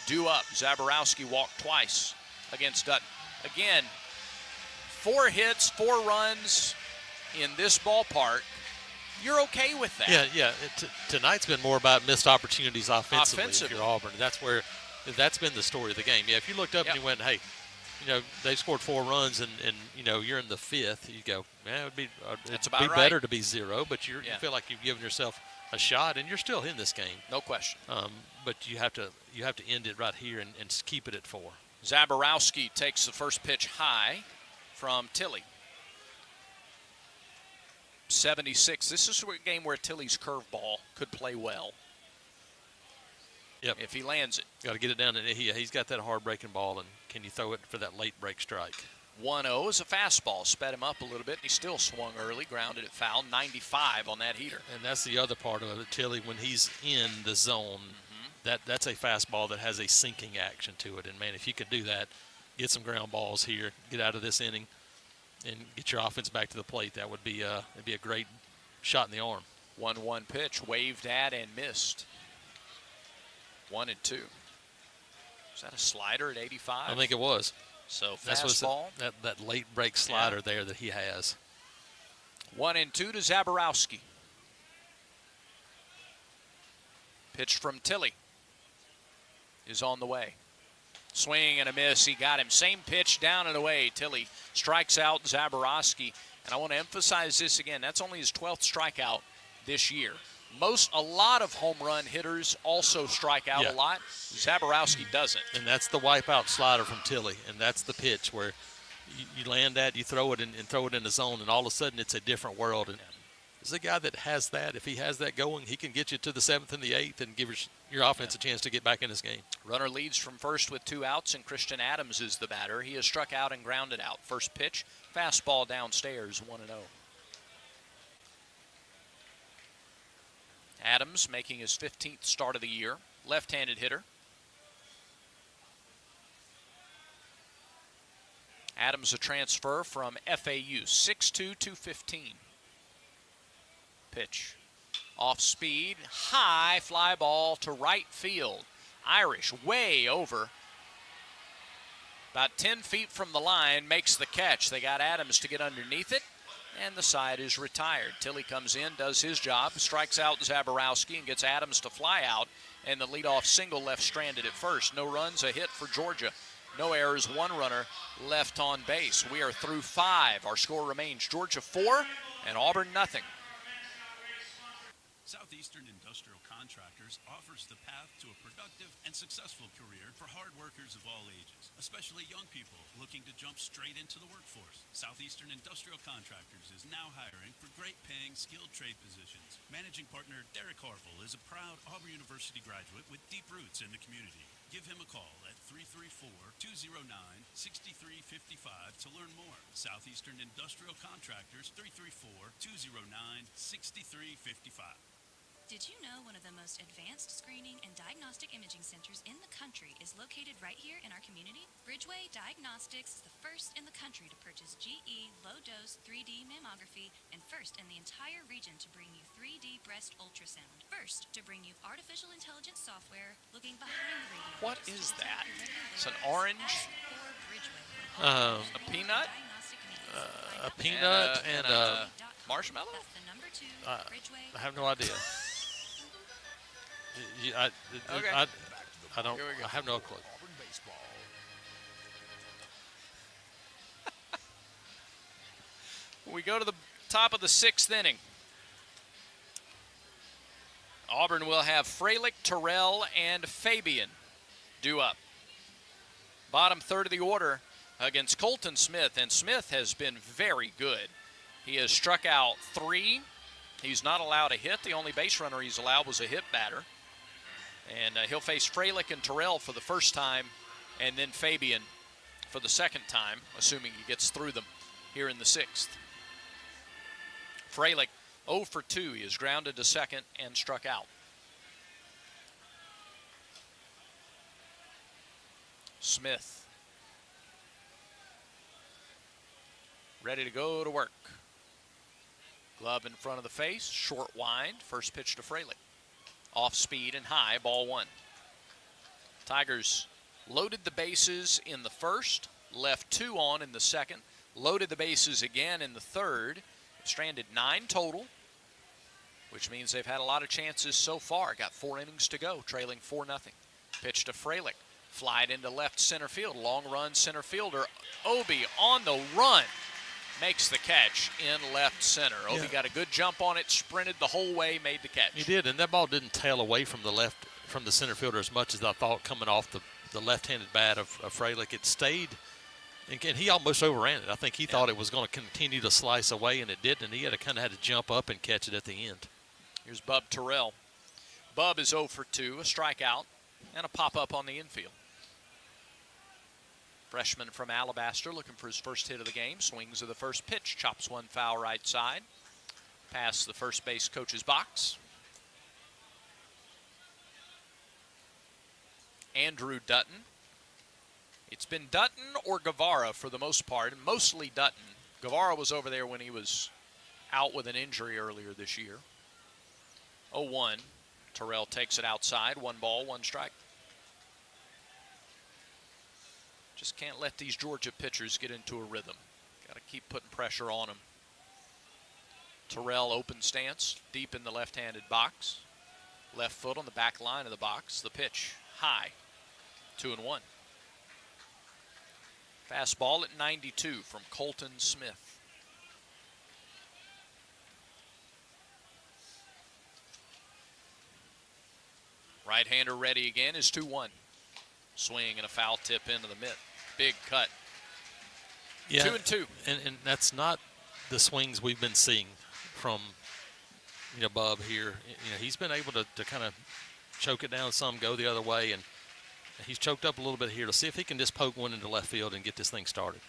due up. Zaborowski walked twice against Dutton. Again, 4 hits, 4 runs in this ballpark. You're okay with that. Yeah. Tonight's been more about missed opportunities offensively. If you're Auburn, that's been the story of the game. Yeah, if you looked up and you went, hey, they scored 4 runs and you're in the 5th, you go, man, it'd be better to be 0, but you feel like you've given yourself a shot, and you're still in this game. No question. But you have to end it right here and keep it at 4. Zaborowski takes the first pitch high from Tilley. 76. This is a game where Tilley's curveball could play well. Yep. If he lands it. Got to get it down, and he's got that hard-breaking ball, and can you throw it for that late break strike? 1-0 is a fastball. Sped him up a little bit. He still swung early, grounded it foul. 95 on that heater. And that's the other part of it, Tilley, when he's in the zone, that's a fastball that has a sinking action to it. And, man, if you could do that, get some ground balls here, get out of this inning, and get your offense back to the plate, that would be it'd be a great shot in the arm. 1-1 pitch, waved at and missed. 1-2. Is that a slider at 85? I think it was. So fastball. That late break slider there that he has. 1-2 to Zaborowski. Pitch from Tilley is on the way. Swing and a miss. He got him. Same pitch down and away. Tilley strikes out Zaborowski. And I want to emphasize this again. That's only his 12th strikeout this year. A lot of home run hitters also strike out a lot. Zaborowski doesn't. And that's the wipeout slider from Tilley. And that's the pitch where you land that, you throw it and throw it in the zone, and all of a sudden it's a different world. And there's a guy that has that. If he has that going, he can get you to the 7th and the 8th and give your offense a chance to get back in this game. Runner leads from first with 2 outs, and Christian Adams is the batter. He has struck out and grounded out. First pitch, fastball downstairs, 1-0. Adams making his 15th start of the year. Left-handed hitter. Adams a transfer from FAU, 6'2", 215. Pitch. Off speed, high fly ball to right field. Irish way over. About 10 feet from the line, makes the catch. They got Adams to get underneath it, and the side is retired. Tilley comes in, does his job, strikes out Zaborowski, and gets Adams to fly out, and the leadoff single left stranded at first. No runs, a hit for Georgia. No errors, 1 runner left on base. We are through 5. Our score remains Georgia 4 and Auburn nothing. Southeastern Industrial Contractors offers the path to a productive and successful career for hard workers of all ages, especially young people looking to jump straight into the workforce. Southeastern Industrial Contractors is now hiring for great-paying skilled trade positions. Managing partner Derek Harville is a proud Auburn University graduate with deep roots in the community. Give him a call at 334-209-6355 to learn more. Southeastern Industrial Contractors, 334-209-6355. Did you know one of the most advanced screening and diagnostic imaging centers in the country is located right here in our community? Bridgeway Diagnostics is the first in the country to purchase GE low-dose 3D mammography and first in the entire region to bring you 3D breast ultrasound. First to bring you artificial intelligence software looking behind the radiation. What is that? It's an orange? A peanut? A peanut and a marshmallow? I have no idea. Okay. I don't. I have no clue. We go to the top of the 6th inning. Auburn will have Freilich, Terrell, and Fabian due up. Bottom third of the order against Colton Smith, and Smith has been very good. He has struck out 3. He's not allowed a hit. The only base runner he's allowed was a hit batter. And he'll face Freilich and Terrell for the first time, and then Fabian for the second time, assuming he gets through them here in the 6th. Freilich 0 for 2. He is grounded to second and struck out. Smith ready to go to work. Glove in front of the face, short wind, first pitch to Freilich. Off speed and high, ball 1. Tigers loaded the bases in the first, left 2 on in the second, loaded the bases again in the third, stranded 9 total, which means they've had a lot of chances so far. Got 4 innings to go, trailing 4-0. Pitch to Freilich, flied into left center field, long run center fielder, Obi on the run. Makes the catch in left center. Obi got a good jump on it, sprinted the whole way, made the catch. He did, and that ball didn't tail away from the center fielder as much as I thought coming off the left-handed bat of Freilich. It stayed, and he almost overran it. I think he thought it was going to continue to slice away, and it didn't. And he had to jump up and catch it at the end. Here's Bub Terrell. Bub is 0 for 2, a strikeout, and a pop-up on the infield. Freshman from Alabaster looking for his first hit of the game. Swings of the first pitch, chops one foul right side. Past the first base coach's box. Andrew Dutton. It's been Dutton or Guevara for the most part, and mostly Dutton. Guevara was over there when he was out with an injury earlier this year. 0-1. Terrell takes it outside. 1 ball, 1 strike. Just can't let these Georgia pitchers get into a rhythm. Got to keep putting pressure on them. Terrell open stance, deep in the left-handed box. Left foot on the back line of the box. The pitch high, 2-1. Fastball at 92 from Colton Smith. Right-hander ready again is 2-1. Swing and a foul tip into the mitt. Big cut. Yeah, 2-2. And that's not the swings we've been seeing from Bub here. He's been able to kind of choke it down some, go the other way, and he's choked up a little bit here to see if he can just poke one into left field and get this thing started.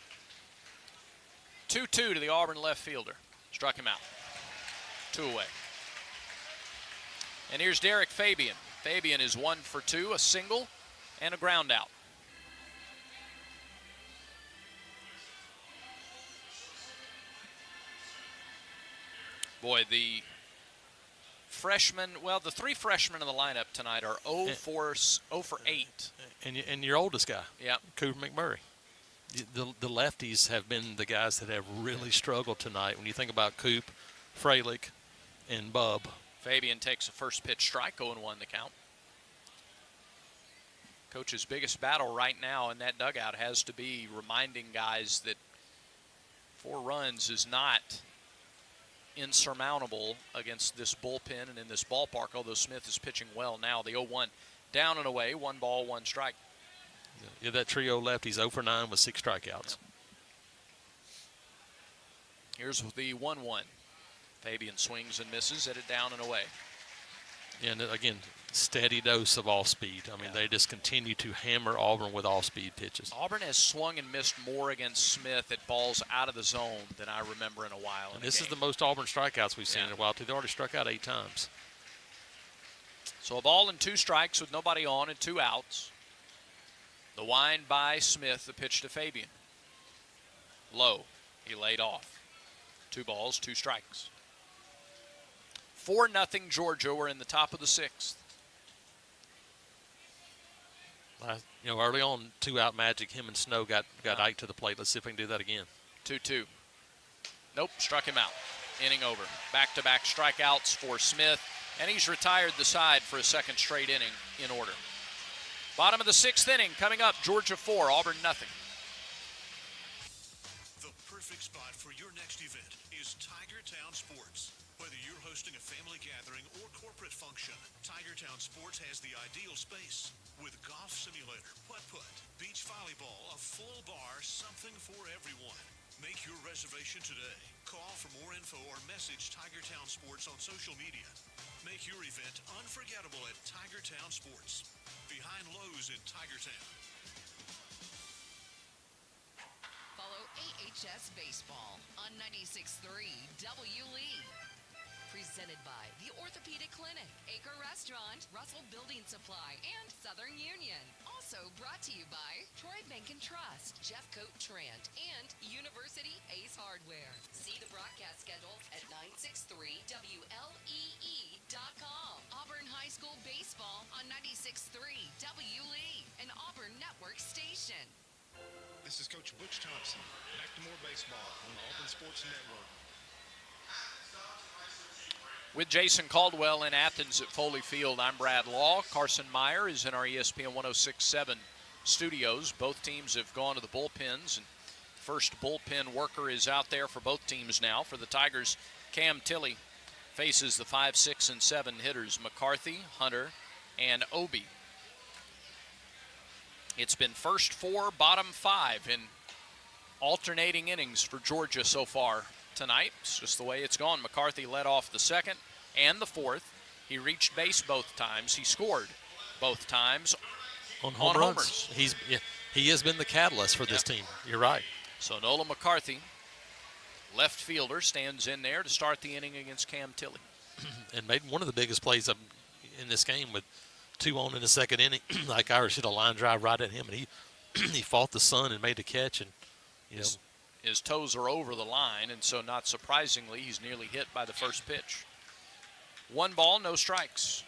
2-2 to the Auburn left fielder. Struck him out. 2 away. And here's Derek Fabian. Fabian is 1 for 2, a single and a ground out. Boy, the 3 freshmen in the lineup tonight are 0 for 8. And your oldest guy, yep, Cooper McMurray. The lefties have been the guys that have really struggled tonight. When you think about Coop, Freilich, and Bub. Fabian takes a first pitch strike, 0-1 the count. Coach's biggest battle right now in that dugout has to be reminding guys that 4 runs is not insurmountable against this bullpen and in this ballpark, although Smith is pitching well now. The 0-1 down and away, 1 ball, 1 strike. Yeah, that trio left, he's 0 for 9 with 6 strikeouts. Here's the 1-1. Fabian swings and misses, at it down and away. And again, steady dose of off-speed. I mean, they just continue to hammer Auburn with off-speed pitches. Auburn has swung and missed more against Smith at balls out of the zone than I remember in a while. And this is the most Auburn strikeouts we've seen in a while, too. They already struck out 8 times. So a ball and 2 strikes with nobody on and 2 outs. The wind by Smith, the pitch to Fabian. Low. He laid off. 2 balls, 2 strikes. 4-0 Georgia. We're in the top of the 6th. Early on, 2-out magic. Him and Snow got Ike to the plate. Let's see if we can do that again. 2-2. Nope, struck him out. Inning over. Back-to-back strikeouts for Smith, and he's retired the side for a second straight inning in order. Bottom of the 6th inning coming up. Georgia 4, Auburn 0. The perfect spot for your next event is Tiger Town Sports. Whether you're hosting a family gathering or corporate function, Tiger Town Sports has the ideal space. With golf simulator, putt-putt, beach volleyball, a full bar, something for everyone. Make your reservation today. Call for more info or message Tiger Town Sports on social media. Make your event unforgettable at Tiger Town Sports. Behind Lowe's in Tiger Town. Follow AHS Baseball on 96.3 W. Lee. Presented by the Orthopedic Clinic, Acre Restaurant, Russell Building Supply, and Southern Union. Also brought to you by Troy Bank and Trust, Jeffcoat Trent, and University Ace Hardware. See the broadcast schedule at 963WLEE.com. Auburn High School Baseball on 96.3 W. Lee, an Auburn Network station. This is Coach Butch Thompson. Back to more baseball on the Auburn Sports Network. With Jason Caldwell in Athens at Foley Field, I'm Brad Law. Carson Meyer is in our ESPN 106.7 studios. Both teams have gone to the bullpens, and first bullpen worker is out there for both teams now. For the Tigers, Cam Tilley faces the 5, 6, and 7 hitters, McCarthy, Hunter, and Obi. It's been first 4, bottom 5 in alternating innings for Georgia so far tonight. It's just the way it's gone. McCarthy led off the 2nd and the 4th. He reached base both times. He scored both times on homers. He has been the catalyst for this team. You're right. So Nola McCarthy, left fielder, stands in there to start the inning against Cam Tilley. And made one of the biggest plays in this game with 2 on in the 2nd inning. Like Irish hit a line drive right at him, and he fought the sun and made the catch. And his toes are over the line, and so not surprisingly, he's nearly hit by the first pitch. 1 ball, no strikes.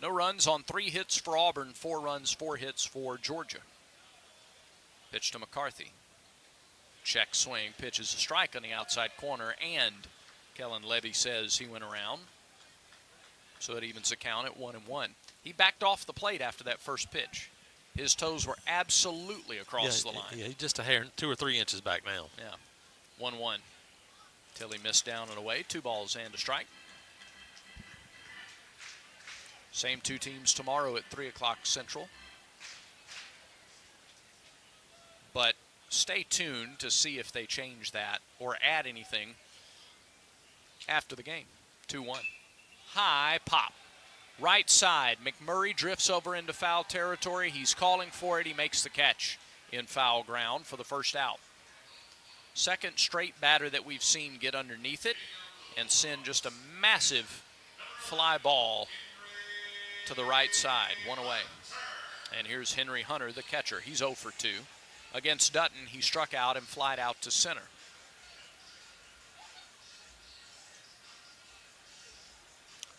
No runs on 3 hits for Auburn, 4 runs, 4 hits for Georgia. Pitch to McCarthy. Check swing, pitches a strike on the outside corner, and Kellen Levy says he went around. So it evens the count at 1-1. He backed off the plate after that first pitch. His toes were absolutely across the line. Yeah, he's just a hair, 2 or 3 inches back now. Yeah, 1-1. Tilley missed down and away. 2 balls and a strike. Same 2 teams tomorrow at 3 o'clock Central. But stay tuned to see if they change that or add anything after the game. 2-1. High pop. Right side. McMurray drifts over into foul territory. He's calling for it. He makes the catch in foul ground for the first out. Second straight batter that we've seen get underneath it and send just a massive fly ball to the right side. 1 away. And here's Henry Hunter, the catcher. He's 0 for 2. Against Dutton, he struck out and flied out to center.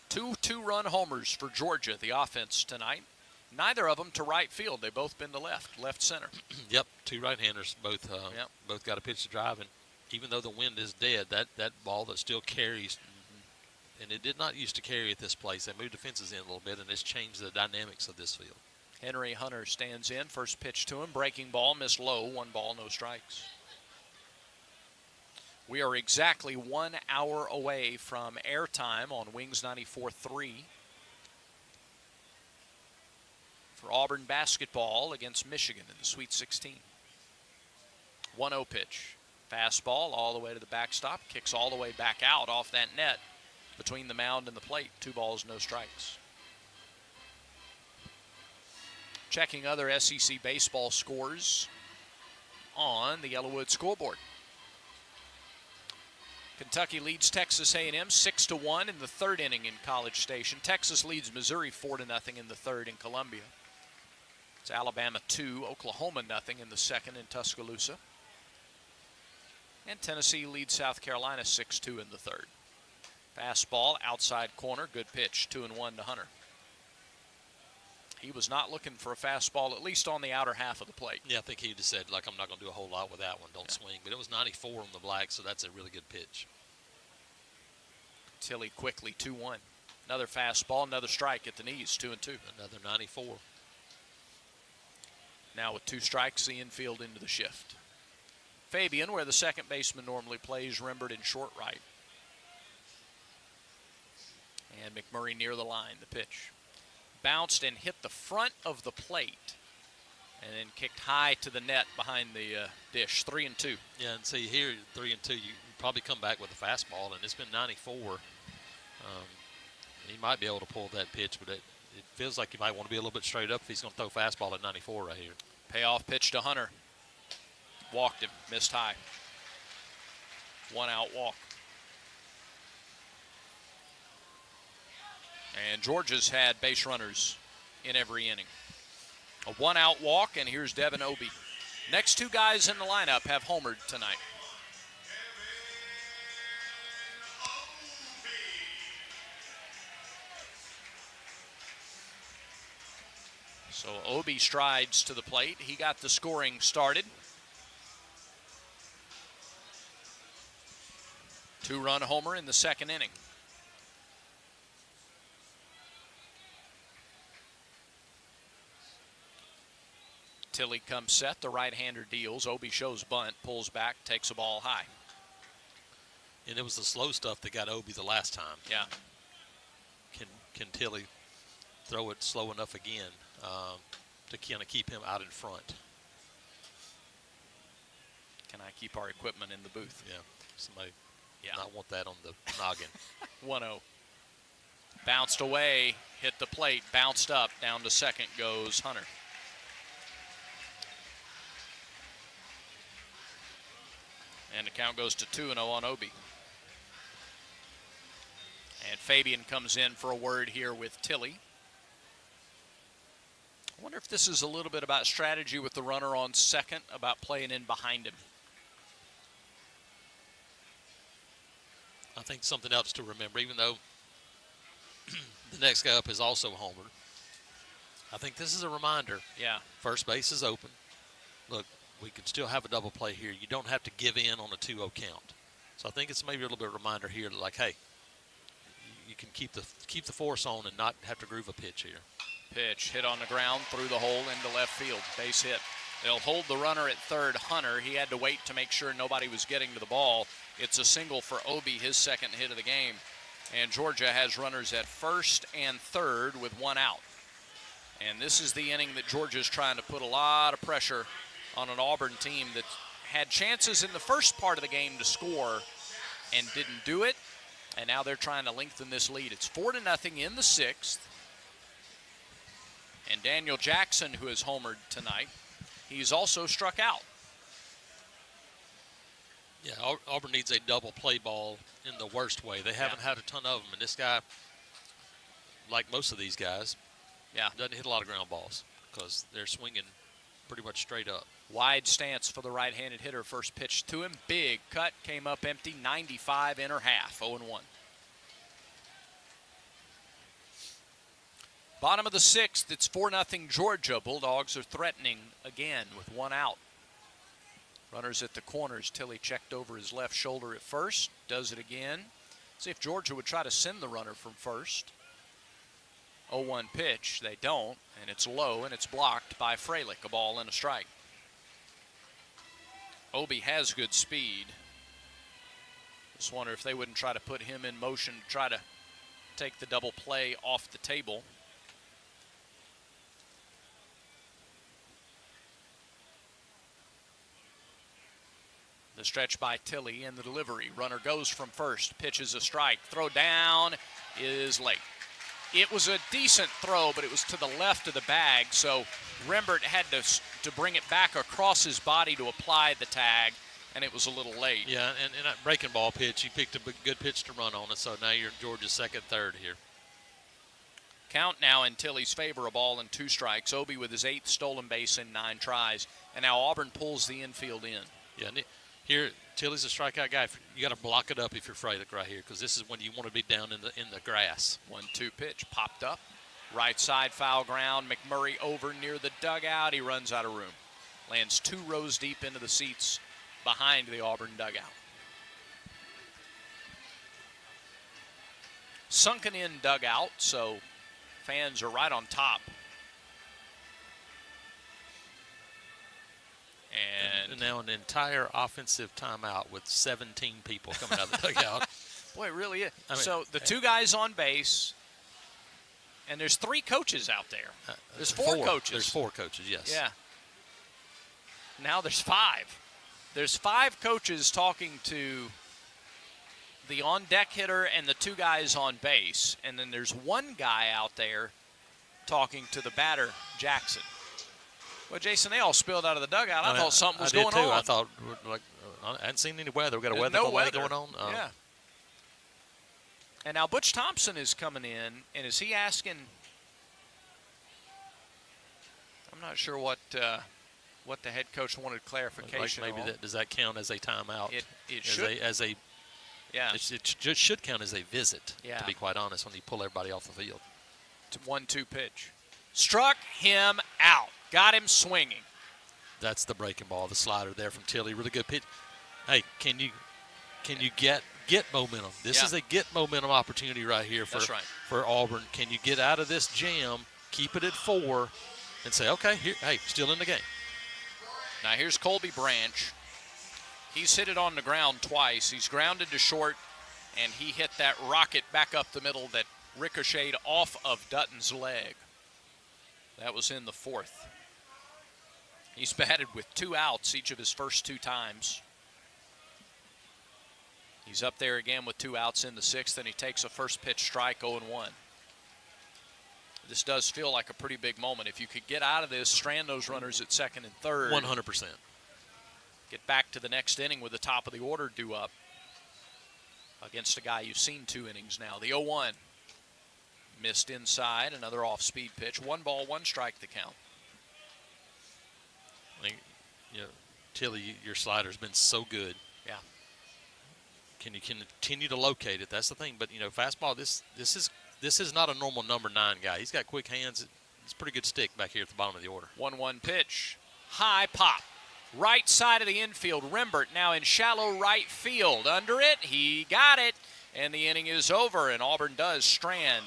Two 2-run homers for Georgia, the offense tonight. Neither of them to right field. They've both been to left center. Yep, 2 right-handers, both got a pitch to drive. And even though the wind is dead, that ball that still carries, and it did not used to carry at this place. They moved the fences in a little bit, and it's changed the dynamics of this field. Henry Hunter stands in. First pitch to him. Breaking ball, missed low. 1 ball, no strikes. We are exactly 1 hour away from airtime on Wings 94.3 for Auburn basketball against Michigan in the Sweet 16. 1-0 pitch. Fastball all the way to the backstop, kicks all the way back out off that net between the mound and the plate. 2 balls, no strikes. Checking other SEC baseball scores on the Yellowwood scoreboard. Kentucky leads Texas A&M 6-1 in the 3rd inning in College Station. Texas leads Missouri 4-0 in the 3rd in Columbia. It's Alabama 2, Oklahoma 0 in the 2nd in Tuscaloosa. And Tennessee leads South Carolina 6-2 in the 3rd. Fastball, outside corner, good pitch, 2-1 to Hunter. He was not looking for a fastball, at least on the outer half of the plate. Yeah, I think he just said, like, I'm not going to do a whole lot with that one. Don't swing. But it was 94 on the black, so that's a really good pitch. Tilly quickly, 2-1. Another fastball, another strike at the knees, 2-2. Another 94. Now with 2 strikes, the infield into the shift. Fabian, where the second baseman normally plays, Rembert in short right. And McMurray near the line, the pitch. Bounced and hit the front of the plate, and then kicked high to the net behind the dish. 3-2. Yeah, and see here, 3-2, you probably come back with a fastball, and it's been 94. He might be able to pull that pitch, but it feels like he might want to be a little bit straight up if he's going to throw fastball at 94 right here. Payoff pitch to Hunter. Walked him, missed high. 1-out walk. And Georgia's had base runners in every inning. A 1-out walk, and here's Devin Obie. Next 2 guys in the lineup have homered tonight. So Obie strides to the plate. He got the scoring started. 2-run homer in the 2nd inning. Tilly comes set. The right-hander deals. Obie shows bunt, pulls back, takes a ball high. And it was the slow stuff that got Obie the last time. Yeah. Can Tilly throw it slow enough again to kind of keep him out in front? Can I keep our equipment in the booth? Yeah. Somebody not want that on the noggin. 1-0. Bounced away, hit the plate, bounced up, down to second goes Hunter. And the count goes to 2-0 on Obie. And Fabian comes in for a word here with Tilly. I wonder if this is a little bit about strategy with the runner on second, about playing in behind him. I think something else to remember, even though the next guy up is also homered, I think this is a reminder. Yeah. First base is open. Look, we can still have a double play here. You don't have to give in on a 2-0 count. So I think it's maybe a little bit of a reminder here, like, hey, you can keep the force on and not have to groove a pitch here. Pitch hit on the ground through the hole into left field. Base hit. They'll hold the runner at third, Hunter. He had to wait to make sure nobody was getting to the ball. It's a single for Obie, his second hit of the game. And Georgia has runners at first and third with 1 out. And this is the inning that Georgia's trying to put a lot of pressure on an Auburn team that had chances in the first part of the game to score and didn't do it. And now they're trying to lengthen this lead. It's 4-0 in the 6th. And Daniel Jackson, who has homered tonight, he's also struck out. Yeah, Auburn needs a double play ball in the worst way. They haven't had a ton of them, and this guy, like most of these guys, doesn't hit a lot of ground balls because they're swinging pretty much straight up. Wide stance for the right-handed hitter. First pitch to him, big cut, came up empty, 95 inner half, 0-1. Bottom of the 6th, it's 4-0 Georgia. Bulldogs are threatening again with 1 out. Runners at the corners. Tilly checked over his left shoulder at first. Does it again. See if Georgia would try to send the runner from first. 0-1 pitch. They don't, and it's low, and it's blocked by Freilich. A ball and a strike. Obie has good speed. Just wonder if they wouldn't try to put him in motion to try to take the double play off the table. The stretch by Tilley and the delivery. Runner goes from first, pitches a strike. Throw down is late. It was a decent throw, but it was to the left of the bag, so Rembert had to bring it back across his body to apply the tag, and it was a little late. Yeah, and that breaking ball pitch, you picked a good pitch to run on it, so now you're Georgia's second, third here. Count now in Tilley's favor, a ball and 2 strikes. Obi with his 8th stolen base in 9 tries, and now Auburn pulls the infield in. Yeah, here Tilley's a strikeout guy. You got to block it up if you're Fralick right here, because this is when you want to be down in the grass. 1-2 pitch popped up, right side foul ground. McMurray over near the dugout. He runs out of room, lands 2 rows deep into the seats behind the Auburn dugout. Sunken in dugout, so fans are right on top. And now an entire offensive timeout with 17 people coming out of the dugout. Boy, it really is. So the 2 guys on base, and there's 3 coaches out there. There's 4 coaches. There's 4 coaches, yes. Yeah. Now there's 5. There's 5 coaches talking to the on-deck hitter and the 2 guys on base. And then there's 1 guy out there talking to the batter, Jackson. Well, Jason, they all spilled out of the dugout. I thought something was going on. I thought, I hadn't seen any weather. We got a weather going on. Yeah. And now Butch Thompson is coming in, and is he asking? I'm not sure what the head coach wanted clarification maybe on. Does that count as a timeout? It should. Yeah. It just should count as a visit. Yeah. To be quite honest, when you pull everybody off the field. It's a 1-2 pitch. Struck him out. Got him swinging. That's the breaking ball, the slider there from Tilley. Really good pitch. Hey, can you get momentum? This is a get momentum opportunity right here for Auburn. Can you get out of this jam, keep it at 4, and say, okay, here, hey, still in the game. Now here's Colby Branch. He's hit it on the ground twice. He's grounded to short, and he hit that rocket back up the middle that ricocheted off of Dutton's leg. That was in the 4th. He's batted with 2 outs each of his first 2 times. He's up there again with 2 outs in the 6th, and he takes a first pitch strike, 0-1. This does feel like a pretty big moment. If you could get out of this, strand those runners at 2nd and 3rd. 100%. Get back to the next inning with the top of the order due up against a guy you've seen 2 innings now. The 0-1. Missed inside, another off-speed pitch. 1 ball, 1 strike the count. I think, Tilley, your slider's been so good. Yeah. Can you continue to locate it? That's the thing. But fastball. This is not a normal number 9 guy. He's got quick hands. It's a pretty good stick back here at the bottom of the order. 1-1 pitch. High pop. Right side of the infield. Rembert now in shallow right field. Under it. He got it. And the inning is over. And Auburn does strand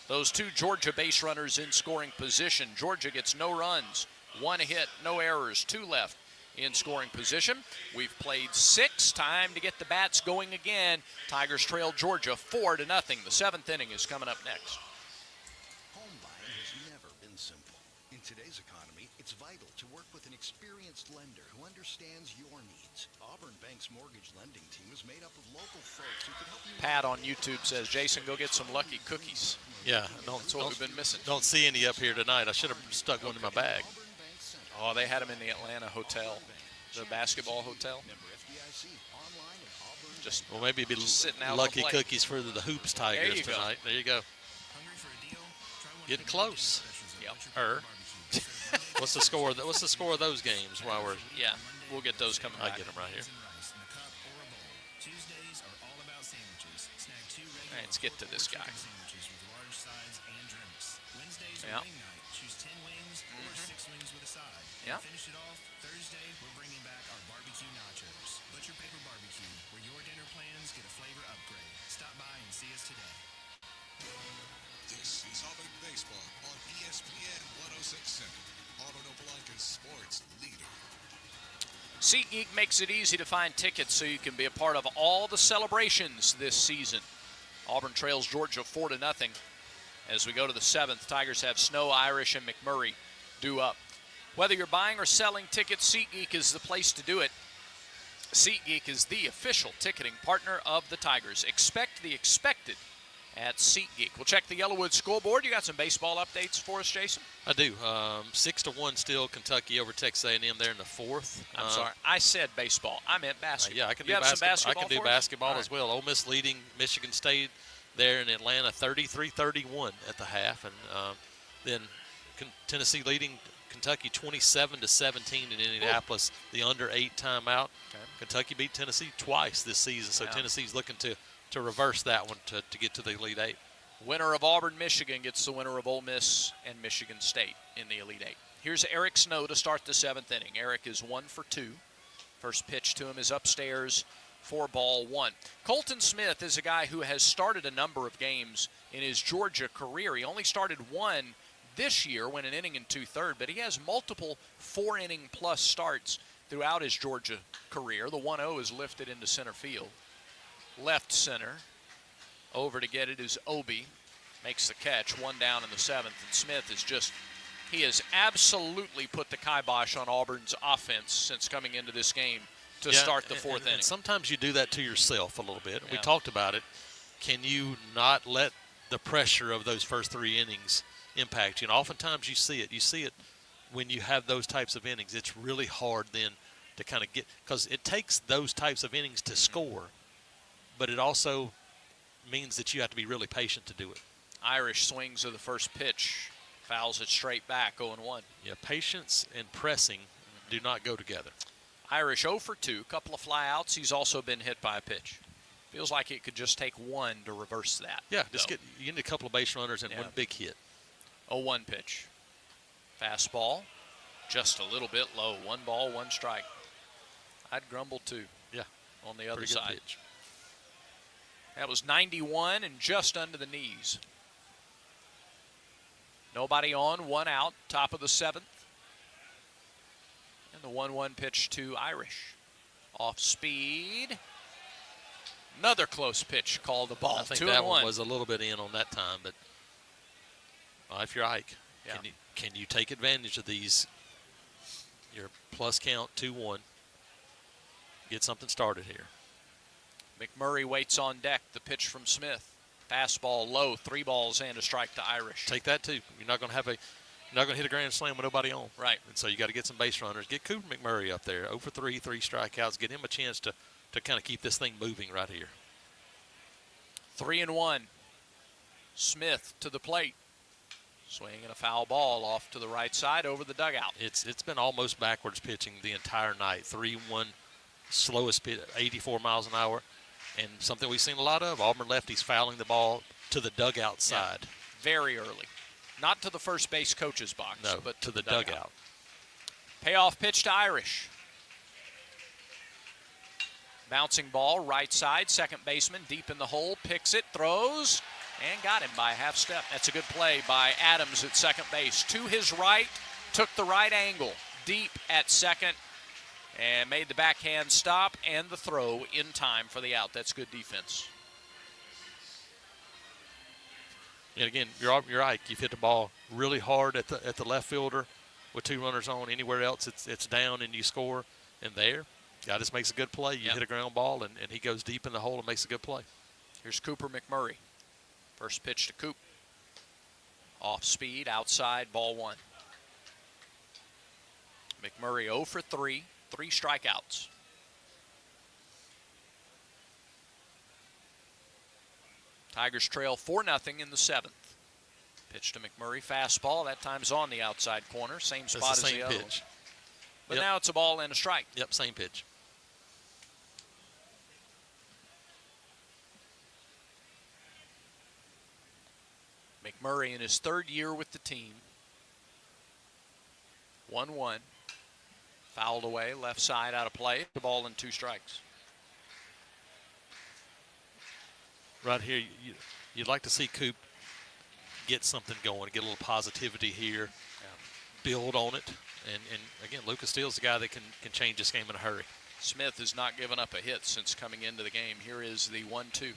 those 2 Georgia base runners in scoring position. Georgia gets no runs, 1 hit, no errors, 2 left in scoring position. We've played 6. Time to get the bats going again. Tigers trail Georgia 4-0. The 7th inning is coming up next. Home buying has never been simple. In today's economy, it's vital to work with an experienced lender who understands your needs. Auburn Bank's mortgage lending team is made up of local folks who can help you. Pat on YouTube says, Jason, go get some Lucky Cookies. Yeah, that's what we've been missing. Don't see any up here tonight. I should have stuck one in my bag. Oh, they had them in the Atlanta hotel, the basketball hotel. Well, maybe it'd be sitting out Lucky Cookies for the Hoops Tigers tonight. There you go. Getting close. Yep. What's the score? What's the score of those games? While we're we'll get those coming back. I get them right here. All right, let's get to this guy. Yeah. Yeah. Finish it off Thursday. We're bringing back our barbecue nachos. Butcher Paper Barbecue, where your dinner plans get a flavor upgrade. Stop by and see us today. This is Auburn Baseball on ESPN 106.7. Auburn Opelika's sports leader. SeatGeek makes it easy to find tickets so you can be a part of all the celebrations this season. Auburn trails Georgia 4-0. As we go to the 7th, Tigers have Snow, Irish, and McMurray due up. Whether you're buying or selling tickets, SeatGeek is the place to do it. SeatGeek is the official ticketing partner of the Tigers. Expect the expected at SeatGeek. We'll check the Yellowwood scoreboard. You got some baseball updates for us, Jason? I do. 6-1 still, Kentucky over Texas A&M there in the fourth. I'm sorry. I said baseball. I meant basketball. Yeah, I can you do have basketball. some basketball I can do for us? basketball as well. Ole Miss leading Michigan State there in Atlanta 33-31 at the half. And then Tennessee leading Kentucky 27-17 in Indianapolis, the under 8 timeout. Okay. Kentucky beat Tennessee twice this season, so Yeah. Tennessee's looking to reverse that one to get to the Elite 8. Winner of Auburn, Michigan gets the winner of Ole Miss and Michigan State in the Elite 8. Here's Eric Snow to start the 7th inning. Eric is 1 for 2. First pitch to him is upstairs for ball 1. Colton Smith is a guy who has started a number of games in his Georgia career. He only started one this year, went an inning and 2/3, but he has multiple 4-inning plus starts throughout his Georgia career. The 1-0 is lifted into center field. Left center. Over to get it is Obi. Makes the catch, 1 down in the 7th. And Smith is he has absolutely put the kibosh on Auburn's offense since coming into this game to start the 4th inning. And sometimes you do that to yourself a little bit. Yeah. We talked about it. Can you not let the pressure of those first 3 innings impact you? And oftentimes you see it. You see it when you have those types of innings. It's really hard then to kind of get, because it takes those types of innings to score, but it also means that you have to be really patient to do it. Irish swings of the first pitch, fouls it straight back, 0-1. Yeah, patience and pressing do not go together. Irish 0 for 2, couple of flyouts. He's also been hit by a pitch. Feels like it could just take one to reverse that. Yeah, you need a couple of base runners and one big hit. 0-1 pitch. Fastball, just a little bit low. 1 ball, 1 strike. I'd grumble too. Yeah, on the other pretty good side. Pitch. That was 91 and just under the knees. Nobody on, 1 out, top of the 7th. And the 1-1 pitch to Irish. Off speed. Another close pitch called the ball. I think 2-1. that one was a little bit in on that time, but if you're Ike, Yeah. can you take advantage of these? Your plus count 2-1. Get something started here. McMurray waits on deck. The pitch from Smith. Fastball low, 3 balls and a strike to Irish. Take that too. You're not going to hit a grand slam with nobody on. Right. And so you got to get some base runners. Get Cooper McMurray up there. 0 for 3, 3 strikeouts. Get him a chance to kind of keep this thing moving right here. 3-1. Smith to the plate. Swinging a foul ball off to the right side over the dugout. It's been almost backwards pitching the entire night. 3-1, slowest pitch, 84 miles an hour. And something we've seen a lot of, Auburn lefties fouling the ball to the dugout side. Yeah, very early. Not to the first base coach's box, No, but to the dugout. Payoff pitch to Irish. Bouncing ball, right side, second baseman, deep in the hole, picks it, throws, and got him by a half step. That's a good play by Adams at second base. To his right, took the right angle, deep at second, and made the backhand stop and the throw in time for the out. That's good defense. And again, you're Ike. You've hit the ball really hard at the left fielder with 2 runners on. Anywhere else, it's down and you score. And there, guy just makes a good play. You hit a ground ball, and he goes deep in the hole and makes a good play. Here's Cooper McMurray. First pitch to Coop. Off speed, outside, ball 1. McMurray 0 for 3, 3 strikeouts. Tigers trail 4-0 in the 7th. Pitch to McMurray, fastball. That time's on the outside corner. Same spot as the other one. But now it's a ball and a strike. Yep, same pitch. McMurray in his 3rd year with the team. 1-1. Fouled away, left side out of play. The ball and 2 strikes. Right here, you'd like to see Coop get something going, get a little positivity here, build on it. And again, Lucas Steele's the guy that can change this game in a hurry. Smith has not given up a hit since coming into the game. Here is the 1-2.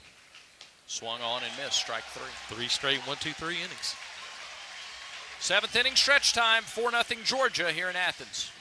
Swung on and missed, strike 3. 3 straight 1-2-3 innings. 7th inning stretch time, 4-0 Georgia here in Athens.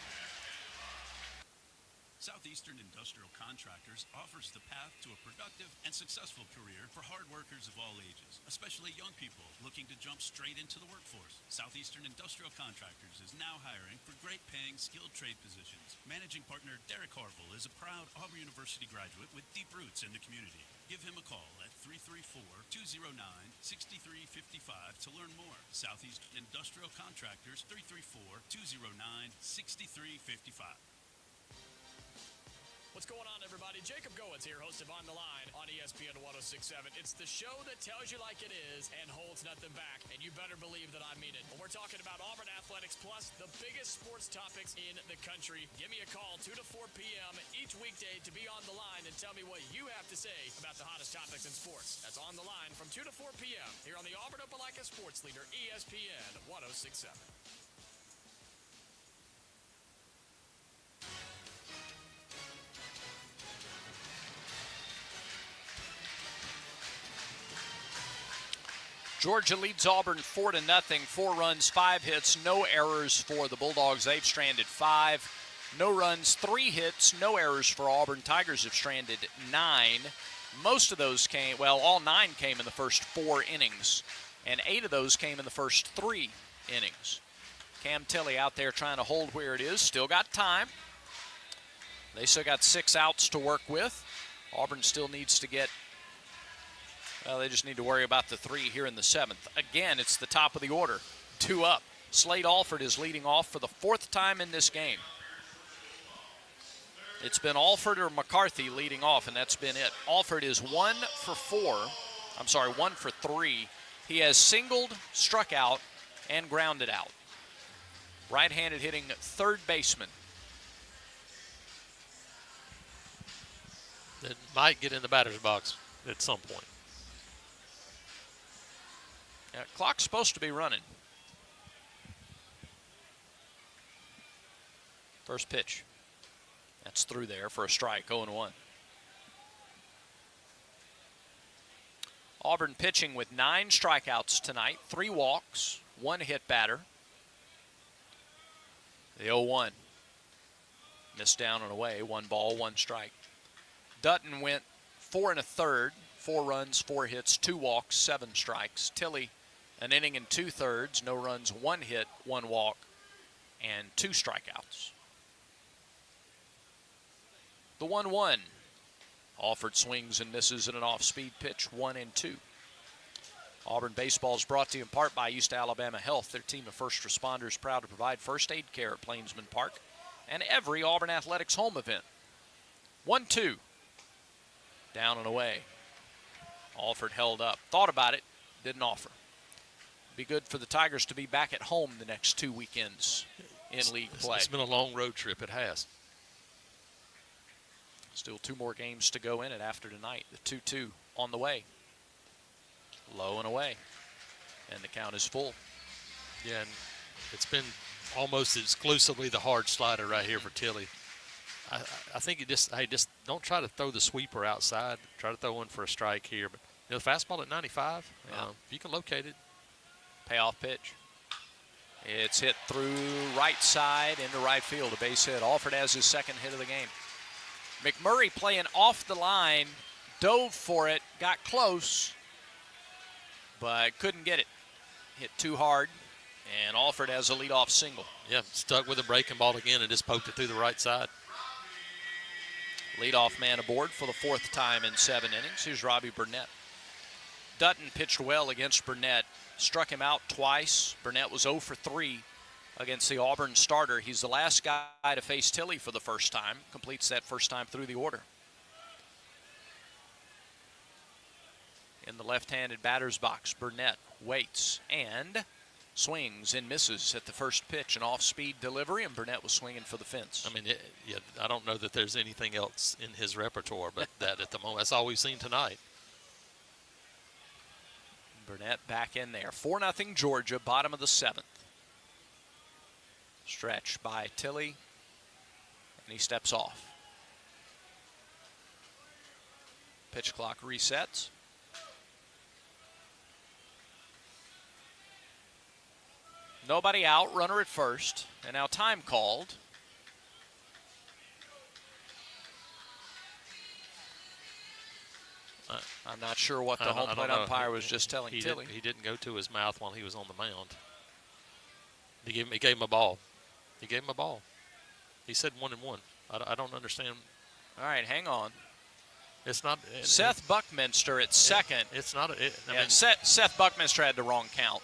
Southeastern Industrial Contractors Contractors offers the path to a productive and successful career for hard workers of all ages, especially young people looking to jump straight into the workforce. Southeastern Industrial Contractors is now hiring for great-paying skilled trade positions. Managing partner Derek Harville is a proud Auburn University graduate with deep roots in the community. Give him a call at 334-209-6355 to learn more. Southeast Industrial Contractors, 334-209-6355. What's going on, everybody? Jacob Goins here, host of On the Line on ESPN 106.7. It's the show that tells you like it is and holds nothing back, and you better believe that I mean it. When we're talking about Auburn athletics plus the biggest sports topics in the country, give me a call 2 to 4 p.m. each weekday to be on the line and tell me what you have to say about the hottest topics in sports. That's On the Line from 2 to 4 p.m. here on the Auburn Opelika Sports Leader, ESPN 106.7. Georgia leads Auburn 4-0. 4 runs, 5 hits, no errors for the Bulldogs. They've stranded 5. No runs, 3 hits, no errors for Auburn. Tigers have stranded 9. Most of those came, well, all 9 came in the first 4 innings, and 8 of those came in the first 3 innings. Cam Tilley out there trying to hold where it is. Still got time. They still got 6 outs to work with. Auburn still needs to get, well, they just need to worry about the 3 here in the 7th. Again, it's the top of the order. 2 up. Slade Alford is leading off for the 4th time in this game. It's been Alford or McCarthy leading off, and that's been it. Alford is 1 for 3. He has singled, struck out, and grounded out. Right-handed hitting third baseman. That might get in the batter's box at some point. Yeah, clock's supposed to be running. First pitch. That's through there for a strike, 0-1. Auburn pitching with 9 strikeouts tonight, 3 walks, 1 hit batter. The 0-1. Missed down and away, 1 ball, 1 strike. Dutton went 4 1/3, 4 runs, 4 hits, 2 walks, 7 strikes. Tilley, an inning and 2/3, no runs, 1 hit, 1 walk, and 2 strikeouts. The 1-1. Alford swings and misses at an off-speed pitch, 1-2. Auburn baseball is brought to you in part by East Alabama Health. Their team of first responders proud to provide first aid care at Plainsman Park and every Auburn athletics home event. 1-2. Down and away. Alford held up. Thought about it. Didn't offer. Be good for the Tigers to be back at home the next 2 weekends in league play. It's been a long road trip. It has. Still 2 more games to go in it after tonight. The 2-2 on the way. Low and away. And the count is full. Yeah, and it's been almost exclusively the hard slider right here for Tilley. I think you just don't try to throw the sweeper outside. Try to throw one for a strike here. But the fastball at 95, if you can locate it. Payoff pitch. It's hit through right side into right field, a base hit. Alford has his 2nd hit of the game. McMurray playing off the line, dove for it, got close, but couldn't get it. Hit too hard, and Alford has a leadoff single. Yeah, stuck with a breaking ball again and just poked it through the right side. Leadoff man aboard for the 4th time in 7 innings. Here's Robbie Burnett. Dutton pitched well against Burnett. Struck him out twice. Burnett was 0 for 3 against the Auburn starter. He's the last guy to face Tilley for the first time. Completes that first time through the order. In the left-handed batter's box, Burnett waits and swings and misses at the first pitch. An off-speed delivery, and Burnett was swinging for the fence. I mean, I don't know that there's anything else in his repertoire, but that at the moment, that's all we've seen tonight. Burnett back in there. 4-0 Georgia, bottom of the 7th. Stretch by Tilley, and he steps off. Pitch clock resets. Nobody out, runner at first, and now time called. I'm not sure what the home plate umpire was just telling Tilly. He didn't go to his mouth while he was on the mound. He gave him a ball. He gave him a ball. He said 1-1. I don't understand. All right, hang on. It's not. Seth Buckminster at second. It's not. Seth Buckminster had the wrong count.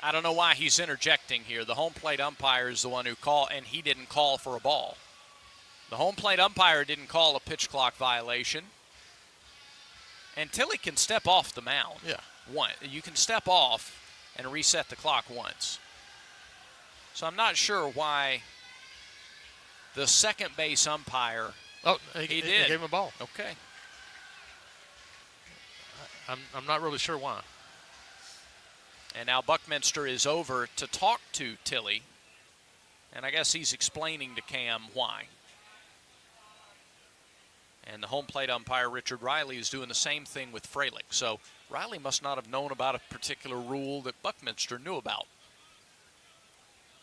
I don't know why he's interjecting here. The home plate umpire is the one who called, and he didn't call for a ball. The home plate umpire didn't call a pitch clock violation. And Tilly can step off the mound. Yeah. You can step off and reset the clock once. So I'm not sure why the second base umpire. Oh, he did. He gave him a ball. Okay. I'm not really sure why. And now Buckminster is over to talk to Tilly. And I guess he's explaining to Cam why. And the home plate umpire, Richard Riley, is doing the same thing with Freilich. So Riley must not have known about a particular rule that Buckminster knew about.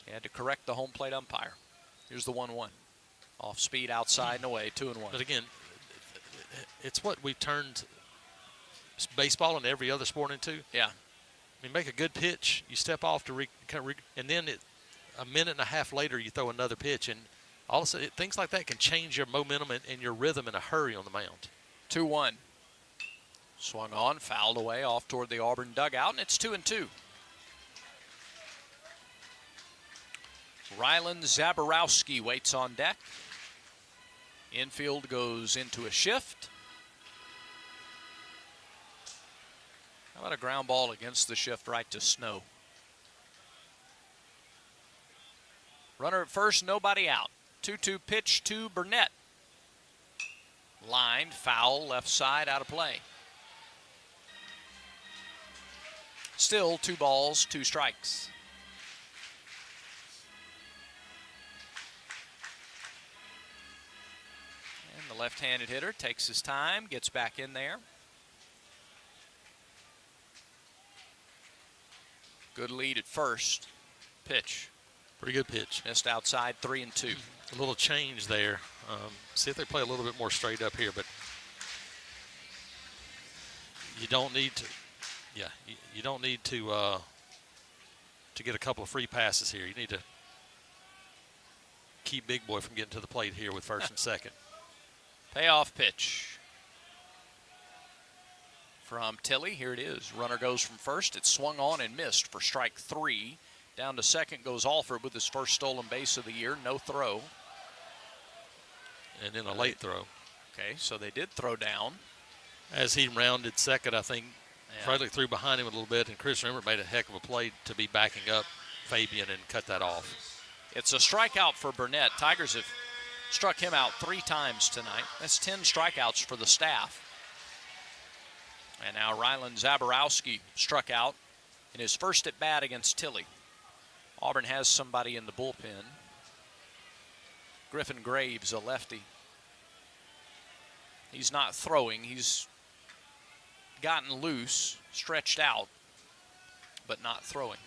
He had to correct the home plate umpire. Here's the 1-1. Off speed, outside and away, 2-1. But again, it's what we've turned baseball and every other sport into. Yeah. I mean, make a good pitch, you step off to and then a minute and a half later you throw another pitch, and all of a sudden things like that can change your momentum and your rhythm in a hurry on the mound. 2-1. Swung on, fouled away off toward the Auburn dugout, and it's 2-2. Rylan Zaborowski waits on deck. Infield goes into a shift. How about a ground ball against the shift right to Snow? Runner at first, nobody out. 2-2 pitch to Burnett. Lined, foul, left side, out of play. Still 2 balls, 2 strikes. And the left-handed hitter takes his time, gets back in there. Good lead at first. Pitch. Pretty good pitch. Missed outside, 3-2. A little change there. See if they play a little bit more straight up here, but you don't need to. Yeah, you don't need to get a couple of free passes here. You need to keep Big Boy from getting to the plate here with first and second. Payoff pitch from Tilly. Here it is. Runner goes from first. It's swung on and missed for strike 3. Down to second goes Alford with his first stolen base of the year. No throw. And then a late throw. Okay, so they did throw down. As he rounded second, I think Frederick threw behind him a little bit, and Chris Remmert made a heck of a play to be backing up Fabian and cut that off. It's a strikeout for Burnett. Tigers have struck him out 3 times tonight. That's 10 strikeouts for the staff. And now Rylan Zaborowski struck out in his first at bat against Tilly. Auburn has somebody in the bullpen. Griffin Graves, a lefty. He's not throwing. He's gotten loose, stretched out, but not throwing.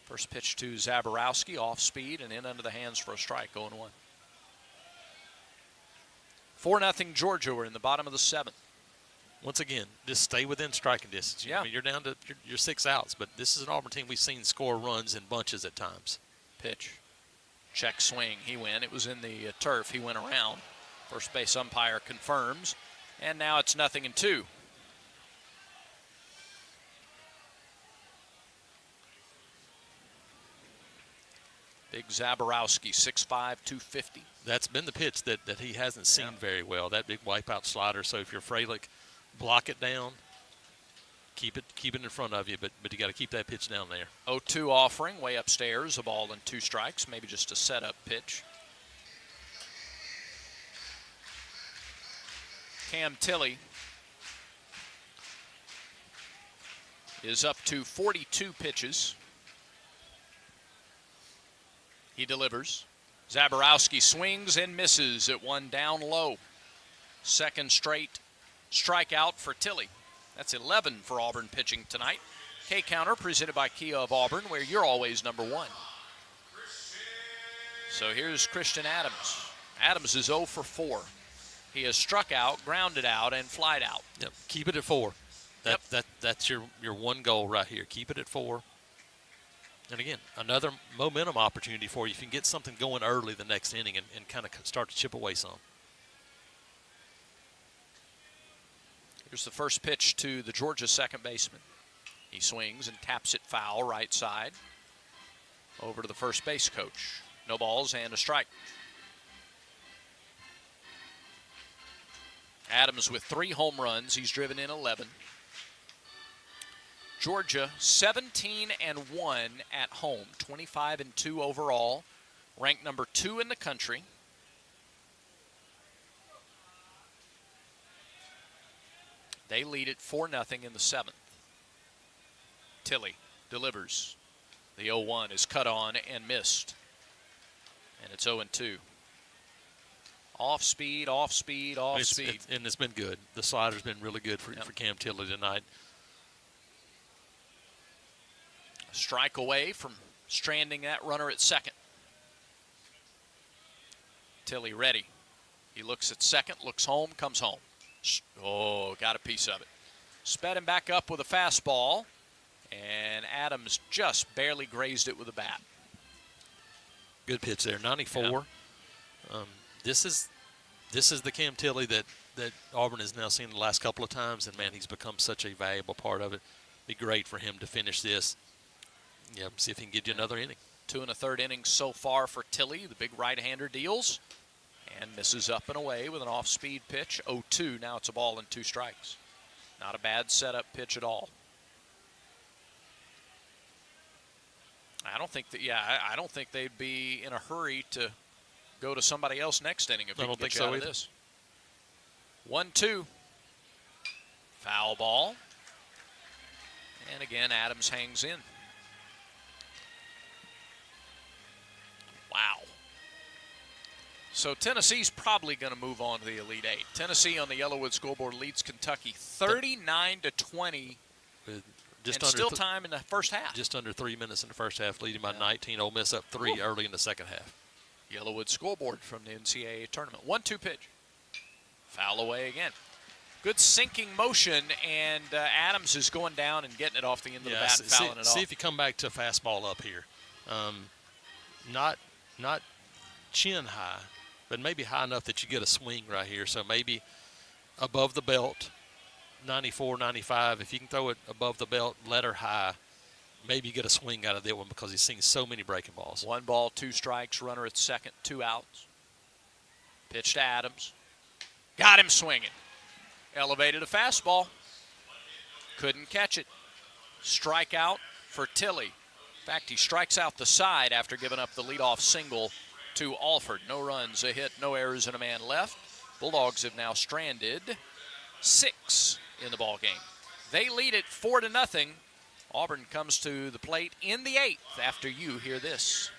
First pitch to Zaborowski, off speed and in under the hands for a strike, 0-1. 4-0 Georgia. We're in the bottom of the 7th. Once again, just stay within striking distance. Yeah. I mean, you're down to your 6 outs, but this is an Auburn team we've seen score runs in bunches at times. Pitch. Check swing. He went. It was in the turf. He went around. First base umpire confirms. And now it's 0-2. Big Zaborowski, 6'5", 250. That's been the pitch that he hasn't seen very well, that big wipeout slider. So if you're Freilich, block it down, keep it in front of you, but you got to keep that pitch down there. 0-2 offering, way upstairs, a ball and 2 strikes, maybe just a setup pitch. Cam Tilly is up to 42 pitches. He delivers. Zaborowski swings and misses at 1 down low. Second straight strikeout for Tilly. That's 11 for Auburn pitching tonight. K-Counter presented by Kia of Auburn, where you're always number 1. So here's Christian Adams. Adams is 0 for 4. He has struck out, grounded out, and flied out. Yep. Keep it at 4. That's your one goal right here. Keep it at 4. And again, another momentum opportunity for you if you can get something going early the next inning and kind of start to chip away some. Here's the first pitch to the Georgia second baseman. He swings and taps it foul right side. Over to the first base coach. No balls and a strike. Adams with 3 home runs. He's driven in 11. Georgia 17-1 at home, 25-2 overall, ranked number 2 in the country. They lead it 4-0 in the 7th. Tilley delivers. The 0-1 is cut on and missed. And it's 0-2. Off speed, off speed, off speed. And it's been good. The slider's been really good for Cam Tilley tonight. A strike away from stranding that runner at second. Tilley ready. He looks at second, looks home, comes home. Oh, got a piece of it. Sped him back up with a fastball, and Adams just barely grazed it with a bat. Good pitch there, 94. Yeah. This is the Cam Tilley that Auburn has now seen the last couple of times, and, man, he's become such a valuable part of it. Be great for him to finish this. Yeah, see if he can get you another inning. 2 1/3 innings so far for Tilley. The big right-hander deals and misses up and away with an off-speed pitch. 0-2. Now it's a ball and 2 strikes. Not a bad setup pitch at all. I don't think they'd be in a hurry to go to somebody else next inning if they can get you out of this. 1-2. Foul ball. And again, Adams hangs in. Wow. So Tennessee's probably going to move on to the Elite Eight. Tennessee on the Yellowwood scoreboard leads Kentucky 39-20. Still time in the first half. Just under 3 minutes in the first half, leading by 19. Ole Miss up 3 early in the second half. Yellowwood scoreboard from the NCAA tournament. 1-2 pitch. Foul away again. Good sinking motion, and Adams is going down and getting it off the end of the bat and fouling it off. See if you come back to a fastball up here. Not chin high, but maybe high enough that you get a swing right here. So maybe above the belt, 94, 95. If you can throw it above the belt, let her high, maybe you get a swing out of that one because he's seen so many breaking balls. 1 ball, 2 strikes, runner at second, 2 outs. Pitch to Adams. Got him swinging. Elevated a fastball. Couldn't catch it. Strikeout for Tilley. In fact, he strikes out the side after giving up the leadoff single to Alford. No runs, a hit, no errors, and a man left. Bulldogs have now stranded 6 in the ball game. They lead it 4-0. Auburn comes to the plate in the 8th after you hear this.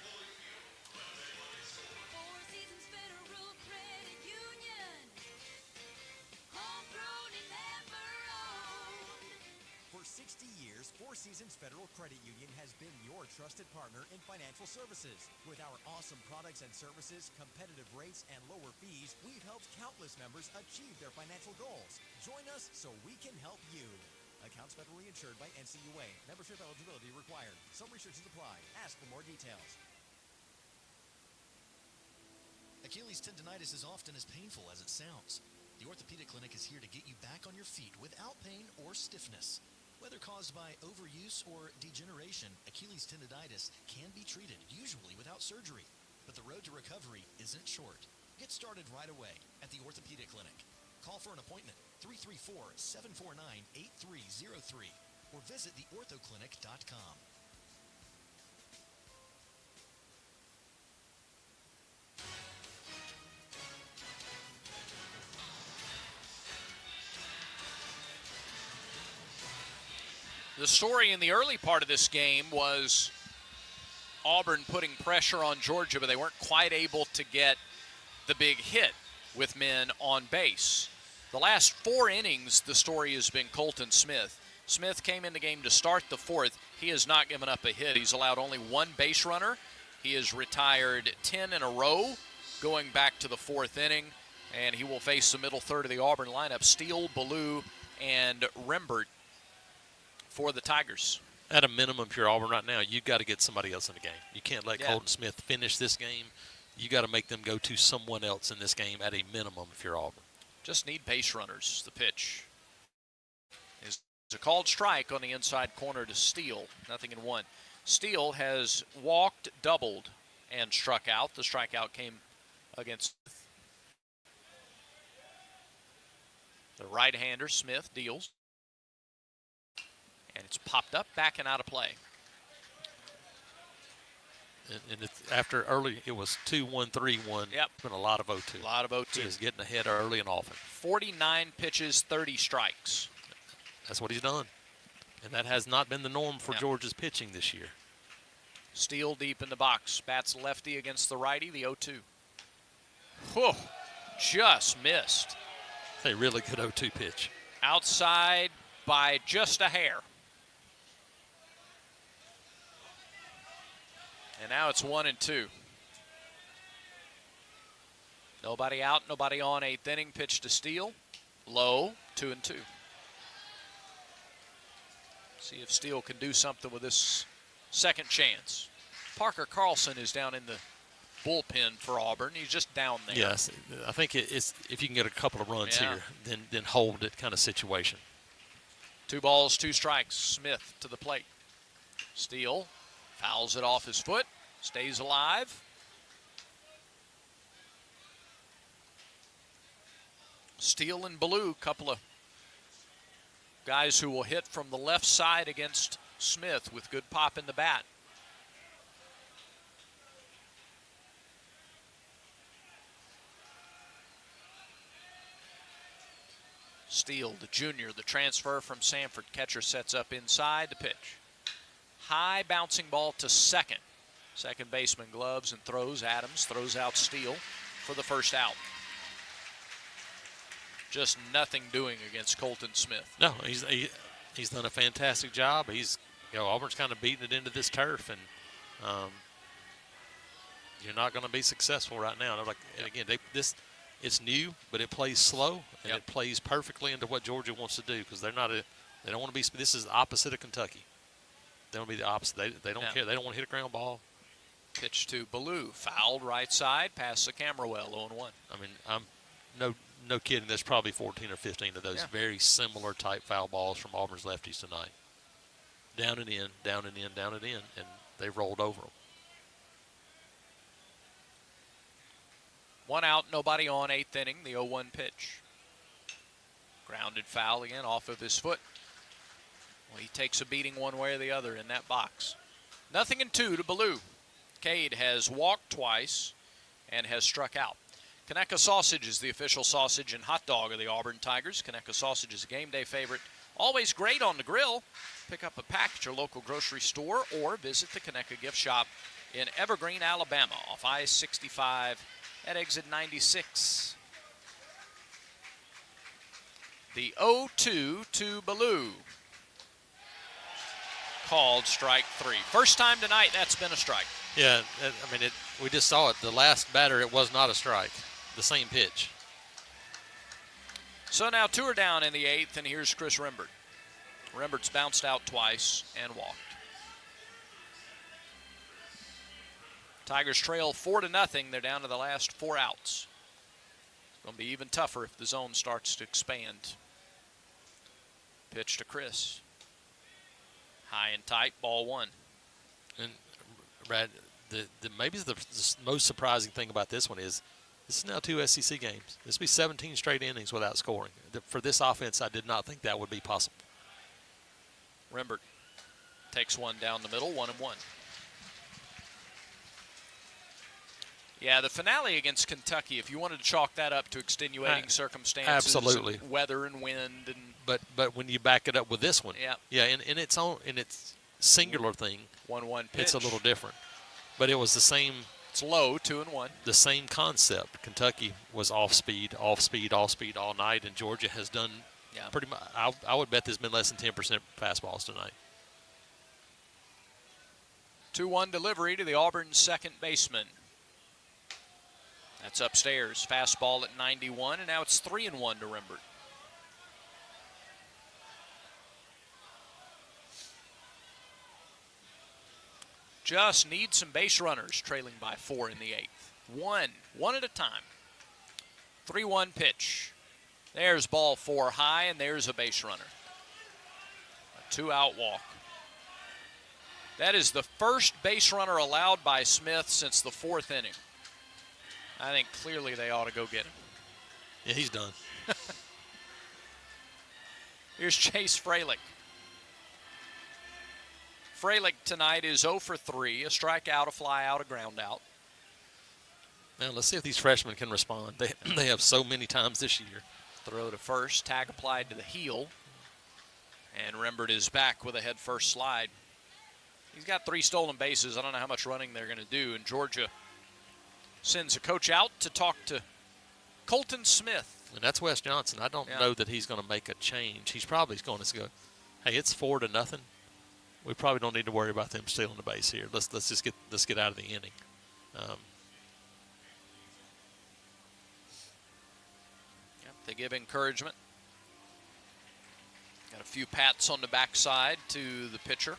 For 60 years, Four Seasons Federal Credit Union has been your trusted partner in financial services. With our awesome products and services, competitive rates, and lower fees, we've helped countless members achieve their financial goals. Join us so we can help you. Accounts federally insured by NCUA. Membership eligibility required. Some restrictions apply. Ask for more details. Achilles tendonitis is often as painful as it sounds. The Orthopedic Clinic is here to get you back on your feet without pain or stiffness. Whether caused by overuse or degeneration, Achilles tendonitis can be treated, usually without surgery. But the road to recovery isn't short. Get started right away at the Orthopedic Clinic. Call for an appointment, 334-749-8303, or visit theorthoclinic.com. The story in the early part of this game was Auburn putting pressure on Georgia, but they weren't quite able to get the big hit with men on base. The last 4 innings, the story has been Colton Smith. Smith came in the game to start the 4th. He has not given up a hit. He's allowed only 1 base runner. He has retired 10 in a row going back to the 4th inning. And he will face the middle third of the Auburn lineup. Steele, Ballou, and Rembert for the Tigers. At a minimum, if you're Auburn right now, you've got to get somebody else in the game. You can't let Colton Smith finish this game. You got to make them go to someone else in this game at a minimum if you're Auburn. Just need base runners. The pitch is a called strike on the inside corner to Steele. 0-1. Steele has walked, doubled, and struck out. The strikeout came against the right-hander. Smith deals. And it's popped up, back and out of play. And it's after early, it was 2-1, 3-1. Yep. Been a lot of 0-2. A lot of 0-2. He's getting ahead early and often. 49 pitches, 30 strikes. That's what he's done. And that has not been the norm for Georgia's pitching this year. Steele deep in the box. Bats lefty against the righty, the 0-2. Whew, just missed. A really good 0-2 pitch. Outside by just a hair. And now it's 1-2. Nobody out, nobody on. 8th inning. Pitch to Steele. Low. 2-2. See if Steele can do something with this second chance. Parker Carlson is down in the bullpen for Auburn. He's just down there. Yes, I think it's if you can get a couple of runs here, then hold it kind of situation. 2 balls, 2 strikes. Smith to the plate. Steele fouls it off his foot. Stays alive. Steele and Ballou, couple of guys who will hit from the left side against Smith with good pop in the bat. Steele, the junior, the transfer from Sanford. Catcher sets up inside. The pitch. High bouncing ball to second. Second baseman gloves and throws. Adams throws out Steele for the first out. Just nothing doing against Colton Smith. No, he's done a fantastic job. Auburn's kind of beating it into this turf, and you're not going to be successful right now. And again, it's new, but it plays slow, and it plays perfectly into what Georgia wants to do because they don't want to be. This is the opposite of Kentucky. They want to be the opposite. They don't care. They don't want to hit a ground ball. Pitch to Ballou, fouled right side, past the camera well, 0-1. I mean, I'm no kidding. There's probably 14 or 15 of those very similar type foul balls from Auburn's lefties tonight. Down and in, down and in, down and in, and they rolled over them. 1 out, nobody on. 8th inning, the 0-1 pitch. Grounded foul again off of his foot. Well, he takes a beating one way or the other in that box. 0-2 to Ballou. Cade has walked twice and has struck out. Conecuh Sausage is the official sausage and hot dog of the Auburn Tigers. Conecuh Sausage is a game day favorite. Always great on the grill. Pick up a pack at your local grocery store or visit the Conecuh gift shop in Evergreen, Alabama off I-65 at exit 96. The 0-2 to Ballou. Called strike 3. First time tonight that's been a strike. Yeah, I mean, we just saw it. The last batter, it was not a strike. The same pitch. So now 2 are down in the 8th, and here's Chris Rembert. Rembert's bounced out twice and walked. Tigers trail 4-0. They're down to the last 4 outs. It's going to be even tougher if the zone starts to expand. Pitch to Chris. High and tight, ball 1. And Brad, maybe the most surprising thing about this one is this is now 2 SEC games. This will be 17 straight innings without scoring. For this offense, I did not think that would be possible. Rembert takes one down the middle, 1-1. Yeah, the finale against Kentucky, if you wanted to chalk that up to extenuating circumstances, absolutely, and weather and wind, and but when you back it up with this one, in its singular thing, 1-1 pitch, it's a little different. But it was the same. It's low, 2-1. The same concept. Kentucky was off speed all night, and Georgia has done pretty much. I would bet there's been less than 10% fastballs tonight. 2-1 delivery to the Auburn second baseman. That's upstairs. Fastball at 91, and now it's 3-1 to Rembert. Just need some base runners, trailing by 4 in the 8th. One at a time. 3-1 pitch. There's ball 4 high, and there's a base runner. A 2-out walk. That is the first base runner allowed by Smith since the 4th inning. I think clearly they ought to go get him. Yeah, he's done. Here's Chase Fralick. Fralick tonight is 0 for 3, a strikeout, a fly out, a ground out. Now let's see if these freshmen can respond. They have so many times this year. Throw to first, tag applied to the heel. And Rembert is back with a head first slide. He's got 3 stolen bases. I don't know how much running they're going to do. And Georgia sends a coach out to talk to Colton Smith. And that's Wes Johnson. I don't know that he's going to make a change. He's probably going to go, hey, it's 4-0. We probably don't need to worry about them stealing the base here. Let's just get out of the inning. They give encouragement. Got a few pats on the backside to the pitcher.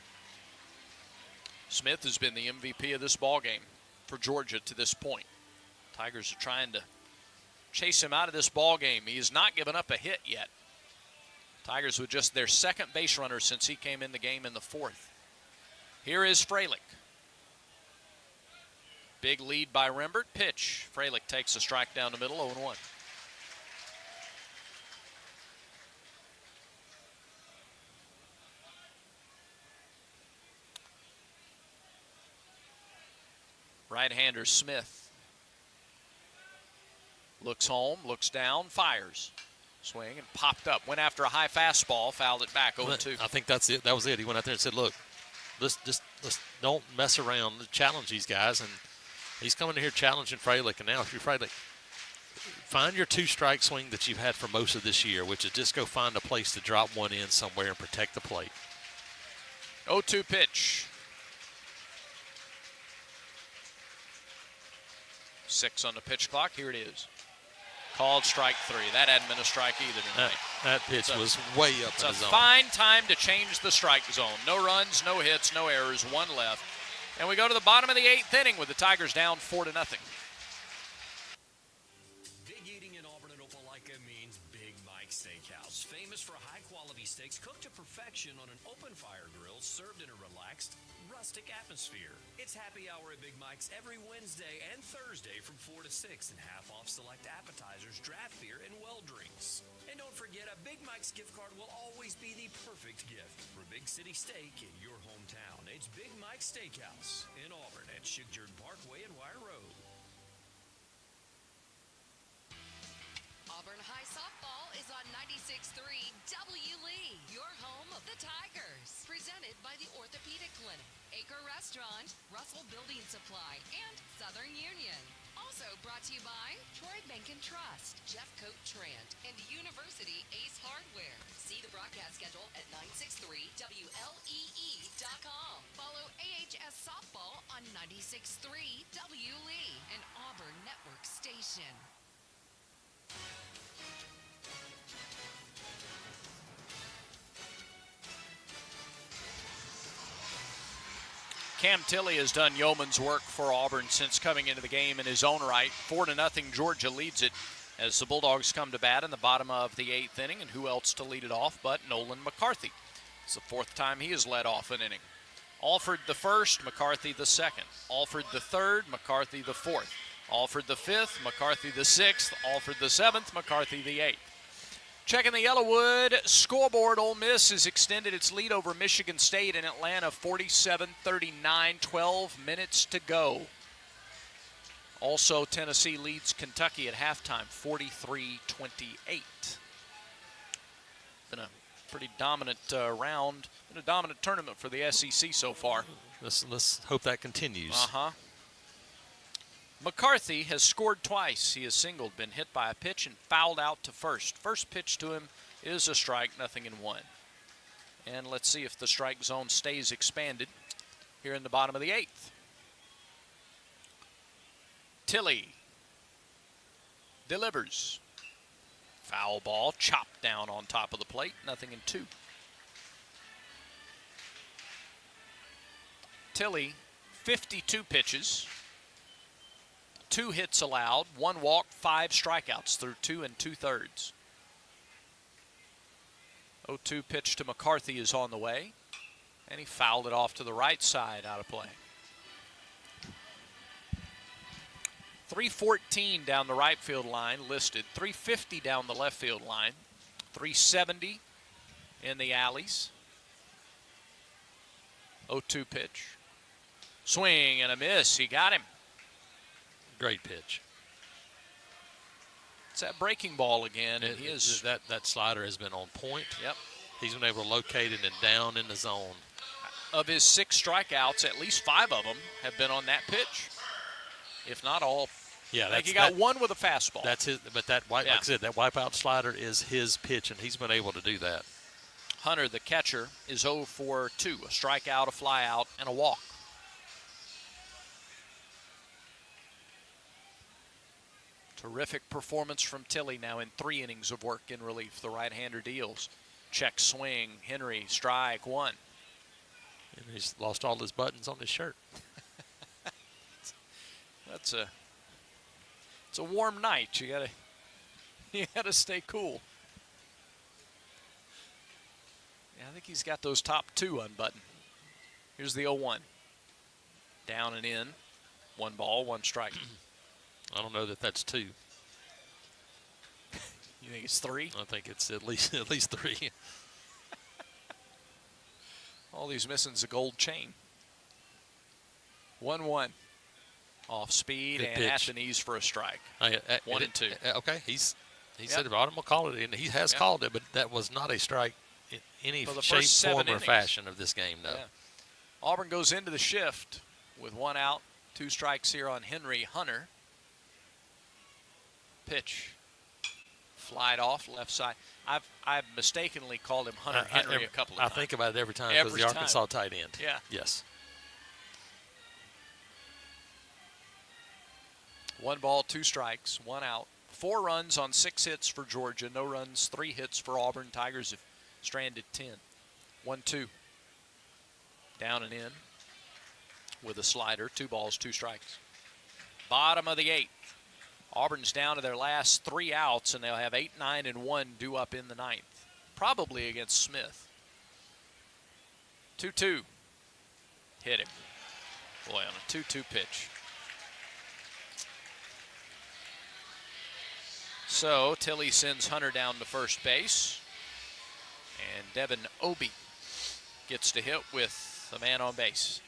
Smith has been the MVP of this ballgame for Georgia to this point. Tigers are trying to chase him out of this ballgame. He has not given up a hit yet. Tigers with just their second base runner since he came in the game in the 4th. Here is Fralick. Big lead by Rembert. Pitch. Fralick takes a strike down the middle, 0-1. Right-hander Smith looks home, looks down, fires. Swing and popped up. Went after a high fastball, fouled it back 0-2. I think that's it. That was it. He went out there and said, look, let's don't mess around. Challenge these guys. And he's coming in here challenging Fralick. And now if you're Fralick, find your 2-strike swing that you've had for most of this year, which is just go find a place to drop one in somewhere and protect the plate. 0-2 pitch. 6 on the pitch clock. Here it is. Called strike 3. That hadn't been a strike either tonight. That pitch was way up in the zone. It's a fine time to change the strike zone. No runs, no hits, no errors, 1 left. And we go to the bottom of the 8th inning with the Tigers down 4-0. Big eating in Auburn and Opelika means Big Mike's Steakhouse. Famous for high-quality steaks cooked to perfection on an open-fire grill served in a relaxed, rustic atmosphere. It's happy hour at Big Mike's every Wednesday and Thursday from 4 to 6 and half off select appetizers, draft beer, and well drinks. And don't forget, a Big Mike's gift card will always be the perfect gift for Big City Steak in your hometown. It's Big Mike's Steakhouse in Auburn at Shigjerd Parkway and Wire Road. Auburn High Softball is on 96.3 W. Lee, your home of the Tigers. Presented by the Orthopedic Clinic, Acre Restaurant, Russell Building Supply, and Southern Union. Also brought to you by Troy Bank and Trust, Jeff Coat Trant, and University Ace Hardware. See the broadcast schedule at 963WLEE.com. Follow AHS Softball on 96.3 W. Lee, an Auburn network station. Cam Tilley has done yeoman's work for Auburn since coming into the game in his own right. 4-0, Georgia leads it as the Bulldogs come to bat in the bottom of the 8th inning. And who else to lead it off but Nolan McCarthy? It's the 4th time he has led off an inning. Alford the 1st, McCarthy the 2nd. Alford the 3rd, McCarthy the 4th. Alford the 5th, McCarthy the 6th. Alford the 7th, McCarthy the 8th. Checking the Yellowwood scoreboard, Ole Miss has extended its lead over Michigan State in Atlanta, 47-39, 12 minutes to go. Also, Tennessee leads Kentucky at halftime, 43-28. Been a pretty dominant round, been a dominant tournament for the SEC so far. Let's hope that continues. McCarthy has scored twice. He has singled, been hit by a pitch, and fouled out to first. First pitch to him is a strike, 0-1. And let's see if the strike zone stays expanded here in the bottom of the 8th. Tilley delivers. Foul ball, chopped down on top of the plate, 0-2. Tilly, 52 pitches, 2 hits allowed, 1 walk, 5 strikeouts through 2 2/3. 0-2 pitch to McCarthy is on the way, and he fouled it off to the right side, out of play. 314 down the right field line listed, 350 down the left field line, 370 in the alleys. 0-2 pitch. Swing and a miss. He got him. Great pitch. It's that breaking ball again. And that slider has been on point. Yep. He's been able to locate it and down in the zone. Of his 6 strikeouts, at least 5 of them have been on that pitch, if not all. Yeah, I think he got 1 with a fastball. That's his, but like I said, that wipeout slider is his pitch, and he's been able to do that. Hunter, the catcher, is 0 for 2, a strikeout, a flyout, and a walk. Terrific performance from Tilly now in 3 innings of work in relief. The right-hander deals. Check swing. Henry, strike 1. And he's lost all his buttons on his shirt. It's a warm night. You gotta stay cool. Yeah, I think he's got those top 2 unbuttoned. Here's the 0-1. Down and in. 1 ball, 1 strike. I don't know that that's 2. You think it's 3? I think it's at least 3. All he's missing is a gold chain. 1-1. Off speed Good and pitch. at the knees for a strike. 1 and 2. Okay, he said I'm gonna call it, and he has called it, but that was not a strike in any shape, form, or fashion of this game, though. Yeah. Auburn goes into the shift with 1 out, 2 strikes here on Henry. Hunter. Pitch. Flied off left side. I've mistakenly called him Hunter Henry a couple of times. I think about it every time because the Arkansas tight end. Yeah. Yes. 1 ball, 2 strikes, 1 out. 4 runs on 6 hits for Georgia. No runs, 3 hits for Auburn. Tigers have stranded 10. 1-2. Down and in with a slider. 2 balls, 2 strikes. Bottom of the 8th. Auburn's down to their last 3 outs, and they'll have 8, 9, and 1 due up in the 9th. Probably against Smith. 2-2. Hit him. Boy, on a 2-2 pitch. So Tilly sends Hunter down to first base, and Devin Obie gets to hit with the man on base.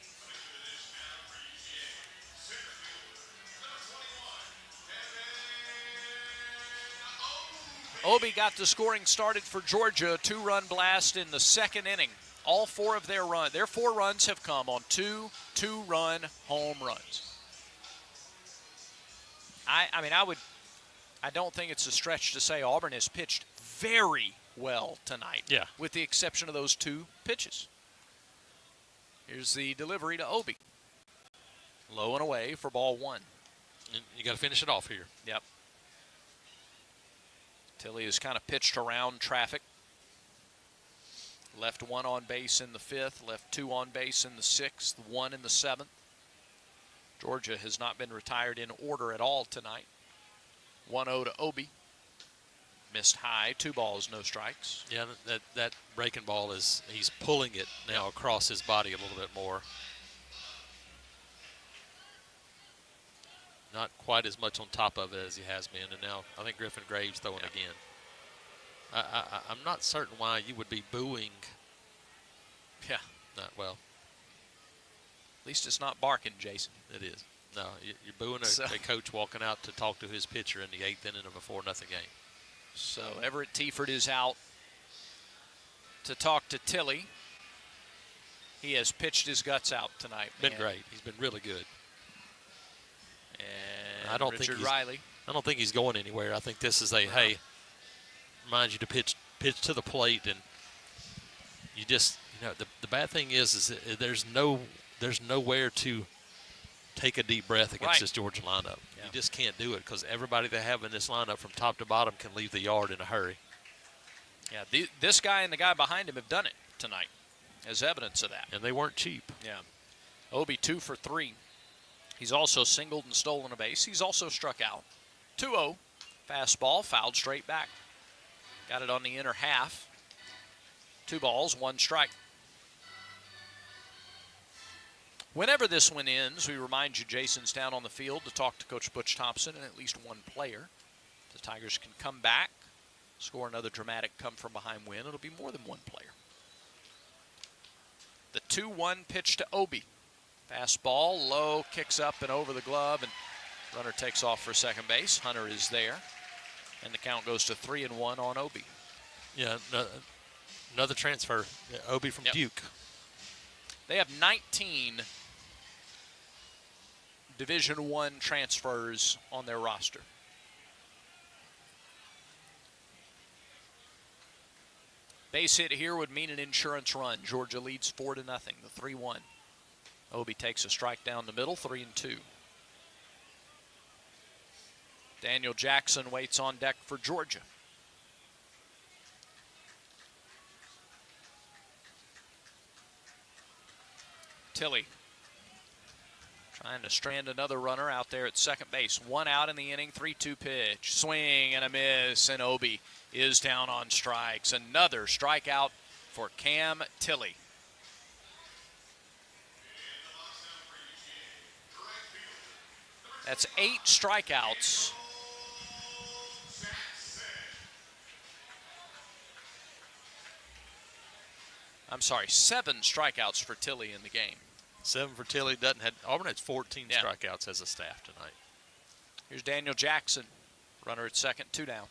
Obie got the scoring started for Georgia, a 2-run blast in the 2nd inning. All 4 of their 4 runs have come on 2 2-run home runs. I don't think it's a stretch to say Auburn has pitched very well tonight. Yeah. With the exception of those 2 pitches. Here's the delivery to Obie. Low and away for ball 1. And you got to finish it off here. Yep. Tilly has kind of pitched around traffic. Left 1 on base in the 5th, left 2 on base in the 6th, 1 in the 7th. Georgia has not been retired in order at all tonight. 1-0 to Obie. Missed high, 2 balls, no strikes. Yeah, that breaking ball he's pulling it now across his body a little bit more. Not quite as much on top of it as he has been, and now I think Griffin Graves throwing again. I'm not certain why you would be booing. Yeah. Not well. At least it's not barking, Jason. It is. No, you're booing a coach walking out to talk to his pitcher in the 8th inning of a 4-0 game. So Everett Teaford is out to talk to Tilly. He has pitched his guts out tonight. Been great. He's been really good. And Richard Riley. I don't think he's going anywhere. I think this is hey, reminds you to pitch to the plate, and you just, the bad thing is there's nowhere to take a deep breath against this Georgia lineup. Yeah. You just can't do it because everybody they have in this lineup from top to bottom can leave the yard in a hurry. Yeah, this guy and the guy behind him have done it tonight as evidence of that. And they weren't cheap. Yeah. Obi 2 for 3. He's also singled and stolen a base. He's also struck out. 2-0. Fastball, fouled straight back. Got it on the inner half. 2 balls, 1 strike. Whenever this one ends, we remind you Jason's down on the field to talk to Coach Butch Thompson and at least one player. The Tigers can come back, score another dramatic come-from-behind win. It'll be more than one player. The 2-1 pitch to Obi. Fastball, low, kicks up and over the glove, and runner takes off for second base. Hunter is there, and the count goes to 3-1 on Obi. Yeah, another transfer, Obi from Duke. They have 19 Division I transfers on their roster. Base hit here would mean an insurance run. Georgia leads 4-0, the 3-1. Obi takes a strike down the middle, 3-2. Daniel Jackson waits on deck for Georgia. Tilley trying to strand another runner out there at second base. 1 out in the inning, 3-2 pitch. Swing and a miss, and Obi is down on strikes. Another strikeout for Cam Tilley. That's 8 strikeouts. I'm sorry, 7 strikeouts for Tilley in the game. 7 for Tilley. Auburn has 14 strikeouts as a staff tonight. Here's Daniel Jackson, runner at second, 2 down.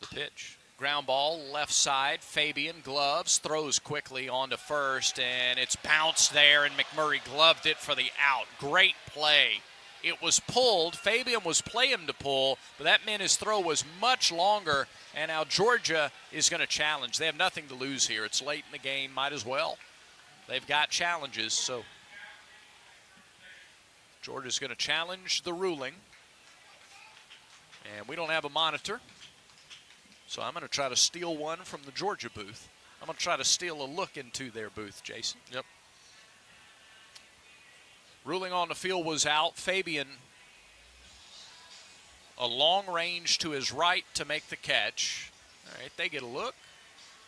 The pitch. Ground ball, left side. Fabian gloves, throws quickly onto first, and it's bounced there, and McMurray gloved it for the out. Great play. It was pulled. Fabian was playing to pull, but that meant his throw was much longer, and now Georgia is going to challenge. They have nothing to lose here. It's late in the game. Might as well. They've got challenges, so Georgia's going to challenge the ruling. And we don't have a monitor, so I'm going to try to steal one from the Georgia booth. I'm going to try to steal a look into their booth, Jason. Yep. Ruling on the field was out. Fabian, a long range to his right to make the catch. All right, they get a look.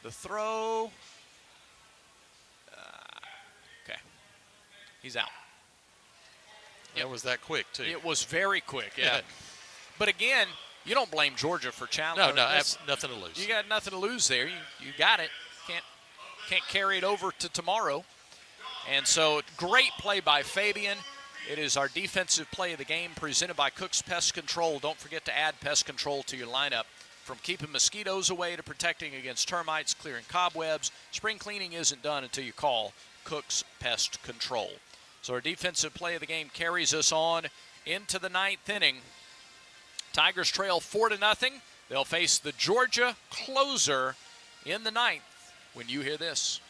The throw. Okay. He's out. It was that quick, too. It was very quick, yeah. But again, you don't blame Georgia for challenging. No, nothing to lose. You got nothing to lose there. You got it. Can't carry it over to tomorrow. And so, great play by Fabian. It is our defensive play of the game presented by Cook's Pest Control. Don't forget to add pest control to your lineup. From keeping mosquitoes away to protecting against termites, clearing cobwebs, spring cleaning isn't done until you call Cook's Pest Control. So our defensive play of the game carries us on into the 9th inning. Tigers trail 4-0. They'll face the Georgia closer in the 9th when you hear this.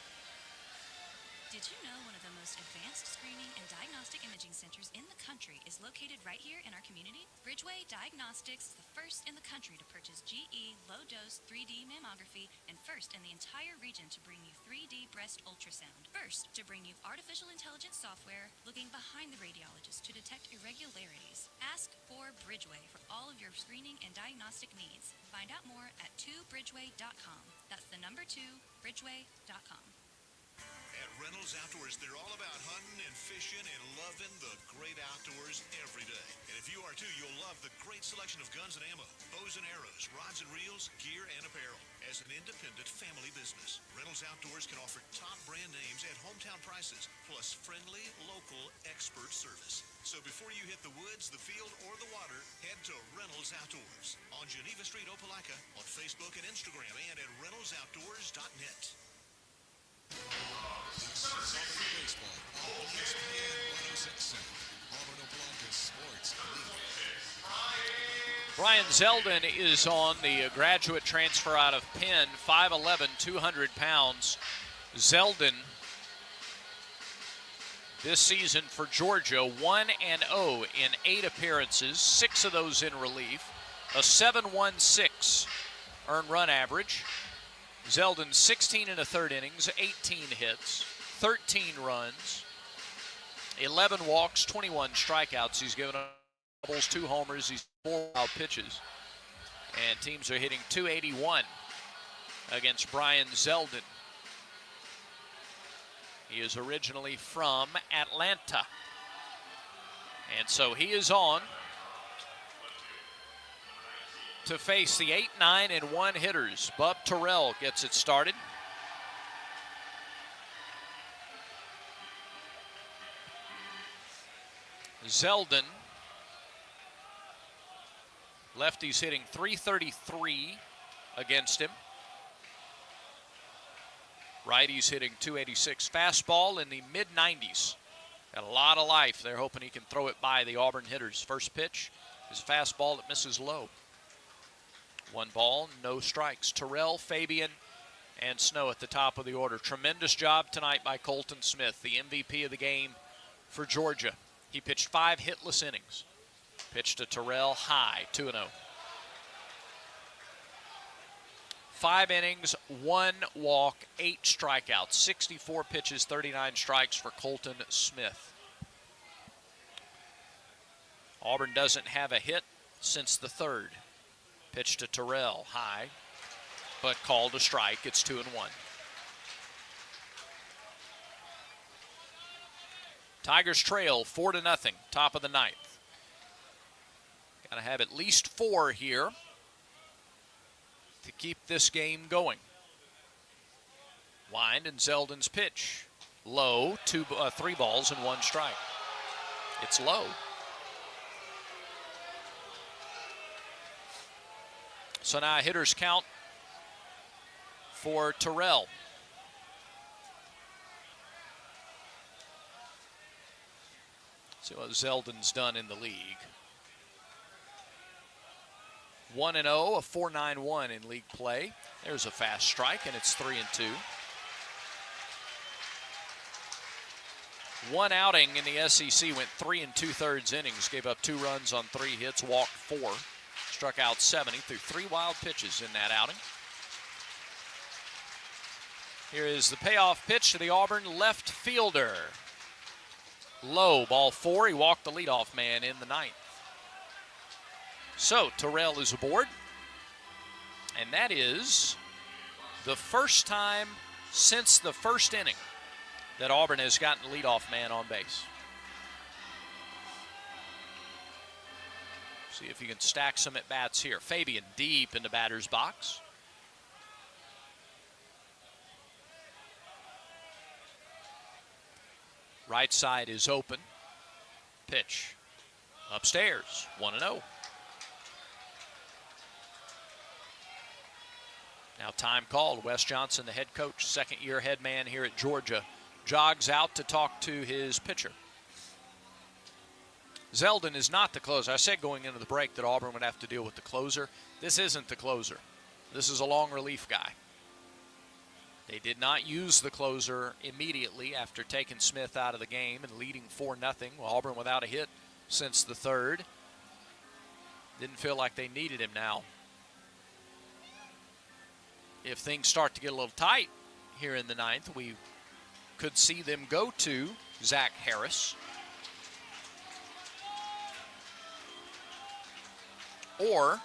Did you know one of the most advanced screening and diagnostic imaging centers in the country is located right here in our community? Bridgeway Diagnostics is the first in the country to purchase GE low-dose 3D mammography and first in the entire region to bring you 3D breast ultrasound. First to bring you artificial intelligence software looking behind the radiologist to detect irregularities. Ask for Bridgeway for all of your screening and diagnostic needs. Find out more at 2bridgeway.com. That's the number 2, bridgeway.com. At Reynolds Outdoors, they're all about hunting and fishing and loving the great outdoors every day. And if you are too, you'll love the great selection of guns and ammo, bows and arrows, rods and reels, gear and apparel. As an independent family business, Reynolds Outdoors can offer top brand names at hometown prices, plus friendly, local, expert service. So before you hit the woods, the field, or the water, head to Reynolds Outdoors on Geneva Street, Opelika, on Facebook and Instagram, and at reynoldsoutdoors.net. This is Auburn Baseball on ESPN 106.7. Auburn Opelika Sports Leader. Brian Zeldin is on the graduate transfer out of Penn, 5'11", 200 pounds. Zeldin this season for Georgia, 1-0 in 8 appearances, 6 of those in relief, a 7.16 earned run average. Zeldin 16 in the third innings, 18 hits, 13 runs, 11 walks, 21 strikeouts. He's given up doubles, 2 homers, he's 4 wild pitches. And teams are hitting .281 against Brian Zeldin. He is originally from Atlanta. And so he is on to face the 8, 9, and 1 hitters. Bub Terrell gets it started. Zeldin, lefties hitting .333 against him. Righties hitting .286. Fastball in the mid-90s. Got a lot of life. They're hoping he can throw it by the Auburn hitters. First pitch is a fastball that misses low. 1 ball, no strikes. Terrell, Fabian, and Snow at the top of the order. Tremendous job tonight by Colton Smith, the MVP of the game for Georgia. He pitched 5 hitless innings. Pitched to Terrell high, 2-0. 5 innings, 1 walk, 8 strikeouts, 64 pitches, 39 strikes for Colton Smith. Auburn doesn't have a hit since the 3rd. Pitch to Terrell, high, but called a strike. It's 2-1. Tigers trail 4-0, top of the 9th. Got to have at least 4 here to keep this game going. Wind and Zeldin's pitch. Low, 3 balls and 1 strike. It's low. So now a hitter's count for Terrell. See what Zeldin's done in the league. 1-0, a 4.91 in league play. There's a fast strike, and it's 3-2. 1 outing in the SEC, went 3 2/3 innings, gave up 2 runs on 3 hits, walked 4, struck out 70, threw 3 wild pitches in that outing. Here is the payoff pitch to the Auburn left fielder. Low, ball 4. He walked the leadoff man in the 9th. So Terrell is aboard, and that is the first time since the 1st inning that Auburn has gotten a leadoff man on base. See if you can stack some at-bats here. Fabian deep in the batter's box. Right side is open. Pitch upstairs, 1-0. Now time called. Wes Johnson, the head coach, 2nd-year head man here at Georgia, jogs out to talk to his pitcher. Zeldin is not the closer. I said going into the break that Auburn would have to deal with the closer. This isn't the closer. This is a long relief guy. They did not use the closer immediately after taking Smith out of the game and leading 4-0. Well, Auburn without a hit since the 3rd. Didn't feel like they needed him now. If things start to get a little tight here in the 9th, we could see them go to Zach Harris. Or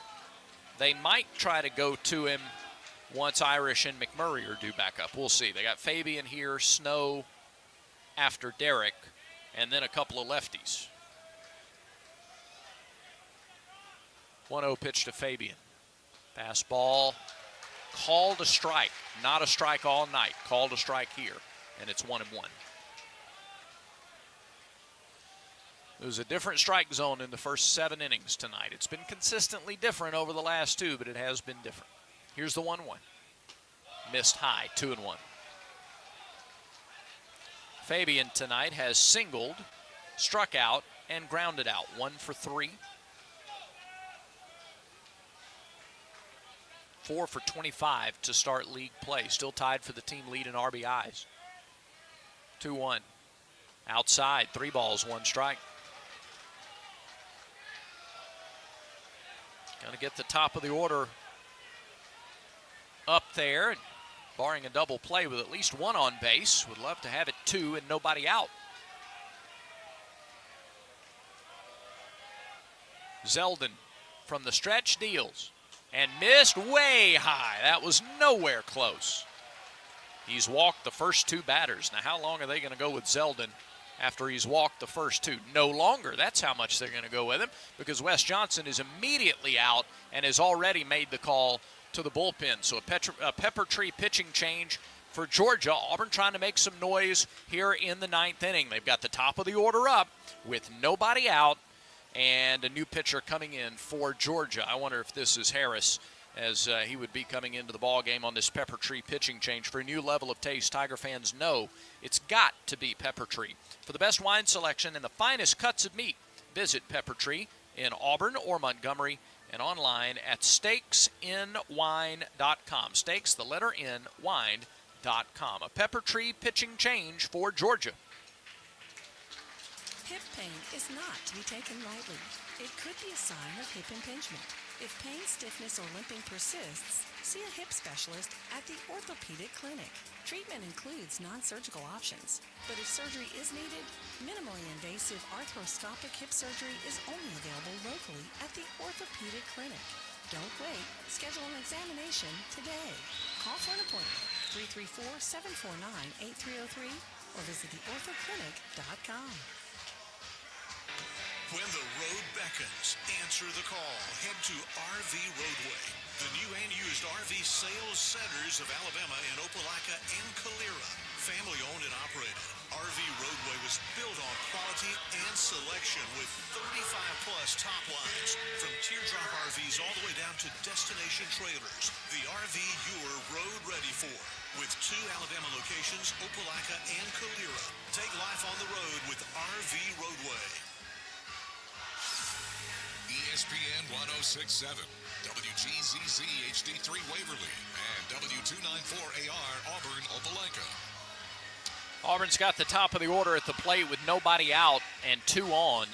they might try to go to him once Irish and McMurray are due back up. We'll see. They got Fabian here, Snow after Derek, and then a couple of lefties. 1-0 pitch to Fabian. Fastball. Called a strike. Not a strike all night. Called a strike here, and it's 1-1. It was a different strike zone in the first 7 innings tonight. It's been consistently different over the last 2, but it has been different. Here's the 1-1. Missed high, 2-1. Fabian tonight has singled, struck out, and grounded out. 1 for 3. 4 for 25 to start league play. Still tied for the team lead in RBIs. 2-1. Outside, 3 balls, 1 strike. Going to get the top of the order up there. Barring a double play with at least 1 on base. Would love to have it 2 and nobody out. Zeldin from the stretch deals and missed way high. That was nowhere close. He's walked the first 2 batters. Now, how long are they going to go with Zeldin after he's walked the first 2? No longer. That's how much they're going to go with him, because Wes Johnson is immediately out and has already made the call to the bullpen. So a Pepper Tree pitching change for Georgia. Auburn trying to make some noise here in the 9th inning. They've got the top of the order up with nobody out and a new pitcher coming in for Georgia. I wonder if this is Harris, as he would be coming into the ball game on this Pepper Tree pitching change. For a new level of taste, Tiger fans know it's got to be Pepper Tree. For the best wine selection and the finest cuts of meat, visit Pepper Tree in Auburn or Montgomery and online at steaksinwine.com. Steaks, the letter N, wine.com. A Pepper Tree pitching change for Georgia. Hip pain is not to be taken lightly. It could be a sign of hip impingement. If pain, stiffness, or limping persists, see a hip specialist at the Orthopedic Clinic. Treatment includes non-surgical options, but if surgery is needed, minimally invasive arthroscopic hip surgery is only available locally at the Orthopedic Clinic. Don't wait. Schedule an examination today. Call for an appointment, 334-749-8303, or visit theorthoclinic.com. When the road beckons, answer the call. Head to RV Roadway, the new and used RV sales centers of Alabama in Opelika and Calera. Family owned and operated, RV Roadway was built on quality and selection with 35-plus top lines. From teardrop RVs all the way down to destination trailers, the RV you're road ready for. With 2 Alabama locations, Opelika and Calera. Take life on the road with RV Roadway. ESPN 106.7, WGZZ HD3 Waverly, and W294AR Auburn Opelika. Auburn's got the top of the order at the plate with nobody out and 2 on,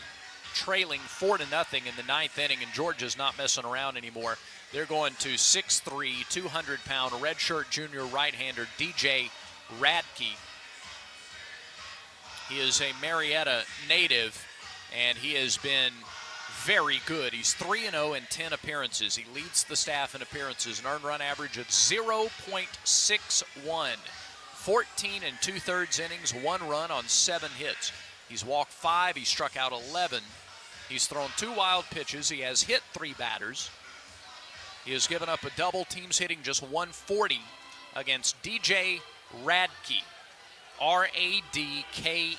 trailing 4-0 in the 9th inning, and Georgia's not messing around anymore. They're going to 6'3", 200-pound redshirt junior right-hander DJ Radke. He is a Marietta native, and he has been very good. He's 3-0 in 10 appearances. He leads the staff in appearances, an earned run average of 0.61. 14 2/3 innings, 1 run on 7 hits. He's walked 5, he struck out 11. He's thrown 2 wild pitches. He has hit 3 batters. He has given up a double. Team's hitting just 140 against DJ Radke, Radke,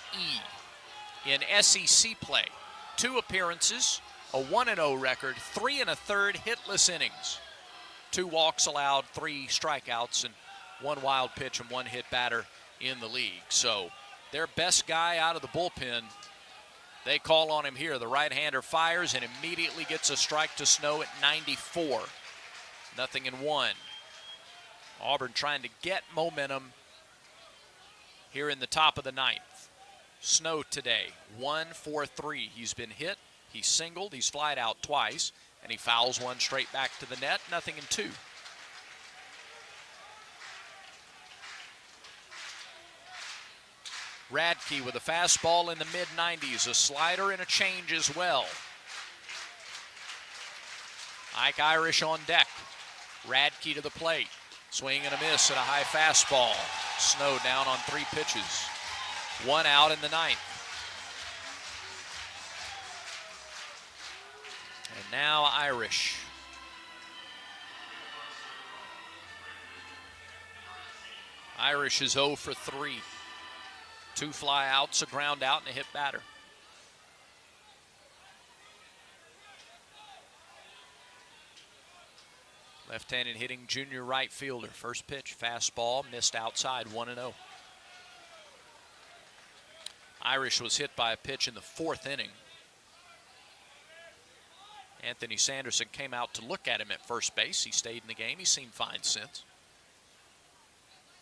in SEC play. 2 appearances, a 1-0 record, 3 1/3 hitless innings. 2 walks allowed, 3 strikeouts, and 1 wild pitch and 1 hit batter in the league. So their best guy out of the bullpen, they call on him here. The right-hander fires and immediately gets a strike to Snow at 94. 0-1. Auburn trying to get momentum here in the top of the 9th. Snow today, 1 for 3. He's been hit, he's singled, he's flied out twice, and he fouls 1 straight back to the net. 0-2. Radke with a fastball in the mid-90s, a slider and a change as well. Ike Irish on deck. Radke to the plate. Swing and a miss at a high fastball. Snow down on 3 pitches. 1 out in the 9th. And now Irish. Irish is 0 for 3. 2 fly outs, a ground out, and a hit batter. Left-handed hitting junior right fielder. First pitch, fastball, missed outside, 1-0. Irish was hit by a pitch in the 4th inning. Anthony Sanderson came out to look at him at first base. He stayed in the game. He's seemed fine since.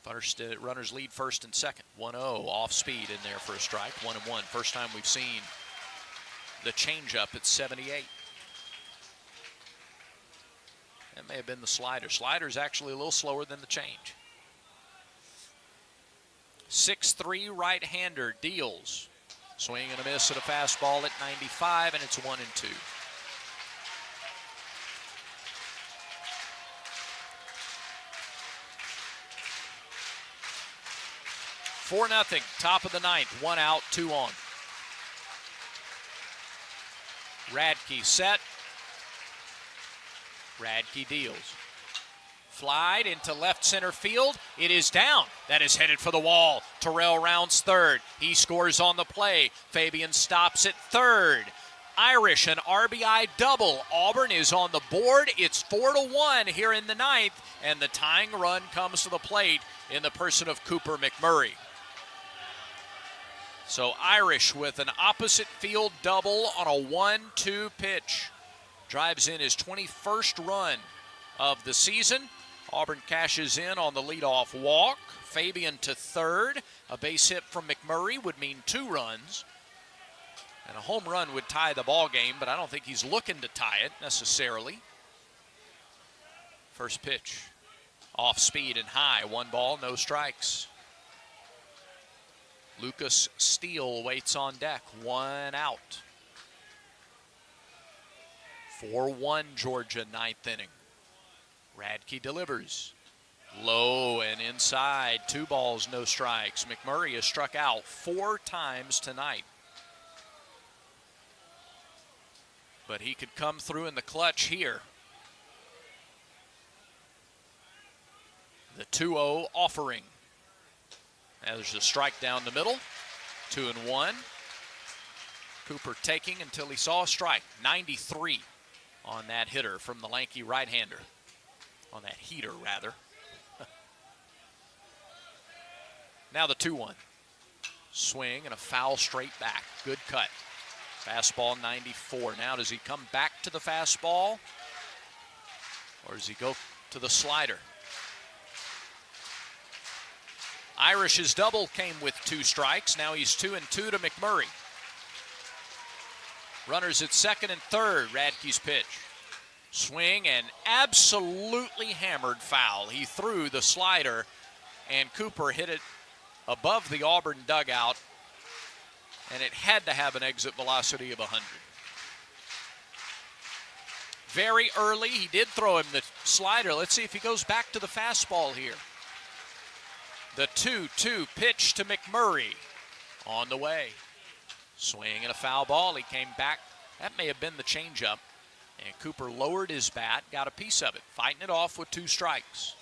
Runners lead first and second. 1-0 off speed in there for a strike. 1-1. First time we've seen the changeup at 78. That may have been the slider. Slider's actually a little slower than the change. 6'3" right-hander deals. Swing and a miss at a fastball at 95, and it's 1-2. Four nothing, top of the ninth, 1 out, 2 on. Radke set. Radke deals. Flied into left center field. It is down. That is headed for the wall. Terrell rounds third. He scores on the play. Fabian stops at third. Irish, an RBI double. Auburn is on the board. It's 4-1 here in the ninth, and the tying run comes to the plate in the person of Cooper McMurray. So Irish with an opposite field double on a 1-2 pitch. Drives in his 21st run of the season. Auburn cashes in on the leadoff walk. Fabian to third. A base hit from McMurray would mean 2 runs. And a home run would tie the ball game, but I don't think he's looking to tie it necessarily. First pitch. Off speed and high. 1 ball, no strikes. Lucas Steele waits on deck. 1 out. 4-1 Georgia, 9th inning. Radke delivers. Low and inside. 2 balls, no strikes. McMurray has struck out 4 times tonight. But he could come through in the clutch here. The 2-0 offering. Now there's a strike down the middle. 2-1. Cooper taking until he saw a strike. 93 on that hitter from the lanky right-hander. On that heater, rather. Now the 2-1. Swing and a foul straight back. Good cut. Fastball 94. Now does he come back to the fastball? Or does he go to the slider? Irish's double came with 2 strikes. Now he's 2-2 to McMurray. Runners at second and third. Radke's pitch. Swing and absolutely hammered foul. He threw the slider, and Cooper hit it above the Auburn dugout, and it had to have an exit velocity of 100. Very early, he did throw him the slider. Let's see if he goes back to the fastball here. The 2-2 pitch to McMurray on the way. Swing and a foul ball. He came back. That may have been the changeup. And Cooper lowered his bat, got a piece of it, fighting it off with 2 strikes.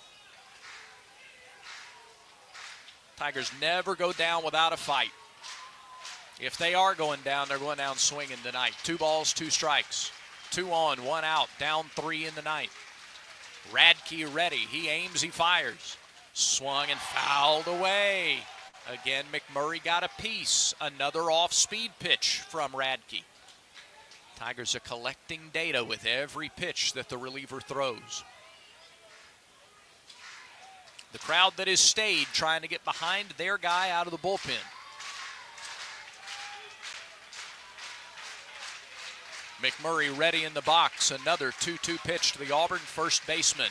Tigers never go down without a fight. If they are going down, they're going down swinging tonight. 2 balls, 2 strikes. 2 on, 1 out, down 3 in the ninth. Radke ready. He aims, he fires. Swung and fouled away. Again, McMurray got a piece. Another off-speed pitch from Radke. Tigers are collecting data with every pitch that the reliever throws. The crowd that has stayed trying to get behind their guy out of the bullpen. McMurray ready in the box. Another 2-2 pitch to the Auburn first baseman.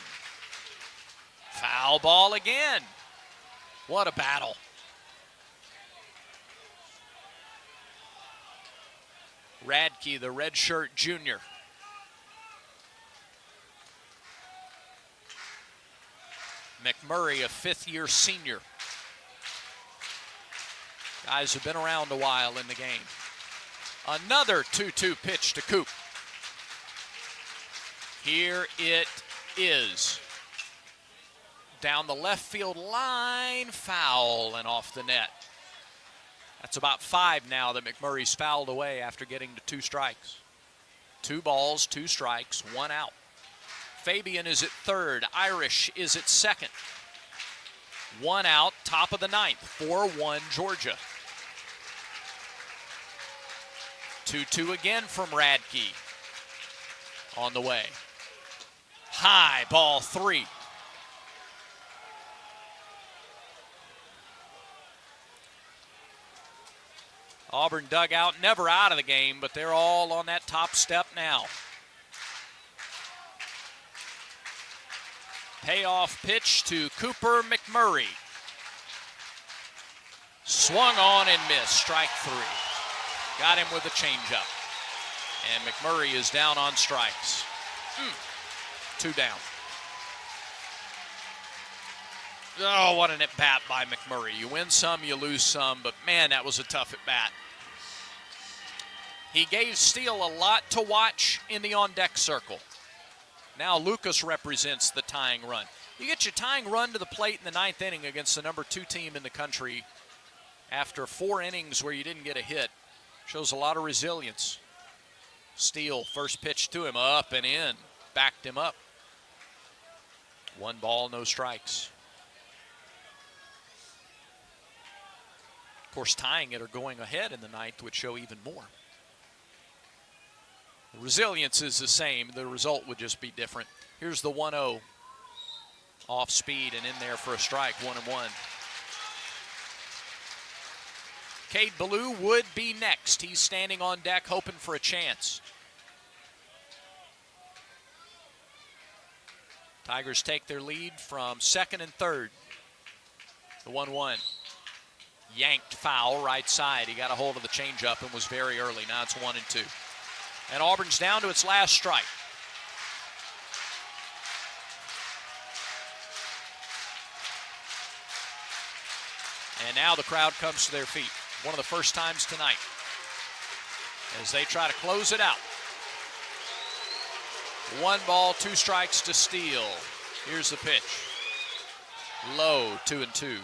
Foul ball again. What a battle. Radke, the redshirt junior. McMurray, a 5th-year senior. Guys have been around a while in the game. Another 2-2 pitch to Coop. Here it is. Down the left field line, foul and off the net. That's about 5 now that McMurray's fouled away after getting to 2 strikes. 2 balls, 2 strikes, 1 out. Fabian is at third. Irish is at second. 1 out, top of the ninth. 4-1 Georgia. 2-2 again from Radke. On the way. High, ball 3. Auburn dugout never out of the game, but they're all on that top step now. Payoff pitch to Cooper McMurray. Swung on and missed, strike 3. Got him with a changeup. And McMurray is down on strikes. 2 down. Oh, what an at-bat by McMurray. You win some, you lose some, but man, that was a tough at-bat. He gave Steele a lot to watch in the on-deck circle. Now Lucas represents the tying run. You get your tying run to the plate in the 9th inning against the number 2 team in the country after 4 innings where you didn't get a hit. Shows a lot of resilience. Steele, first pitch to him, up and in. Backed him up. 1 ball, no strikes. Of course, tying it or going ahead in the 9th would show even more. The resilience is the same. The result would just be different. Here's the 1-0. Off speed and in there for a strike, 1-1. Cade Ballou would be next. He's standing on deck hoping for a chance. Tigers take their lead from 2nd and 3rd. The 1-1. Yanked foul right side. He got a hold of the changeup and was very early. Now it's 1-2. And Auburn's down to its last strike. And now the crowd comes to their feet. One of the first times tonight as they try to close it out. 1 ball, 2 strikes to Steele. Here's the pitch. Low, 2-2.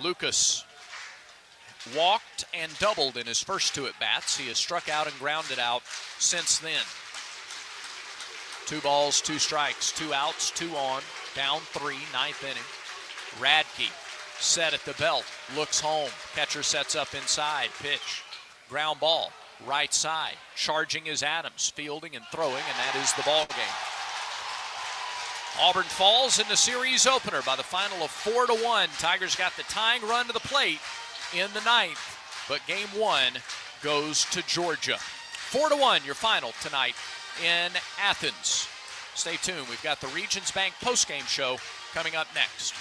Lucas walked and doubled in his first 2 at-bats. He has struck out and grounded out since then. 2 balls, 2 strikes, 2 outs, 2 on, down 3, 9th inning. Radke set at the belt, looks home. Catcher sets up inside, pitch, ground ball, right side. Charging is Adams, fielding and throwing, and that is the ball game. Auburn falls in the series opener by the final of 4-1. Tigers got the tying run to the plate in the 9th, but game 1 goes to Georgia. 4-1 your final tonight in Athens. Stay tuned. We've got the Regions Bank postgame show coming up next.